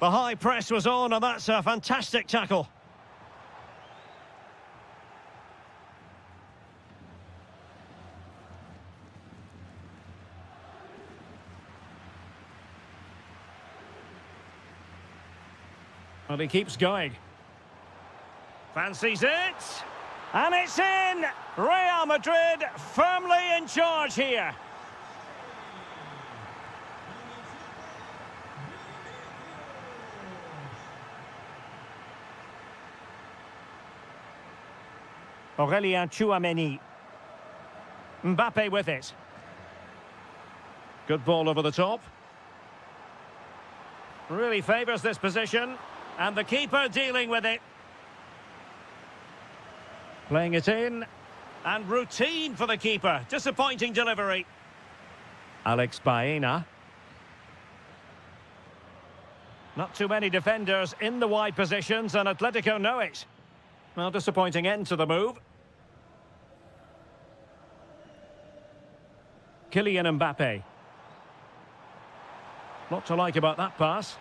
The high press was on, and that's a fantastic tackle. Well, he keeps going. Fancies it. And it's in! Real Madrid firmly in charge here. Aurélien Tchouameni. Mbappe with it. Good ball over the top. Really favours this position. And the keeper dealing with it. Playing it in. And routine for the keeper. Disappointing delivery. Alex Baena. Not too many defenders in the wide positions, and Atletico know it. Well, disappointing end to the move. Kylian Mbappe. Lot to like about that pass.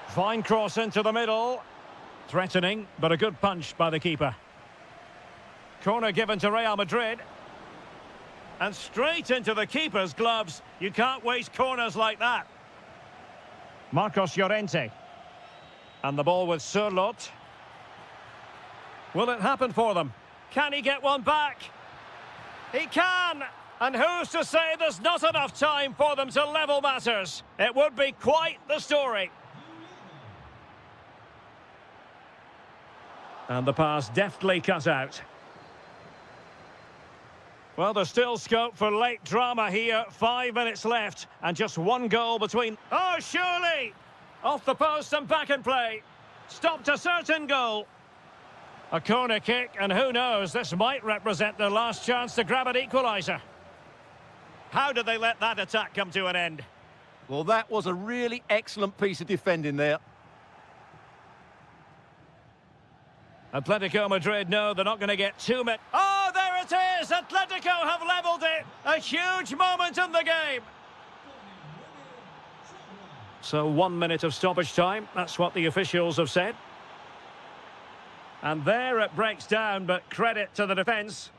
Fine cross into the middle. Threatening, but a good punch by the keeper. Corner given to Real Madrid. And straight into the keeper's gloves. You can't waste corners like that. Marcos Llorente. And the ball with Surlot. Will it happen for them? Can he get one back? He can! And who's to say there's not enough time for them to level matters? It would be quite the story. And the pass deftly cut out. Well, there's still scope for late drama here. 5 minutes left and just one goal between... Oh, surely! Off the post and back in play. Stopped a certain goal. A corner kick, and who knows, this might represent their last chance to grab an equaliser. How did they let that attack come to an end? Well, that was a really excellent piece of defending there. Atletico Madrid know they're not going to get too many... Oh, there it is! Atletico have levelled it! A huge moment in the game! So 1 minute of stoppage time, that's what the officials have said. And there it breaks down, but credit to the defence.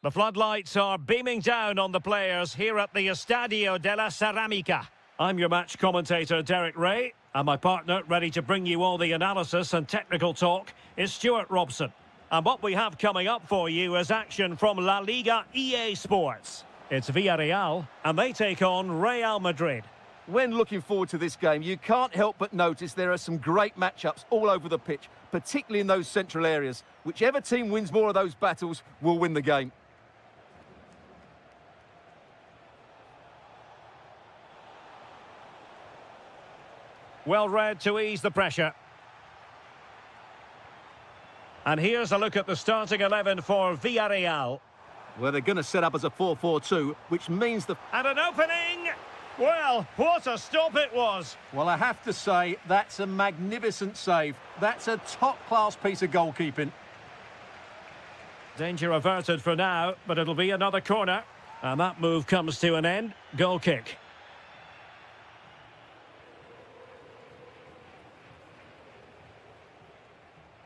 The floodlights are beaming down on the players here at the Estadio de la Ceramica. I'm your match commentator, Derek Ray, and my partner, ready to bring you all the analysis and technical talk, is Stuart Robson. And what we have coming up for you is action from La Liga EA Sports. It's Villarreal, and they take on Real Madrid. When looking forward to this game, you can't help but notice there are some great matchups all over the pitch, particularly in those central areas. Whichever team wins more of those battles will win the game. Well read to ease the pressure. And here's a look at the starting 11 for Villarreal. Well, they're going to set up as a 4-4-2, which means the... And an opening! Well, what a stop it was. Well, I have to say, that's a magnificent save. That's a top-class piece of goalkeeping. Danger averted for now, but it'll be another corner. And that move comes to an end. Goal kick.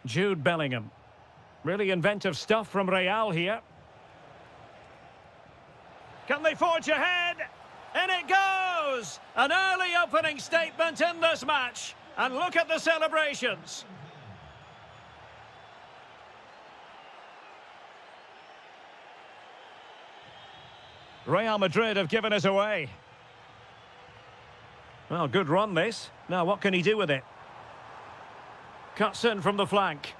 Jude Bellingham. Really inventive stuff from Real here. Can they forge ahead? In it goes! An early opening statement in this match. And look at the celebrations. Real Madrid have given it away. Well, good run this. Now what can he do with it? Cuts in from the flank.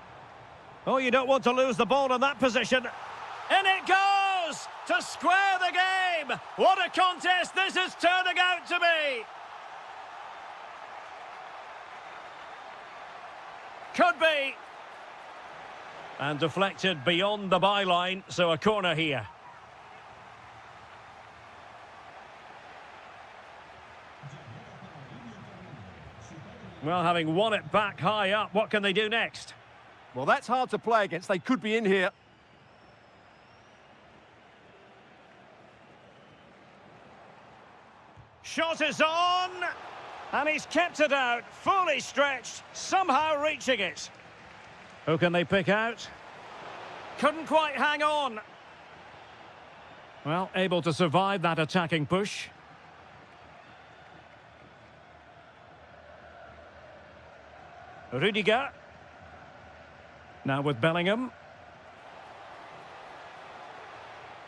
Oh, you don't want to lose the ball in that position. In it goes! To square the game! What a contest this is turning out to be! Could be. And deflected beyond the byline, so a corner here. Well, having won it back high up, what can they do next? Well, that's hard to play against. They could be in here. Shot is on, and he's kept it out, fully stretched, somehow reaching it. Who can they pick out? Couldn't quite hang on. Well, able to survive that attacking push. Rudiger. Now with Bellingham.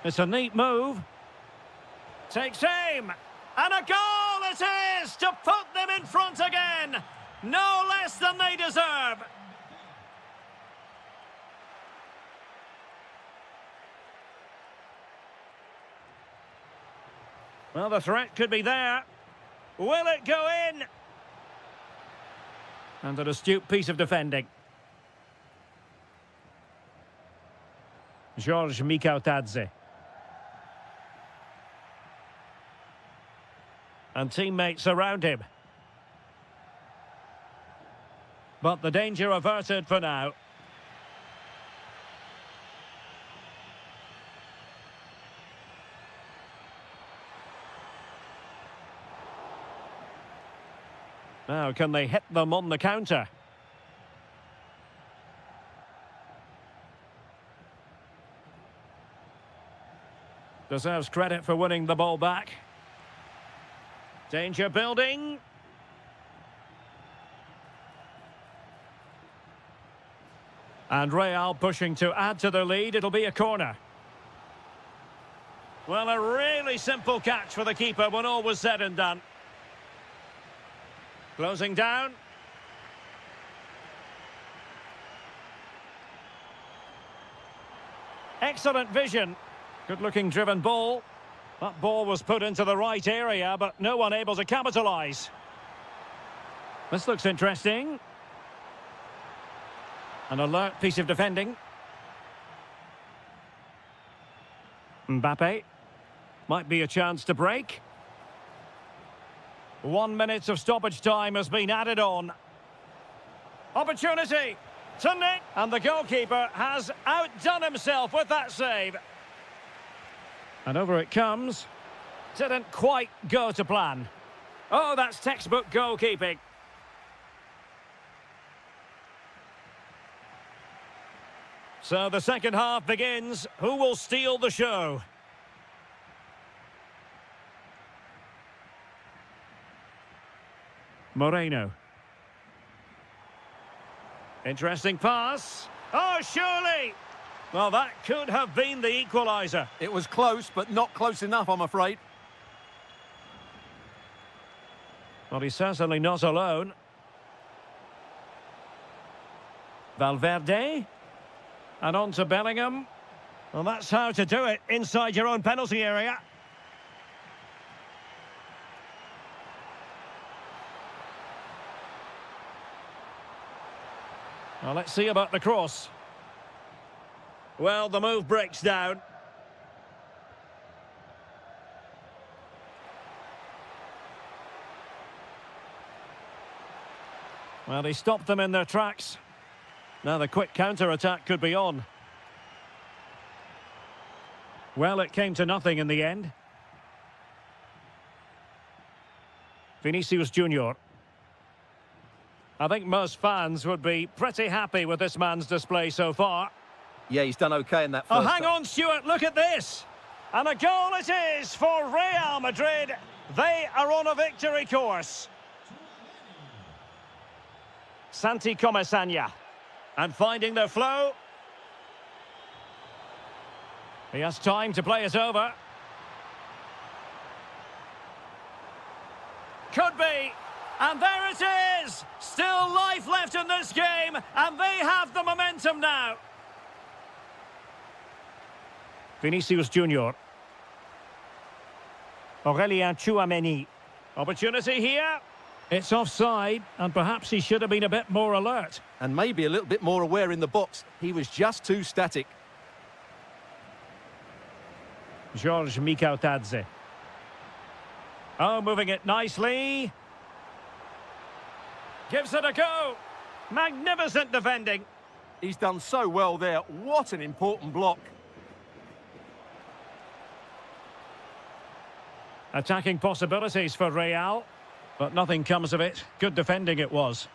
It's a neat move. Takes aim. And a goal it is to put them in front again. No less than they deserve. Well, the threat could be there. Will it go in? And an astute piece of defending. George Mikautadze. And teammates around him. But the danger averted for now. Now, can they hit them on the counter? Deserves credit for winning the ball back. Danger building. And Real pushing to add to their lead. It'll be a corner. Well, a really simple catch for the keeper when all was said and done. Closing down. Excellent vision. Good-looking driven ball. That ball was put into the right area, but no one able to capitalise. This looks interesting. An alert piece of defending. Mbappe. Might be a chance to break. 1 minute of stoppage time has been added on. Opportunity to nick. And the goalkeeper has outdone himself with that save. And over it comes. Didn't quite go to plan. Oh, that's textbook So the second half begins. Who will steal the show? Moreno. Interesting pass. Oh, surely! Well, that could have been the equaliser. It was close, but not close enough, I'm afraid. Well, he's certainly not alone. Valverde. And on to Bellingham. Well, that's how to do it inside your own penalty area. Well, let's see about the cross. Well, the move breaks down. Well, he stopped them in their tracks. Now the quick counter-attack could be on. Well, it came to nothing in the end. Vinicius Junior. I think most fans would be pretty happy with this man's display so far. Yeah, he's done okay in that first. Oh, hang on, Stuart, look at this. And a goal it is for Real Madrid. They are on a victory course. Santi Comesaña. And finding their flow. He has time to play it over. Could be. And there it is! Still life left in this game, and they have the momentum now. Vinicius Junior. Aurélien Tchouaméni. Opportunity here. It's offside, and perhaps he should have been a bit more alert. And maybe a little bit more aware in the box. He was just too static. George Mikautadze. Oh, moving it nicely. Gives it a go. Magnificent defending. He's done so well there. What an important block. Attacking possibilities for Real, but nothing comes of it. Good defending it was.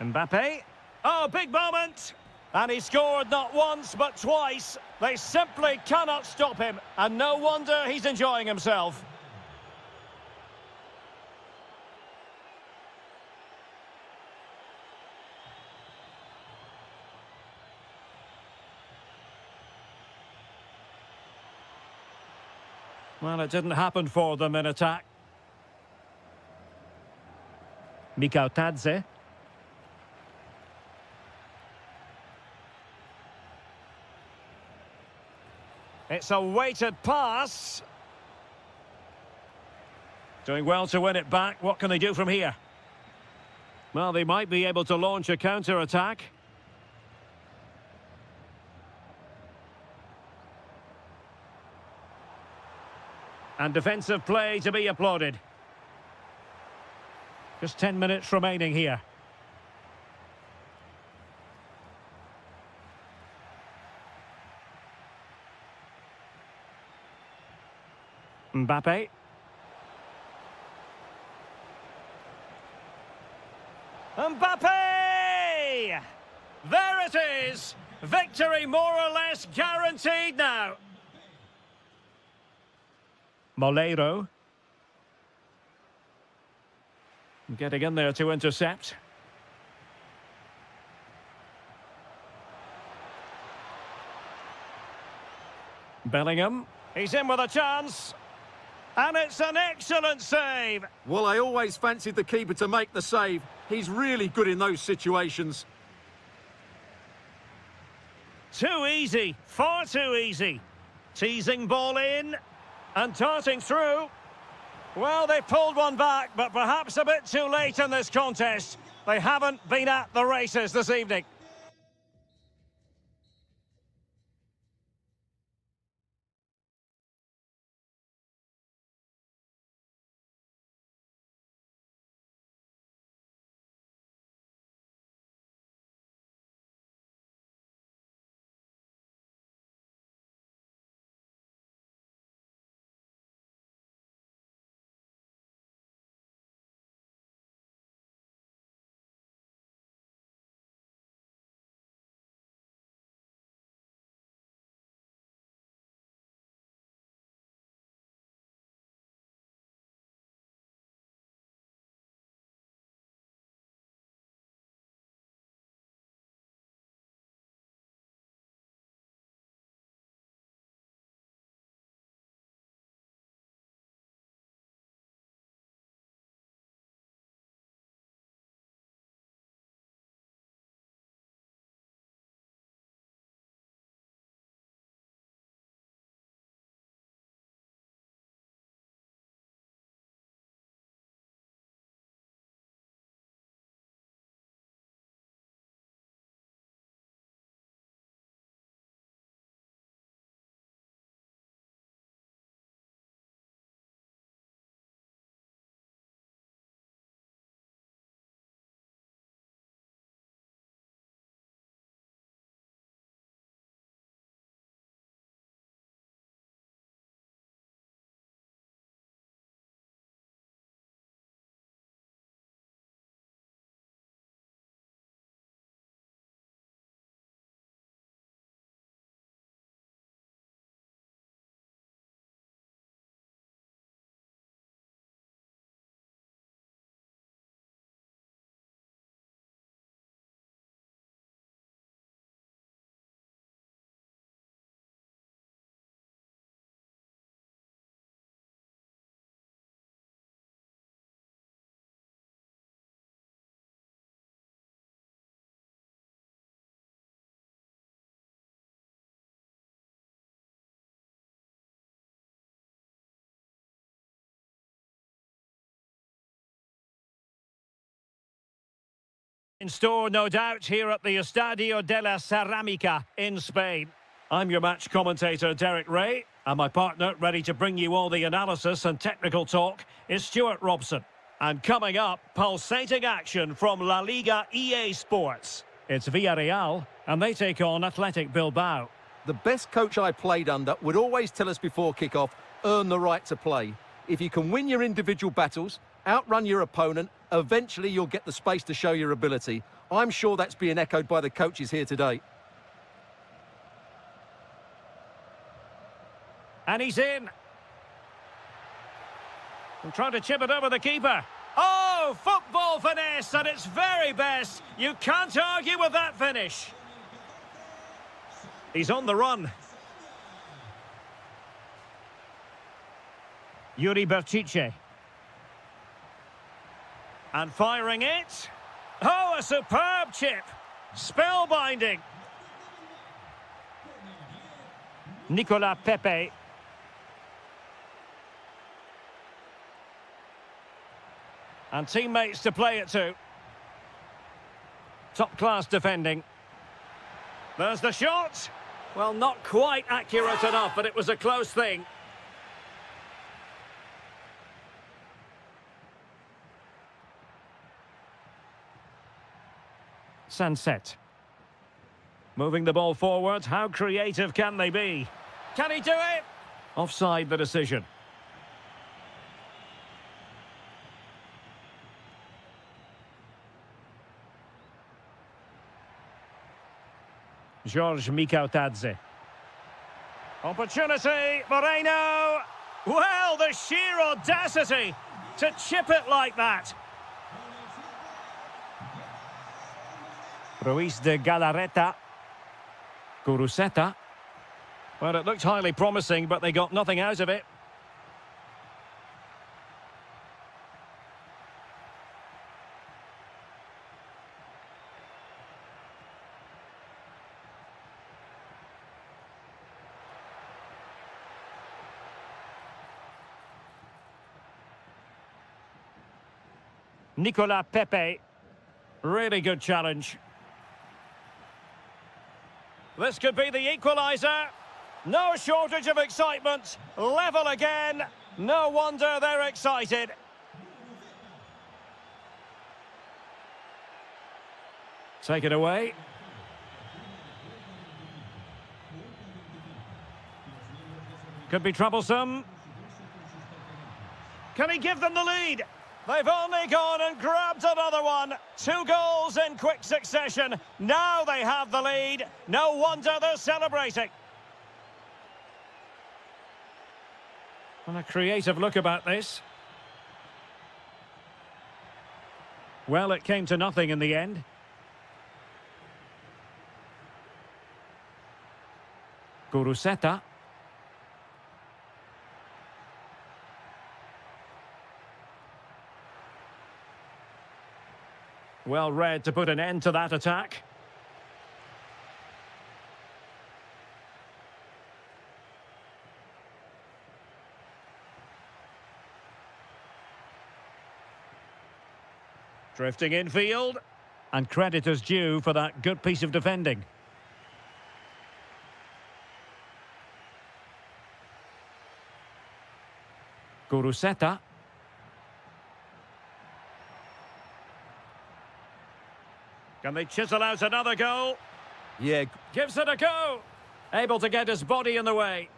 Mbappe. Oh, big moment. And he scored not once, but twice. They simply cannot stop him. And no wonder he's enjoying himself. Well, it didn't happen for them in attack. Mikautadze. It's a weighted pass. Doing well to win it back. What can they do from here? Well, they might be able to launch a counter-attack. And defensive play to be applauded. Just 10 minutes remaining here. Mbappe. Mbappe! There it is! Victory more or less guaranteed now. Molero. Getting in there to intercept. Bellingham. He's in with a chance. And it's an excellent save. Well, I always fancied the keeper to make the save. He's really good in those situations. Too easy. Far too easy. Teasing ball in. And darting through. Well, they pulled one back, but perhaps a bit too late in this contest. They haven't been at the races this evening. In store, no doubt, here at the Estadio de la Ceramica in Spain. I'm your match commentator, Derek Ray, and my partner, ready to bring you all the analysis and technical talk, is Stuart Robson. And coming up, pulsating action from La Liga EA Sports. It's Villarreal, and they take on Athletic Bilbao. The best coach I played under would always tell us before kick-off, earn the right to play. If you can win your individual battles, outrun your opponent, eventually you'll get the space to show your ability. I'm sure that's being echoed by the coaches here today. And he's in. And trying to chip it over the keeper. Oh, football finesse at its very best. You can't argue with that finish. He's on the run. Yuri Berchiche. And firing it. Oh, a superb chip. Spellbinding. Nicolas Pepe. And teammates to play it to. Top-class defending. There's the shot. Well, not quite accurate enough, but it was a close thing. Sunset. Moving the ball forward. How creative can they be? Can he do it? Offside the decision. George Mikautadze. Opportunity, Moreno. Well, the sheer audacity to chip it like that. Ruiz de Galarreta. Guruseta. Well, it looked highly promising, but they got nothing out of it. Nicolas Pepe. Really good challenge. This could be the equaliser. No shortage of excitement. Level again. No wonder they're excited. Take it away. Could be troublesome. Can he give them the lead? They've only gone and grabbed another one. 2 goals in quick succession. Now they have the lead. No wonder they're celebrating. And a creative look about this. Well, it came to nothing in the end. Guruseta. Well read to put an end to that attack. Drifting infield. And credit is due for that good piece of defending. Guruseta. Can they chisel out another goal? Yeah. Gives it a go. Able to get his body in the way.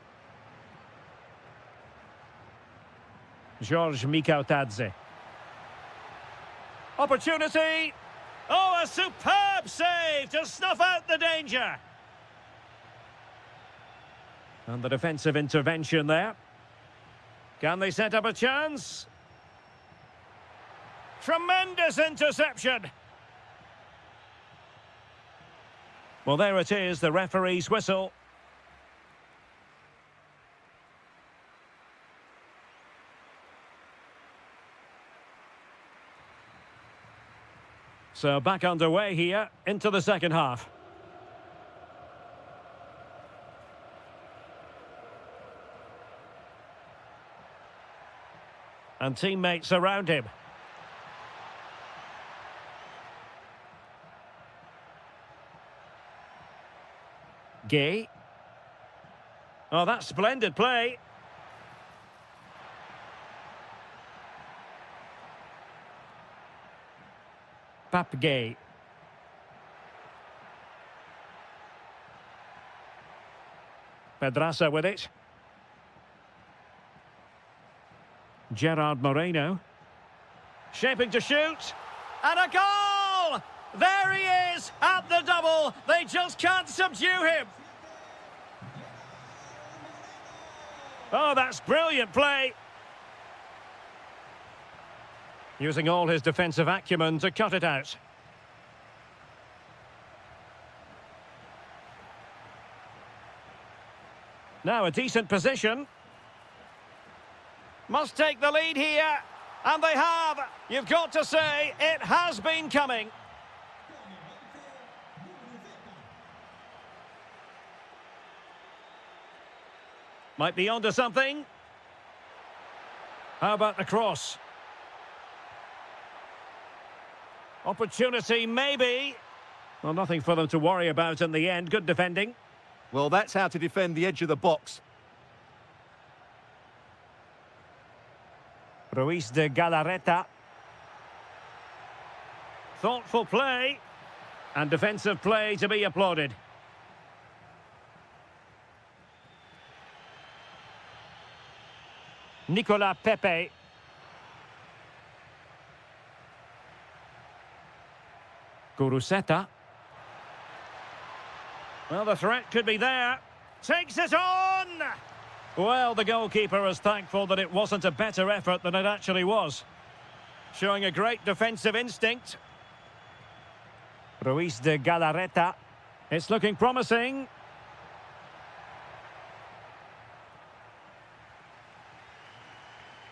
George Mikautadze. Opportunity. Oh, a superb save to snuff out the danger. And the defensive intervention there. Can they set up a chance? Tremendous interception. Well, there it is, the referee's whistle. So back underway here, into the second half. And teammates around him. Gay. Oh, that's splendid play. Gay. Pedraza with it. Gerard Moreno. Shaping to shoot. And a goal! There he is at the double. They just can't subdue him. Oh, that's brilliant play. Using all his defensive acumen to cut it out. Now a decent position. Must take the lead here. And they have. You've got to say, it has been coming. Might be onto something. How about the cross? Opportunity, maybe. Well, nothing for them to worry about in the end. Good defending. Well, that's how to defend the edge of the box. Ruiz de Galarreta. Thoughtful play. And defensive play to be applauded. Nicola Pepe. Guruseta. Well, the threat could be there. Takes it on! Well, the goalkeeper is thankful that it wasn't a better effort than it actually was. Showing a great defensive instinct. Ruiz de Galarreta. It's looking promising.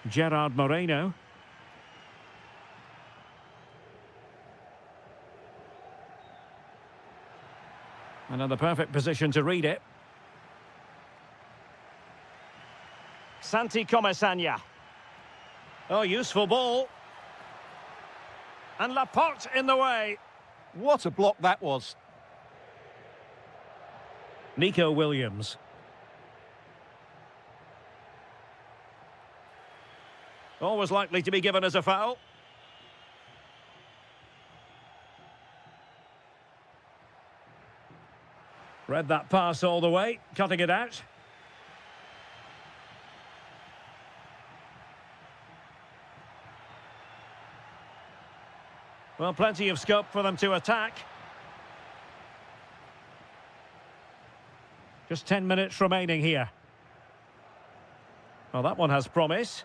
Gerard Moreno. Another perfect position to read it. Santi Comesaña. Oh, useful ball. And Laporte in the way. What a block that was. Nico Williams. Always likely to be given as a foul. Read that pass all the way, cutting it out. Well, plenty of scope for them to attack. Just 10 minutes remaining here. Well, that one has promise.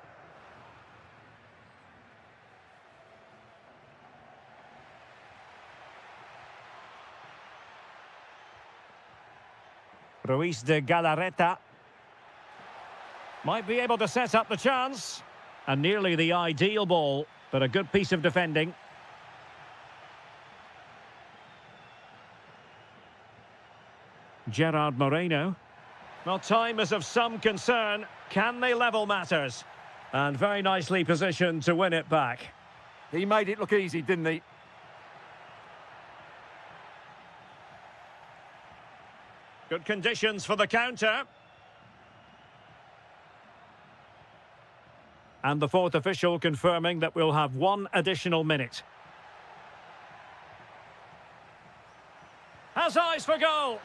Ruiz de Galarreta. Might be able to set up the chance. And nearly the ideal ball, but a good piece of defending. Gerard Moreno. Well, time is of some concern. Can they level matters? And very nicely positioned to win it back. He made it look easy, didn't he? Good conditions for the counter. And the fourth official confirming that we'll have one additional minute. Has eyes for goal.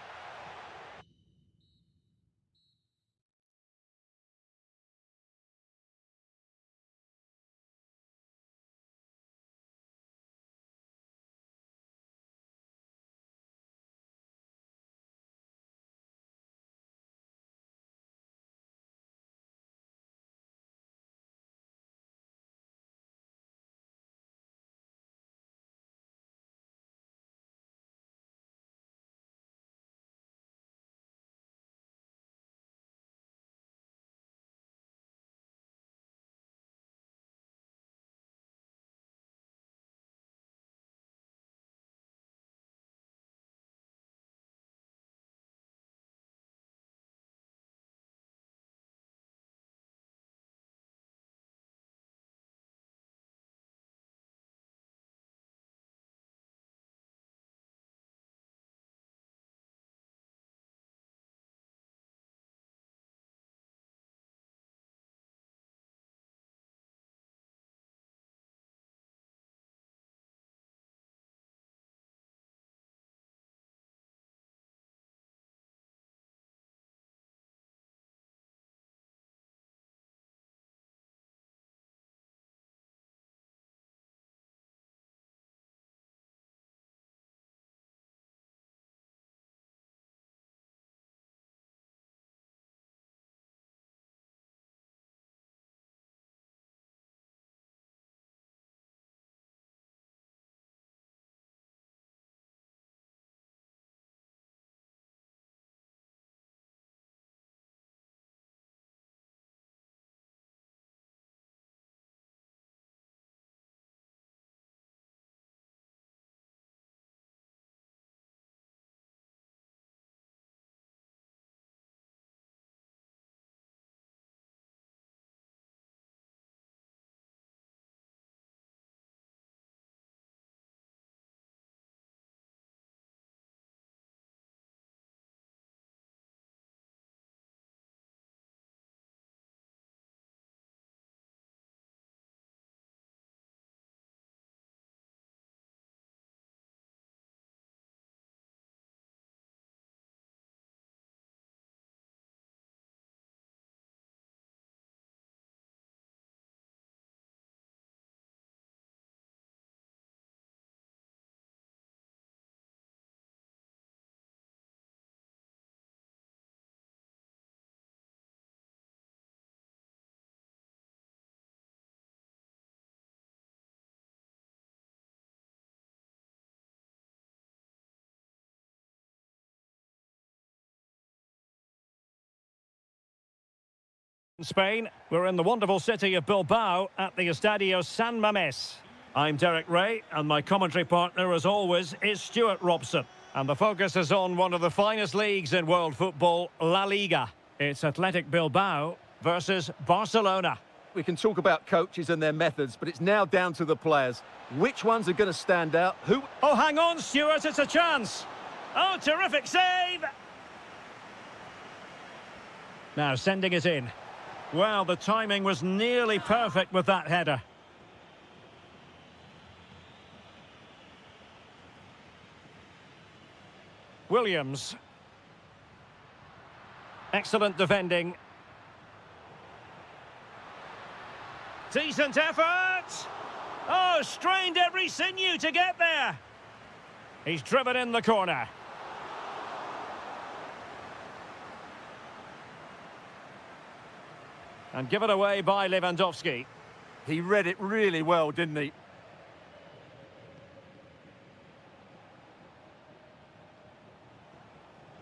Spain, we're in the wonderful city of Bilbao at the Estadio San Mamés. I'm Derek Ray, and my commentary partner, as always, is Stuart Robson. And the focus is on one of the finest leagues in world football, La Liga. It's Athletic Bilbao versus Barcelona. We can talk about coaches and their methods, but it's now down to the players. Which ones are going to stand out? Who? Oh, hang on, Stuart, it's a chance. Oh, terrific save! Now sending it in. Well, the timing was nearly perfect with that header. Williams. Excellent defending. Decent effort! Oh, strained every sinew to get there. He's driven in the corner. And given away by Lewandowski. He read it really well, didn't he?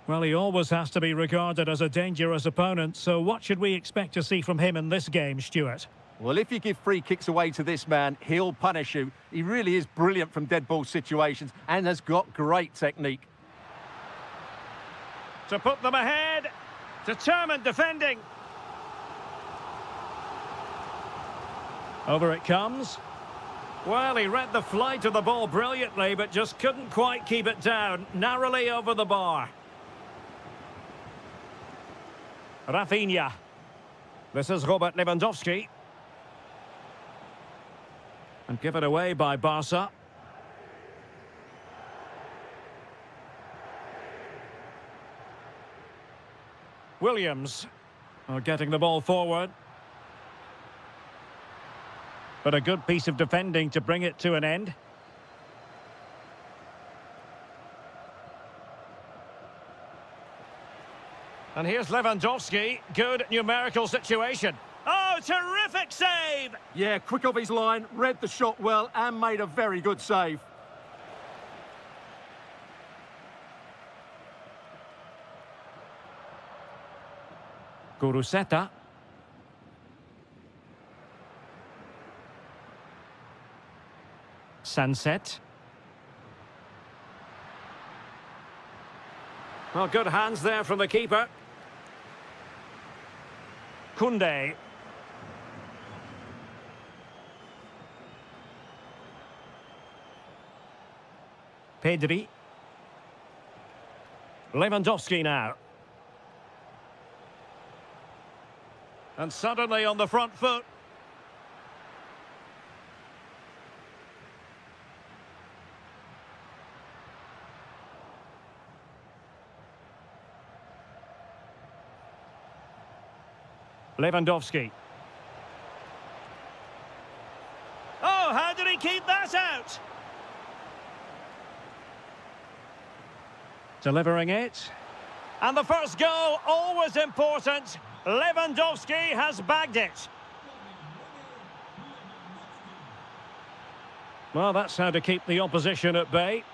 Well, he always has to be regarded as a dangerous opponent, so what should we expect to see from him in this game, Stuart? Well, if you give free kicks away to this man, he'll punish you. He really is brilliant from dead ball situations and has got great technique. To put them ahead, determined defending. Over it comes. Well, he read the flight of the ball brilliantly, but just couldn't quite keep it down. Narrowly over the bar. Rafinha. This is Robert Lewandowski. And given away by Barca. Williams are getting the ball forward. But a good piece of defending to bring it to an end. And here's Lewandowski. Good numerical situation. Oh, terrific save! Yeah, quick off his line, read the shot well and made a very good save. Guruseta. Sunset. Well, good hands there from the keeper. Koundé. Pedri. Lewandowski now. And suddenly on the front foot. Lewandowski. Oh, how did he keep that out? Delivering it. And the first goal, always important. Lewandowski has bagged it. Well, that's how to keep the opposition at bay.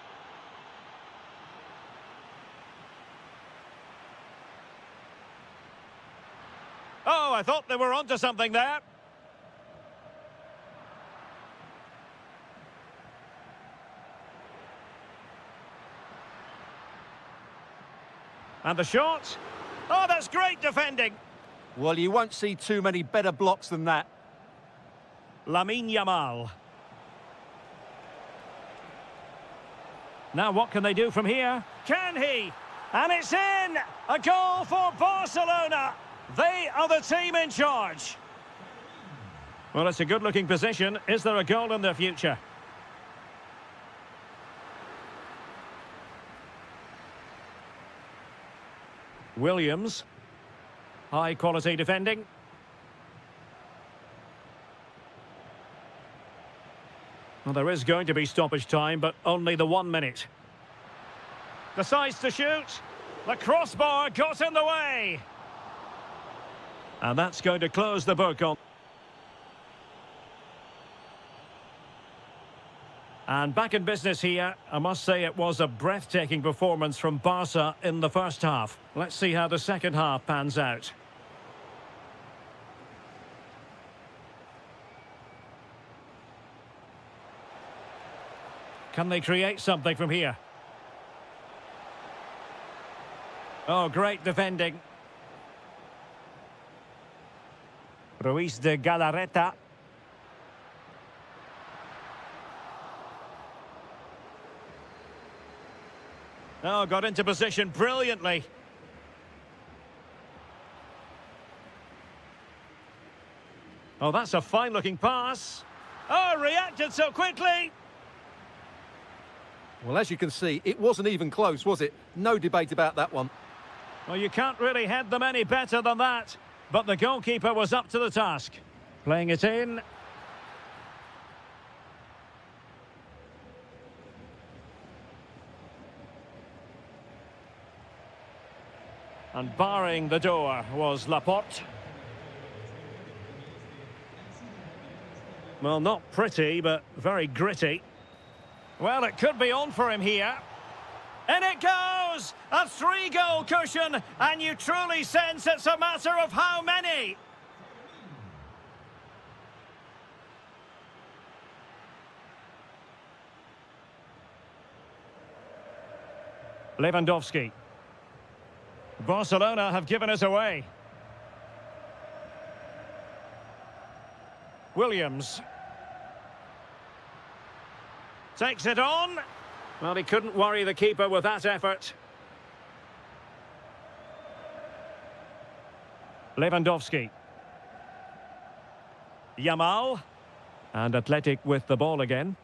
Oh, I thought they were onto something there. And the shot. Oh, that's great defending. Well, you won't see too many better blocks than that. Lamine Yamal. Now what can they do from here? Can he? And it's in! A goal for Barcelona! They are the team in charge. Well, it's a good-looking position. Is there a goal in the future? Williams. High-quality defending. Well, there is going to be stoppage time, but only the 1 minute. Decides to shoot. The crossbar got in the way. And that's going to close the book on. And back in business here, I must say it was a breathtaking performance from Barca in the first half. Let's see how the second half pans out. Can they create something from here? Oh, great defending. Ruiz de Galarreta. Oh, got into position brilliantly. Oh, that's a fine-looking pass. Oh, reacted so quickly. Well, as you can see, it wasn't even close, was it? No debate about that one. Well, you can't really head them any better than that. But the goalkeeper was up to the task. Playing it in. And barring the door was Laporte. Well, not pretty, but very gritty. Well, it could be on for him here. In it goes! A 3-goal cushion, and you truly sense it's a matter of how many. Lewandowski. Barcelona have given us away. Williams. Takes it on. Well, he couldn't worry the keeper with that effort. Lewandowski. Yamal. And Athletic with the ball again.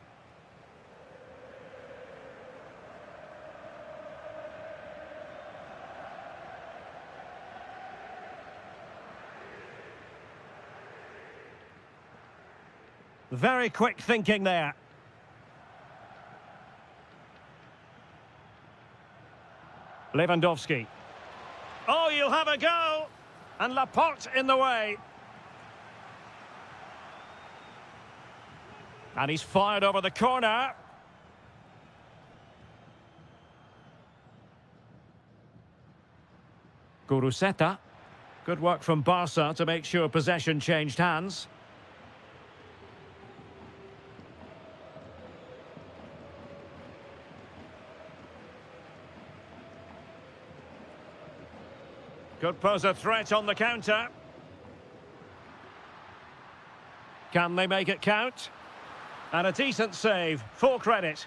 Very quick thinking there. Lewandowski. Oh, you'll have a go. And Laporte in the way. And he's fired over the corner. Guruseta. Good work from Barca to make sure possession changed hands. Could pose a threat on the counter. Can they make it count? And a decent save, full credit.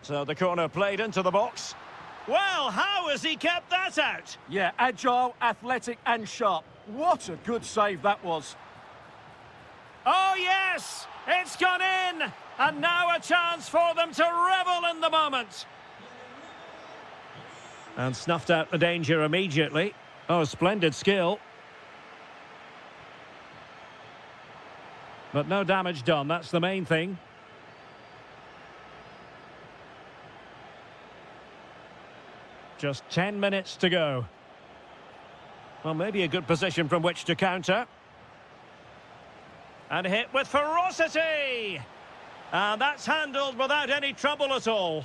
So the corner played into the box. Well, how has he kept that out? Yeah, agile, athletic and sharp. What a good save that was. Oh, yes! It's gone in! And now a chance for them to revel in the moment. And snuffed out the danger immediately. Oh, splendid skill. But no damage done, that's the main thing. Just 10 minutes to go. Well, maybe a good position from which to counter. And hit with ferocity! And that's handled without any trouble at all.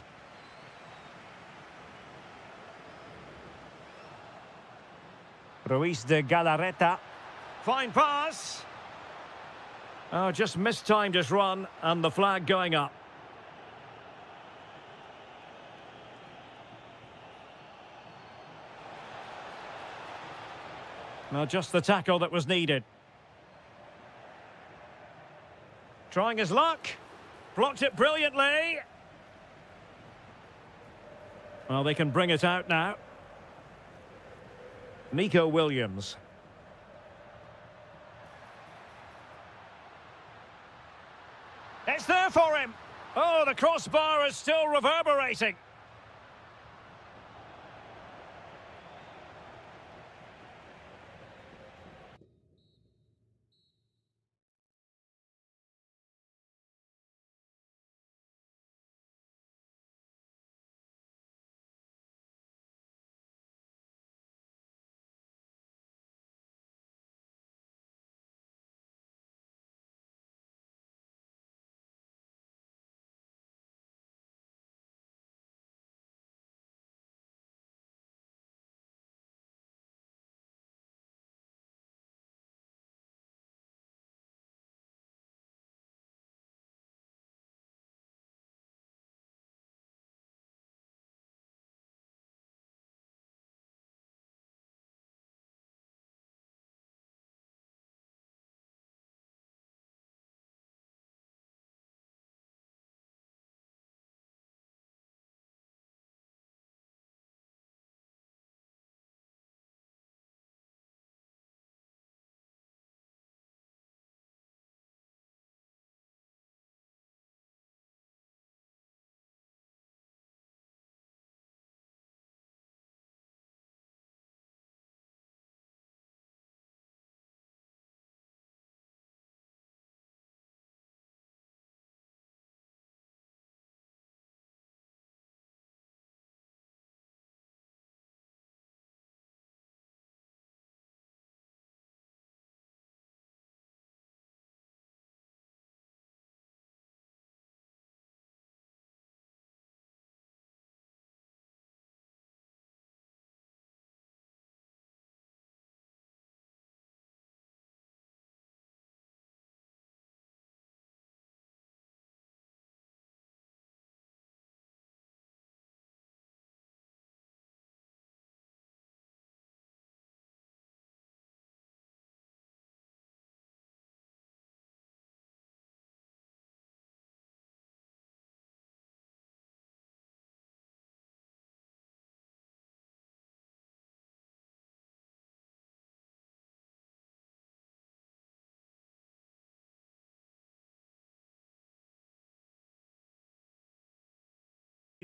Ruiz de Galarreta. Fine pass. Oh, just mistimed his run, and the flag going up. Well, just the tackle that was needed. Trying his luck. Blocked it brilliantly. Well, they can bring it out now. Nico Williams. It's there for him. Oh, the crossbar is still reverberating.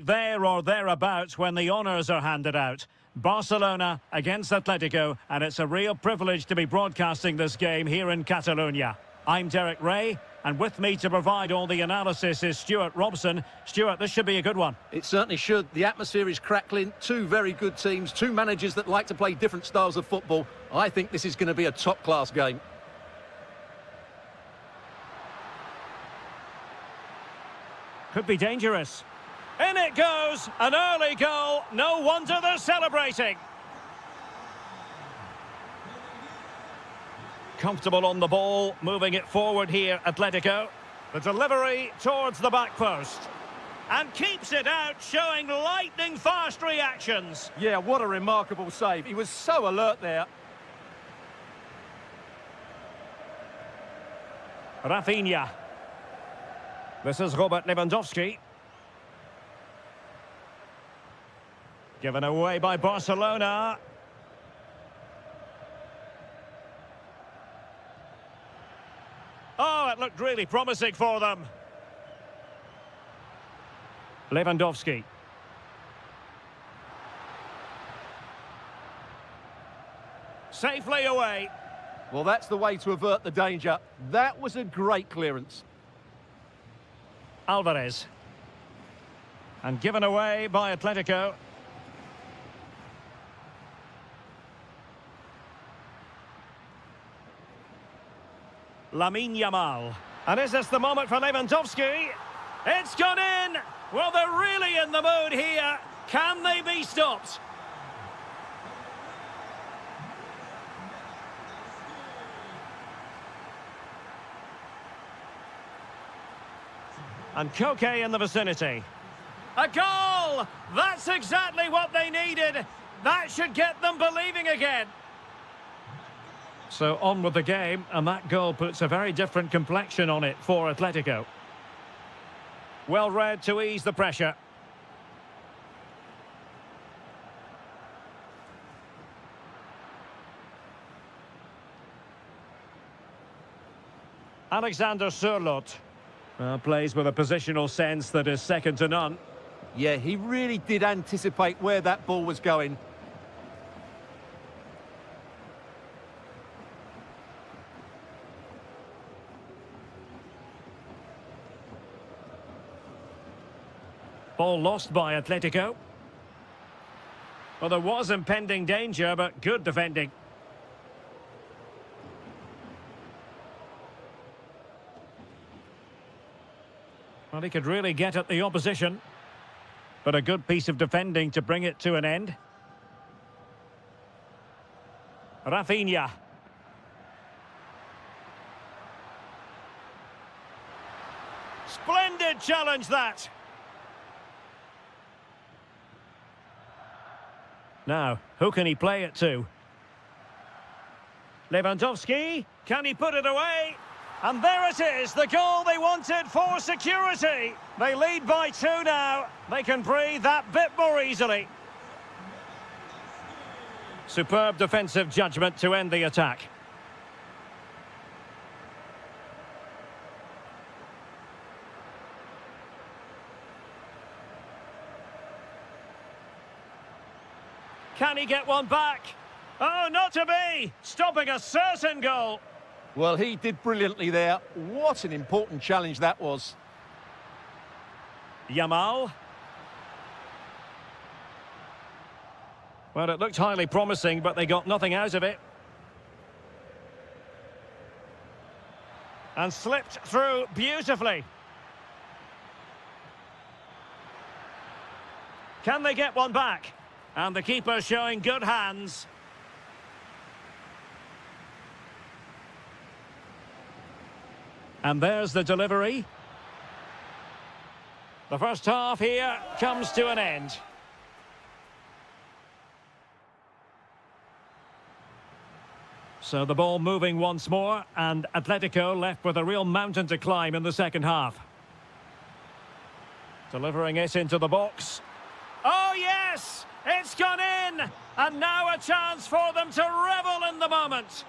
there or thereabouts when the honours are handed out. Barcelona against Atletico, and it's a real privilege to be broadcasting this game here in Catalonia. I'm Derek Ray, and with me to provide all the analysis is Stuart Robson. Stuart, this should be a good one. It certainly should. The atmosphere is crackling. Two very good teams, two managers that like to play different styles of football. I think this is going to be a top-class game. Could be dangerous. In it goes, an early goal. No wonder they're celebrating. Comfortable on the ball, moving it forward here, Atletico. The delivery towards the back post. And keeps it out, showing lightning-fast reactions. Yeah, what a remarkable save. He was so alert there. Rafinha. This is Robert Lewandowski. Given away by Barcelona. Oh, it looked really promising for them. Lewandowski. Safely away. Well, that's the way to avert the danger. That was a great clearance. Alvarez. And given away by Atletico. Lamine Yamal. And is this the moment for Lewandowski? It's gone in! Well, they're really in the mood here. Can they be stopped? And Koke in the vicinity. A goal! That's exactly what they needed. That should get them believing again. So on with the game, and that goal puts a very different complexion on it for Atletico. Well read to ease the pressure. Alexander Sørloth plays with a positional sense that is second to none. Yeah, he really did anticipate where that ball was going. Ball lost by Atletico. Well, there was impending danger, but good defending. Well, he could really get at the opposition. But a good piece of defending to bring it to an end. Rafinha. Splendid challenge, that. Now, who can he play it to? Lewandowski, can he put it away? And there it is, the goal they wanted for security. They lead by 2 now. They can breathe that bit more easily. Superb defensive judgment to end the attack. Can he get one back? Oh, not to be! Stopping a certain goal. Well, he did brilliantly there. What an important challenge that was. Yamal. Well, it looked highly promising, but they got nothing out of it. And slipped through beautifully. Can they get one back? And the keeper showing good hands. And there's the delivery. The first half here comes to an end. So the ball moving once more, and Atletico left with a real mountain to climb in the second half. Delivering it into the box. Oh, yes! It's gone in! And now a chance for them to revel in the moment.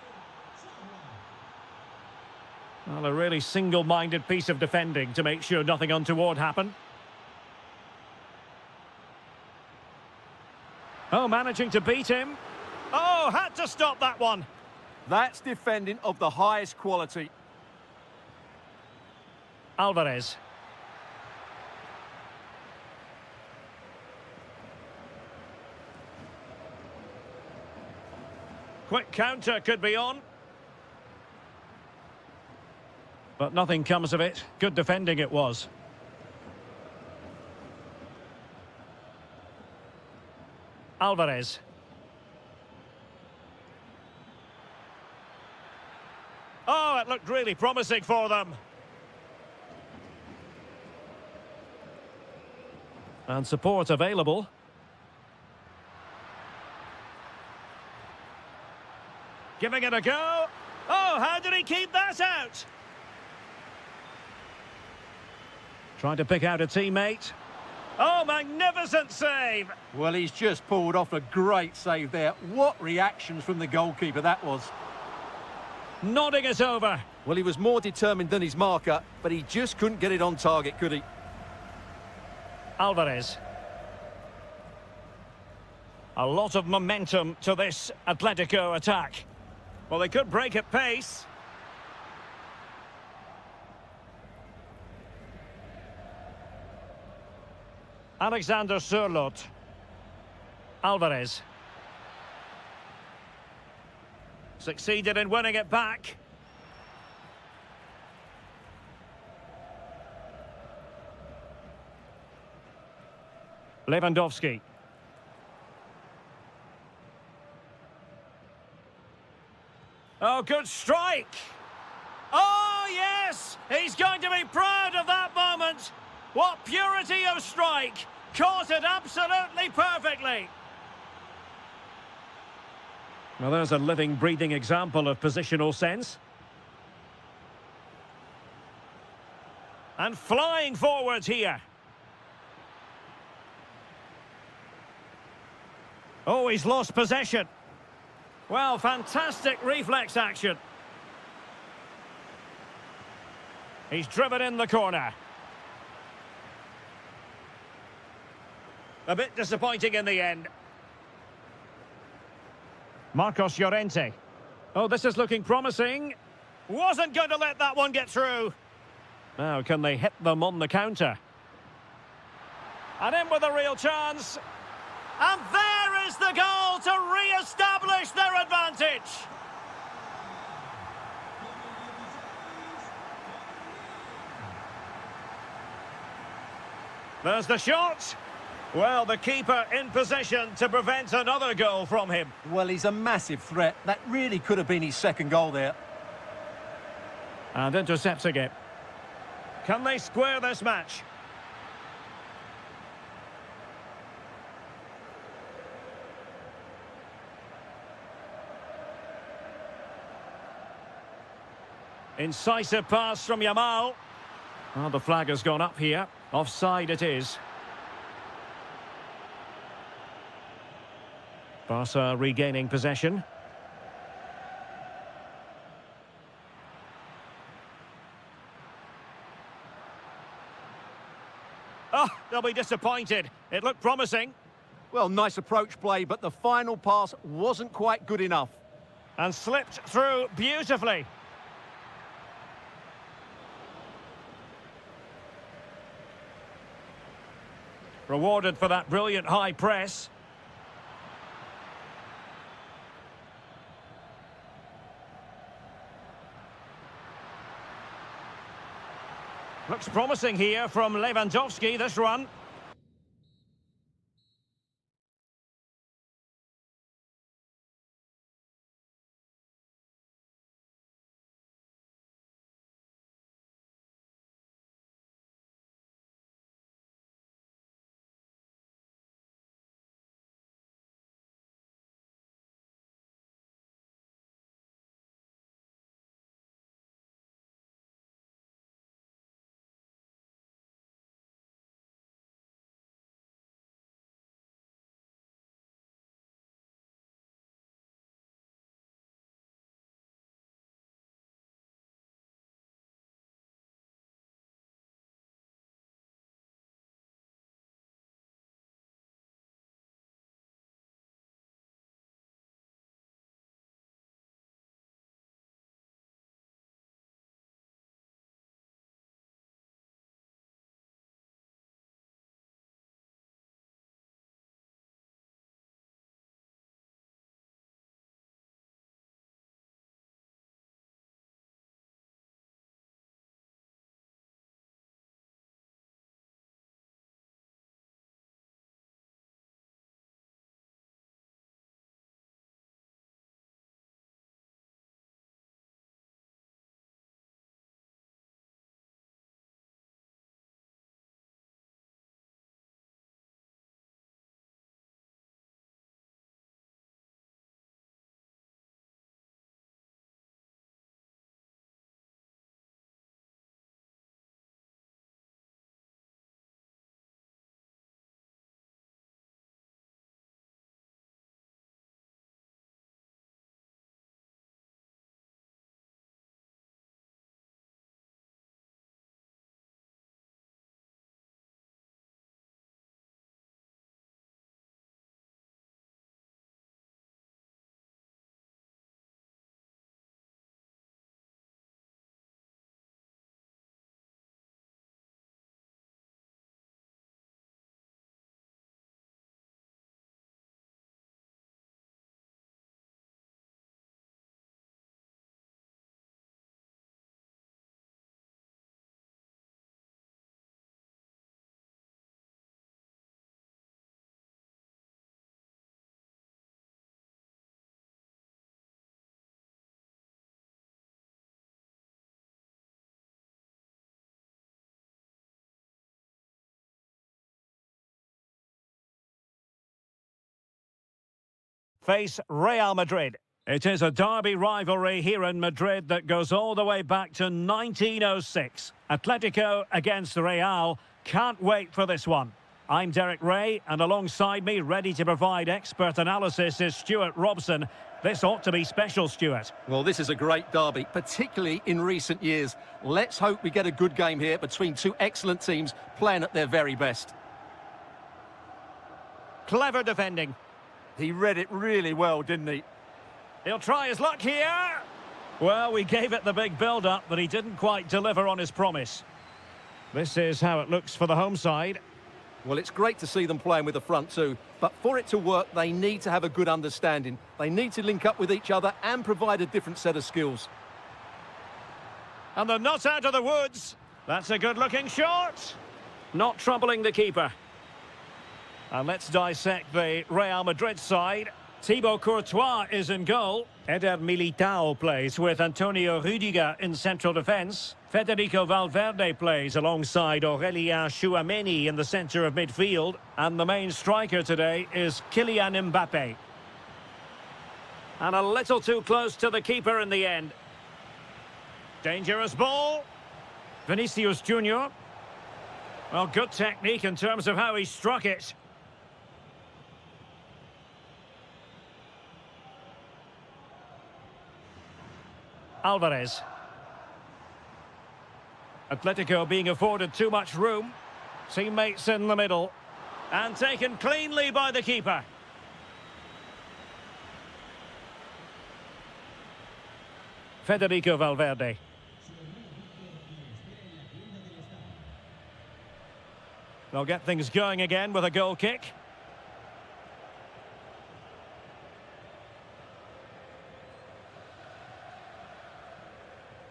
Well, a really single-minded piece of defending to make sure nothing untoward happened. Oh, managing to beat him. Oh, had to stop that one. That's defending of the highest quality. Alvarez. Quick counter could be on. But nothing comes of it. Good defending it was. Alvarez. Oh, it looked really promising for them. And support available. Giving it a go. Oh, how did he keep that out? Trying to pick out a teammate. Oh, magnificent save. Well, he's just pulled off a great save there. What reactions from the goalkeeper that was. Nodding it over. Well, he was more determined than his marker, but he just couldn't get it on target, could he? Alvarez. A lot of momentum to this Atletico attack. Well, they could break at pace. Alexander Sørloth. Alvarez. Succeeded in winning it back. Lewandowski. Oh, good strike. Oh, yes! He's going to be proud of that moment. What purity of strike. Caught it absolutely perfectly. Well, there's a living, breathing example of positional sense. And flying forwards here. Oh, he's lost possession. Well, fantastic reflex action. He's driven in the corner. A bit disappointing in the end. Marcos Llorente. Oh, this is looking promising. Wasn't going to let that one get through. Now, can they hit them on the counter? And in with a real chance. And there is the goal to re-establish their advantage. There's the shot. Well, the keeper in position to prevent another goal from him. Well, he's a massive threat. That really could have been his second goal there. And intercepts again. Can they square this match? Incisive pass from Yamal. Well, the flag has gone up here. Offside it is. Barca regaining possession. Oh, they'll be disappointed. It looked promising. Well, nice approach play, but the final pass wasn't quite good enough. And slipped through beautifully. Rewarded for that brilliant high press. Looks promising here from Lewandowski, this run. face Real Madrid. It is a derby rivalry here in Madrid that goes all the way back to 1906. Atletico against Real. Can't wait for this one. I'm Derek Ray, and alongside me, ready to provide expert analysis, is Stuart Robson. This ought to be special, Stuart. Well, this is a great derby, particularly in recent years. Let's hope we get a good game here between two excellent teams playing at their very best. Clever defending. He read it really well, didn't he? He'll try his luck here. Well, we gave it the big build-up, but he didn't quite deliver on his promise. This is how it looks for the home side. Well, it's great to see them playing with the front two, but for it to work, they need to have a good understanding. They need to link up with each other and provide a different set of skills. And they're not out of the woods. That's a good-looking shot. Not troubling the keeper. And let's dissect the Real Madrid side. Thibaut Courtois is in goal. Eder Militao plays with Antonio Rüdiger in central defence. Federico Valverde plays alongside Aurélien Tchouameni in the centre of midfield. And the main striker today is Kylian Mbappé. And a little too close to the keeper in the end. Dangerous ball. Vinicius Junior. Well, good technique in terms of how he struck it. Alvarez. Atletico being afforded too much room. Teammates in the middle. And taken cleanly by the keeper. Federico Valverde. They'll get things going again with a goal kick.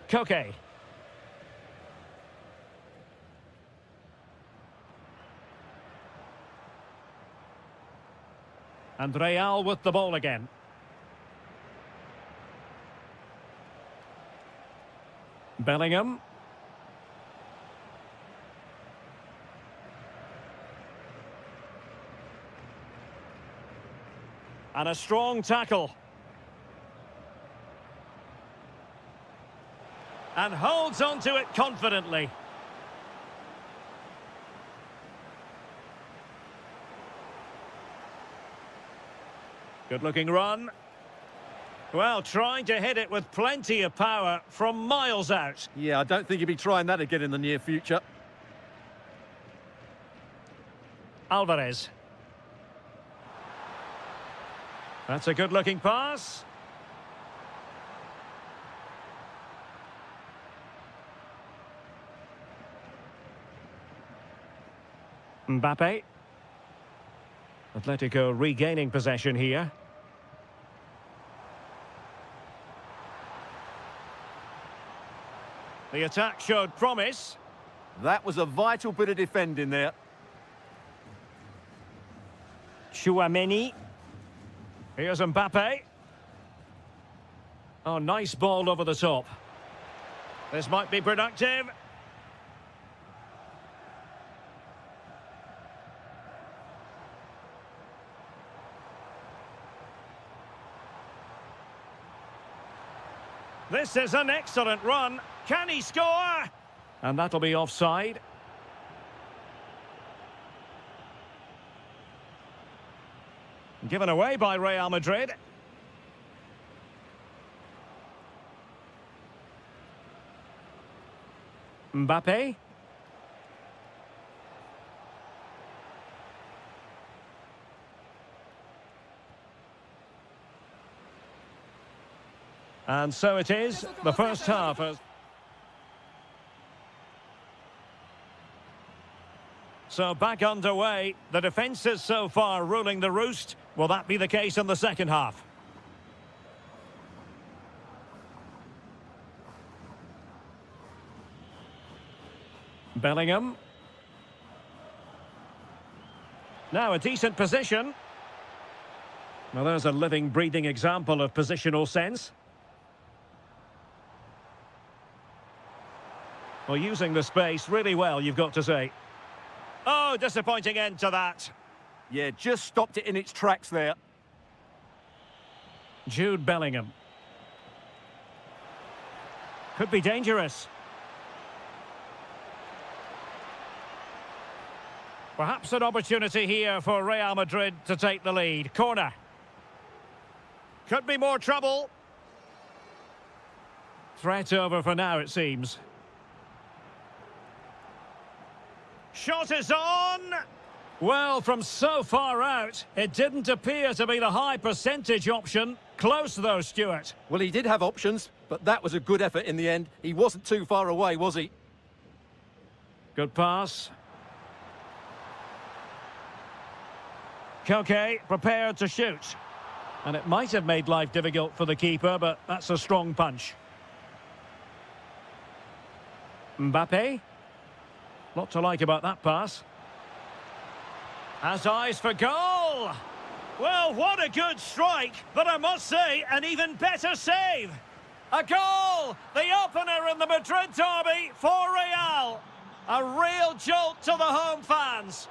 Koke. And Real with the ball again. Bellingham. And a strong tackle. And holds on to it confidently. Good-looking run. Well, trying to hit it with plenty of power from miles out. Yeah, I don't think he'll be trying that again in the near future. Alvarez. That's a good-looking pass. Mbappé. Atletico regaining possession here. The attack showed promise. That was a vital bit of defending there. Tchouameni. Here's Mbappé. Oh, nice ball over the top. This might be productive. This is an excellent run. Can he score? And that'll be offside. Given away by Real Madrid. Mbappé. And so it is, the first half. So back underway. The defence is so far ruling the roost. Will that be the case in the second half? Bellingham. Now a decent position. Well, there's a living, breathing example of positional sense. Well, using the space really well, you've got to say. Oh, disappointing end to that. Yeah, just stopped it in its tracks there. Jude Bellingham. Could be dangerous. Perhaps an opportunity here for Real Madrid to take the lead. Corner. Could be more trouble. Threat over for now, it seems. Shot is on. Well, from so far out, it didn't appear to be the high percentage option. Close though, Stuart. Well, he did have options, but that was a good effort in the end. He wasn't too far away, was he? Good pass. Koke prepared to shoot. And it might have made life difficult for the keeper, but that's a strong punch. Mbappe. Lot to like about that pass. Has eyes for goal. Well, what a good strike, but I must say, an even better save. A goal! The opener in the Madrid Derby for Real. A real jolt to the home fans.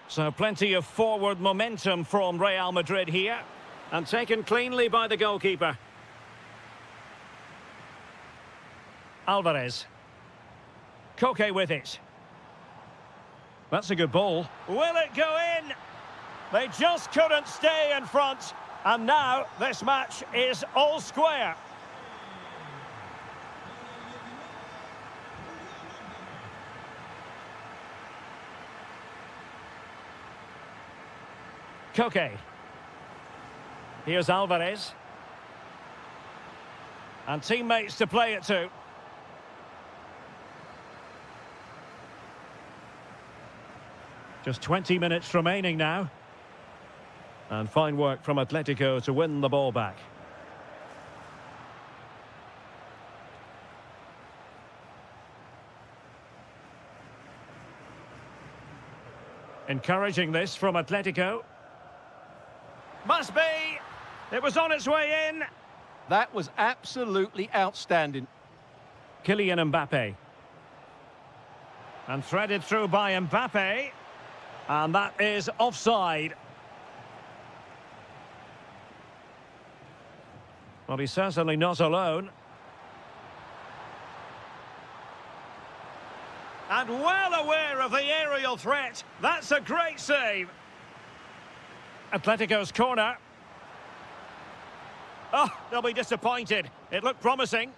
So plenty of forward momentum from Real Madrid here. And taken cleanly by the goalkeeper. Alvarez. Koke with it. That's a good ball. Will it go in? They just couldn't stay in front. And now this match is all square. Koke. Here's Alvarez. And teammates to play it to. Just 20 minutes remaining now. And fine work from Atletico to win the ball back. Encouraging this from Atletico. Must be. It was on its way in. That was absolutely outstanding. Kylian Mbappe. And threaded through by Mbappe. And that is offside. Well, he's certainly not alone. And well aware of the aerial threat. That's a great save. Atletico's corner. Oh, they'll be disappointed. It looked promising.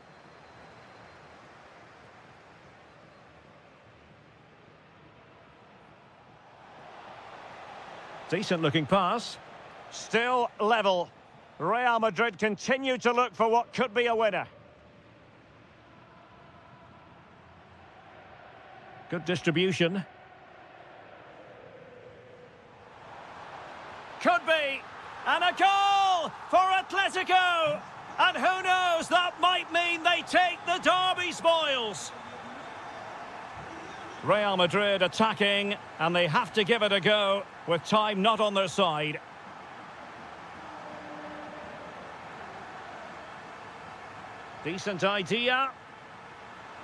Decent looking pass. Still level. Real Madrid continue to look for what could be a winner. Good distribution. Could be. And a goal for Atletico. And who knows, that might mean they take the Derby spoils. Real Madrid attacking, and they have to give it a go with time not on their side. Decent idea.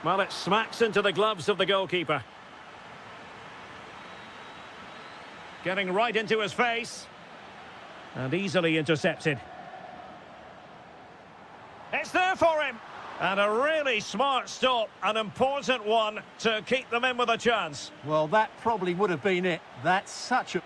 Well, it smacks into the gloves of the goalkeeper. Getting right into his face. And easily intercepted. It's there for him. And a really smart stop, an important one to keep them in with a chance. Well, that probably would have been it. That's such a...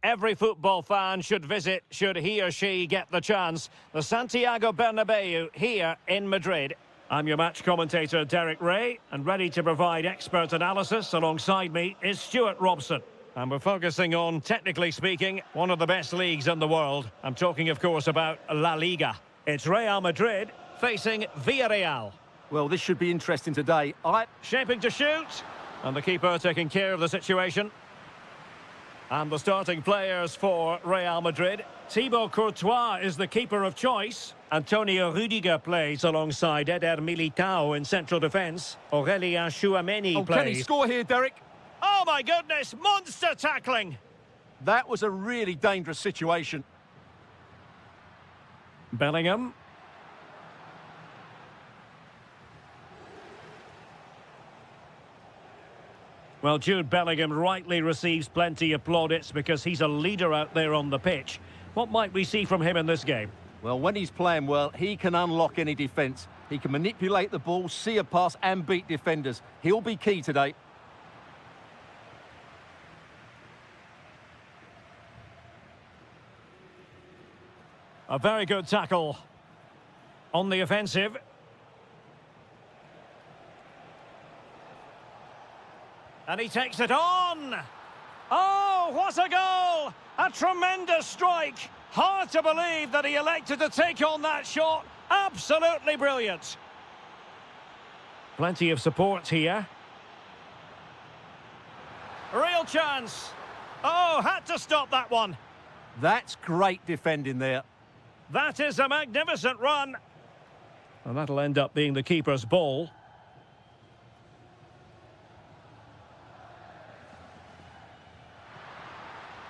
Every football fan should visit should he or she get the chance. The Santiago Bernabeu here in Madrid. I'm your match commentator Derek Ray, and ready to provide expert analysis alongside me is Stuart Robson. And we're focusing on, technically speaking, one of the best leagues in the world. I'm talking, of course, about La Liga. It's Real Madrid facing Villarreal. Well, this should be interesting today. Shaping to shoot, and the keeper taking care of the situation. And the starting players for Real Madrid. Thibaut Courtois is the keeper of choice. Antonio Rudiger plays alongside Eder Militao in central defence. Aurelien Chouameni plays. Can he score here, Derek? Oh my goodness, monster tackling! That was a really dangerous situation. Bellingham. Well, Jude Bellingham rightly receives plenty of plaudits because he's a leader out there on the pitch. What might we see from him in this game? Well, when he's playing well, he can unlock any defence. He can manipulate the ball, see a pass and beat defenders. He'll be key today. A very good tackle on the offensive. And he takes it on. Oh, what a goal! A tremendous strike. Hard to believe that he elected to take on that shot. Absolutely brilliant. Plenty of support here. Real chance. Oh, had to stop that one. That's great defending there. That is a magnificent run. And that'll end up being the keeper's ball.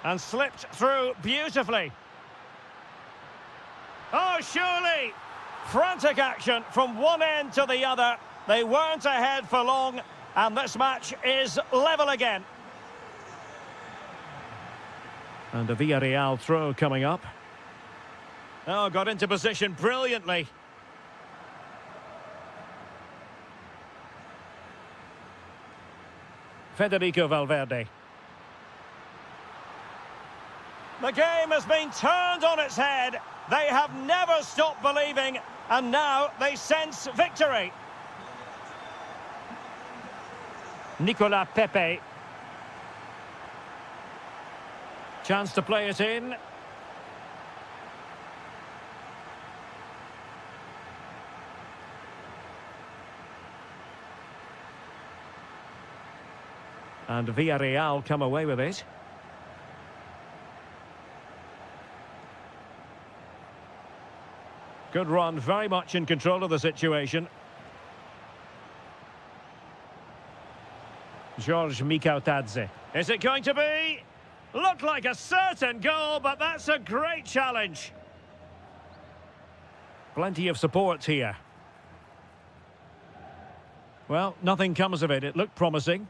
And slipped through beautifully. Oh, surely! Frantic action from one end to the other. They weren't ahead for long, and this match is level again. And a Villarreal throw coming up. Oh, got into position brilliantly. Federico Valverde. The game has been turned on its head. They have never stopped believing, and now they sense victory. Nicolas Pepe. Chance to play it in. And Villarreal come away with it. Good run, very much in control of the situation. George Mikautadze. Is it going to be? Looked like a certain goal, but that's a great challenge. Plenty of support here. Well, nothing comes of it. It looked promising.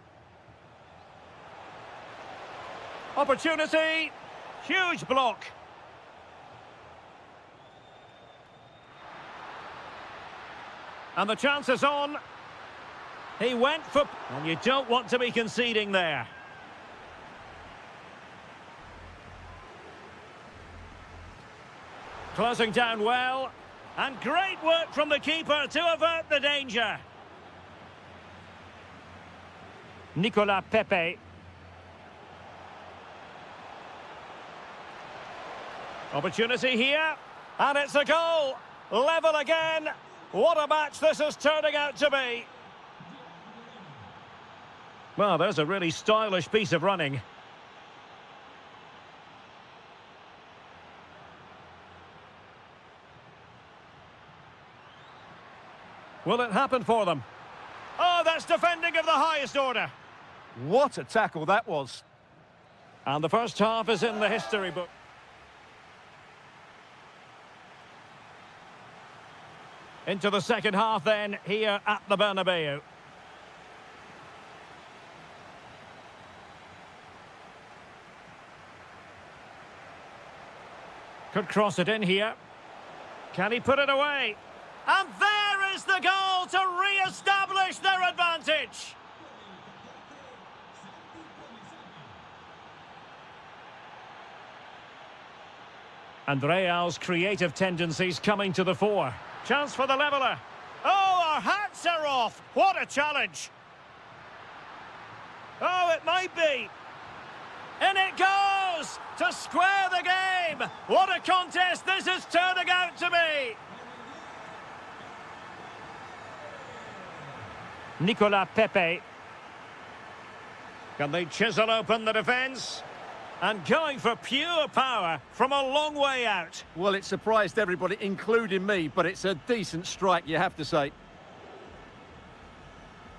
Opportunity. Huge block. And the chance is on. He went for... And you don't want to be conceding there. Closing down well. And great work from the keeper to avert the danger. Nicolas Pepe. Opportunity here. And it's a goal. Level again. What a match this is turning out to be. Well, there's a really stylish piece of running. Will it happen for them? Oh, that's defending of the highest order. What a tackle that was. And the first half is in the history book. Into the second half then, here at the Bernabeu. Could cross it in here. Can he put it away? And there is the goal to re-establish their advantage. And Real's creative tendencies coming to the fore. Chance for the leveller. Oh, our hats are off. What a challenge. Oh, it might be. In it goes to square the game. What a contest this is turning out to be. Nicolas Pepe. Can they chisel open the defence? And going for pure power from a long way out. Well, it surprised everybody, including me, but it's a decent strike, you have to say.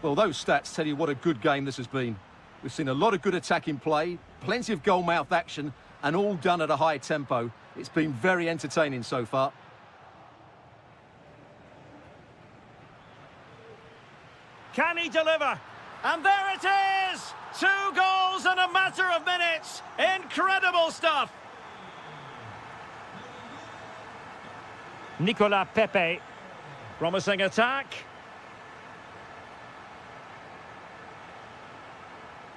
Well, those stats tell you what a good game this has been. We've seen a lot of good attacking play, plenty of goal-mouth action, and all done at a high tempo. It's been very entertaining so far. Can he deliver? And there it is! 2 goals in a matter of minutes. Incredible stuff. Nicolas Pepe. Promising attack.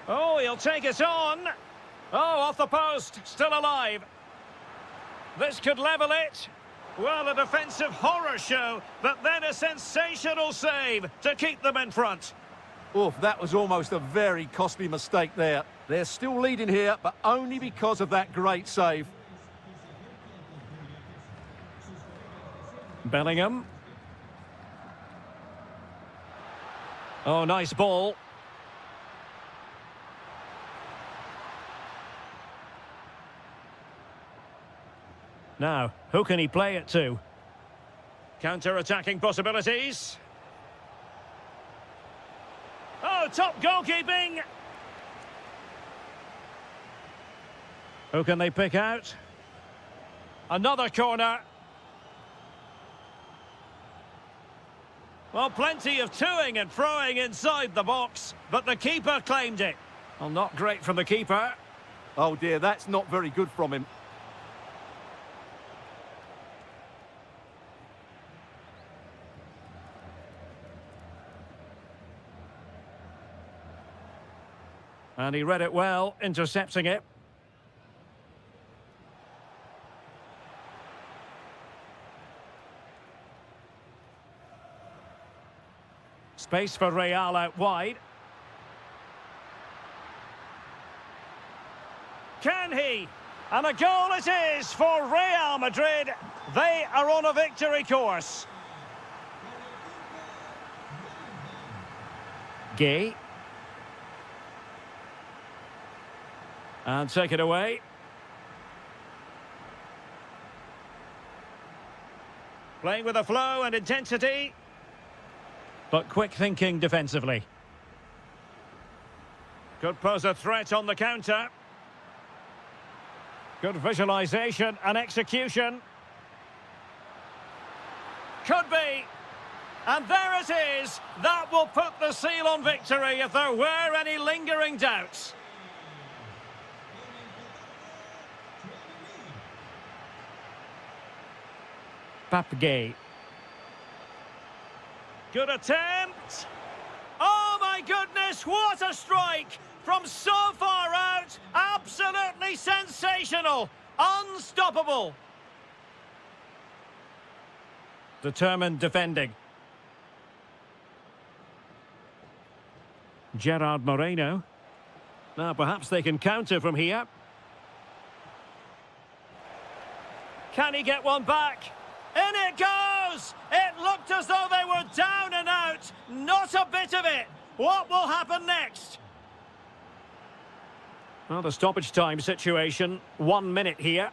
Oh, he'll take it on. Oh, off the post. Still alive. This could level it. Well, a defensive horror show, but then a sensational save to keep them in front. Oof, that was almost a very costly mistake there. They're still leading here, but only because of that great save. Bellingham. Oh, nice ball. Now, who can he play it to? Counter-attacking possibilities. Oh, top goalkeeping! Who can they pick out? Another corner. Well, plenty of toing and throwing inside the box, but the keeper claimed it. Well, not great from the keeper. Oh dear, that's not very good from him. And he read it well, intercepting it. Space for Real out wide. Can he? And a goal it is for Real Madrid. They are on a victory course. Gay. And take it away. Playing with a flow and intensity. But quick thinking defensively. Could pose a threat on the counter. Good visualization and execution. Could be. And there it is. That will put the seal on victory if there were any lingering doubts. Gay. Good attempt. Oh my goodness, what a strike from so far out. Absolutely sensational. Unstoppable. Determined defending. Gerard Moreno. Now perhaps they can counter from here. Can he get one back? In it goes! It looked as though they were down and out. Not a bit of it. What will happen next? Well, the stoppage time situation. 1 minute here.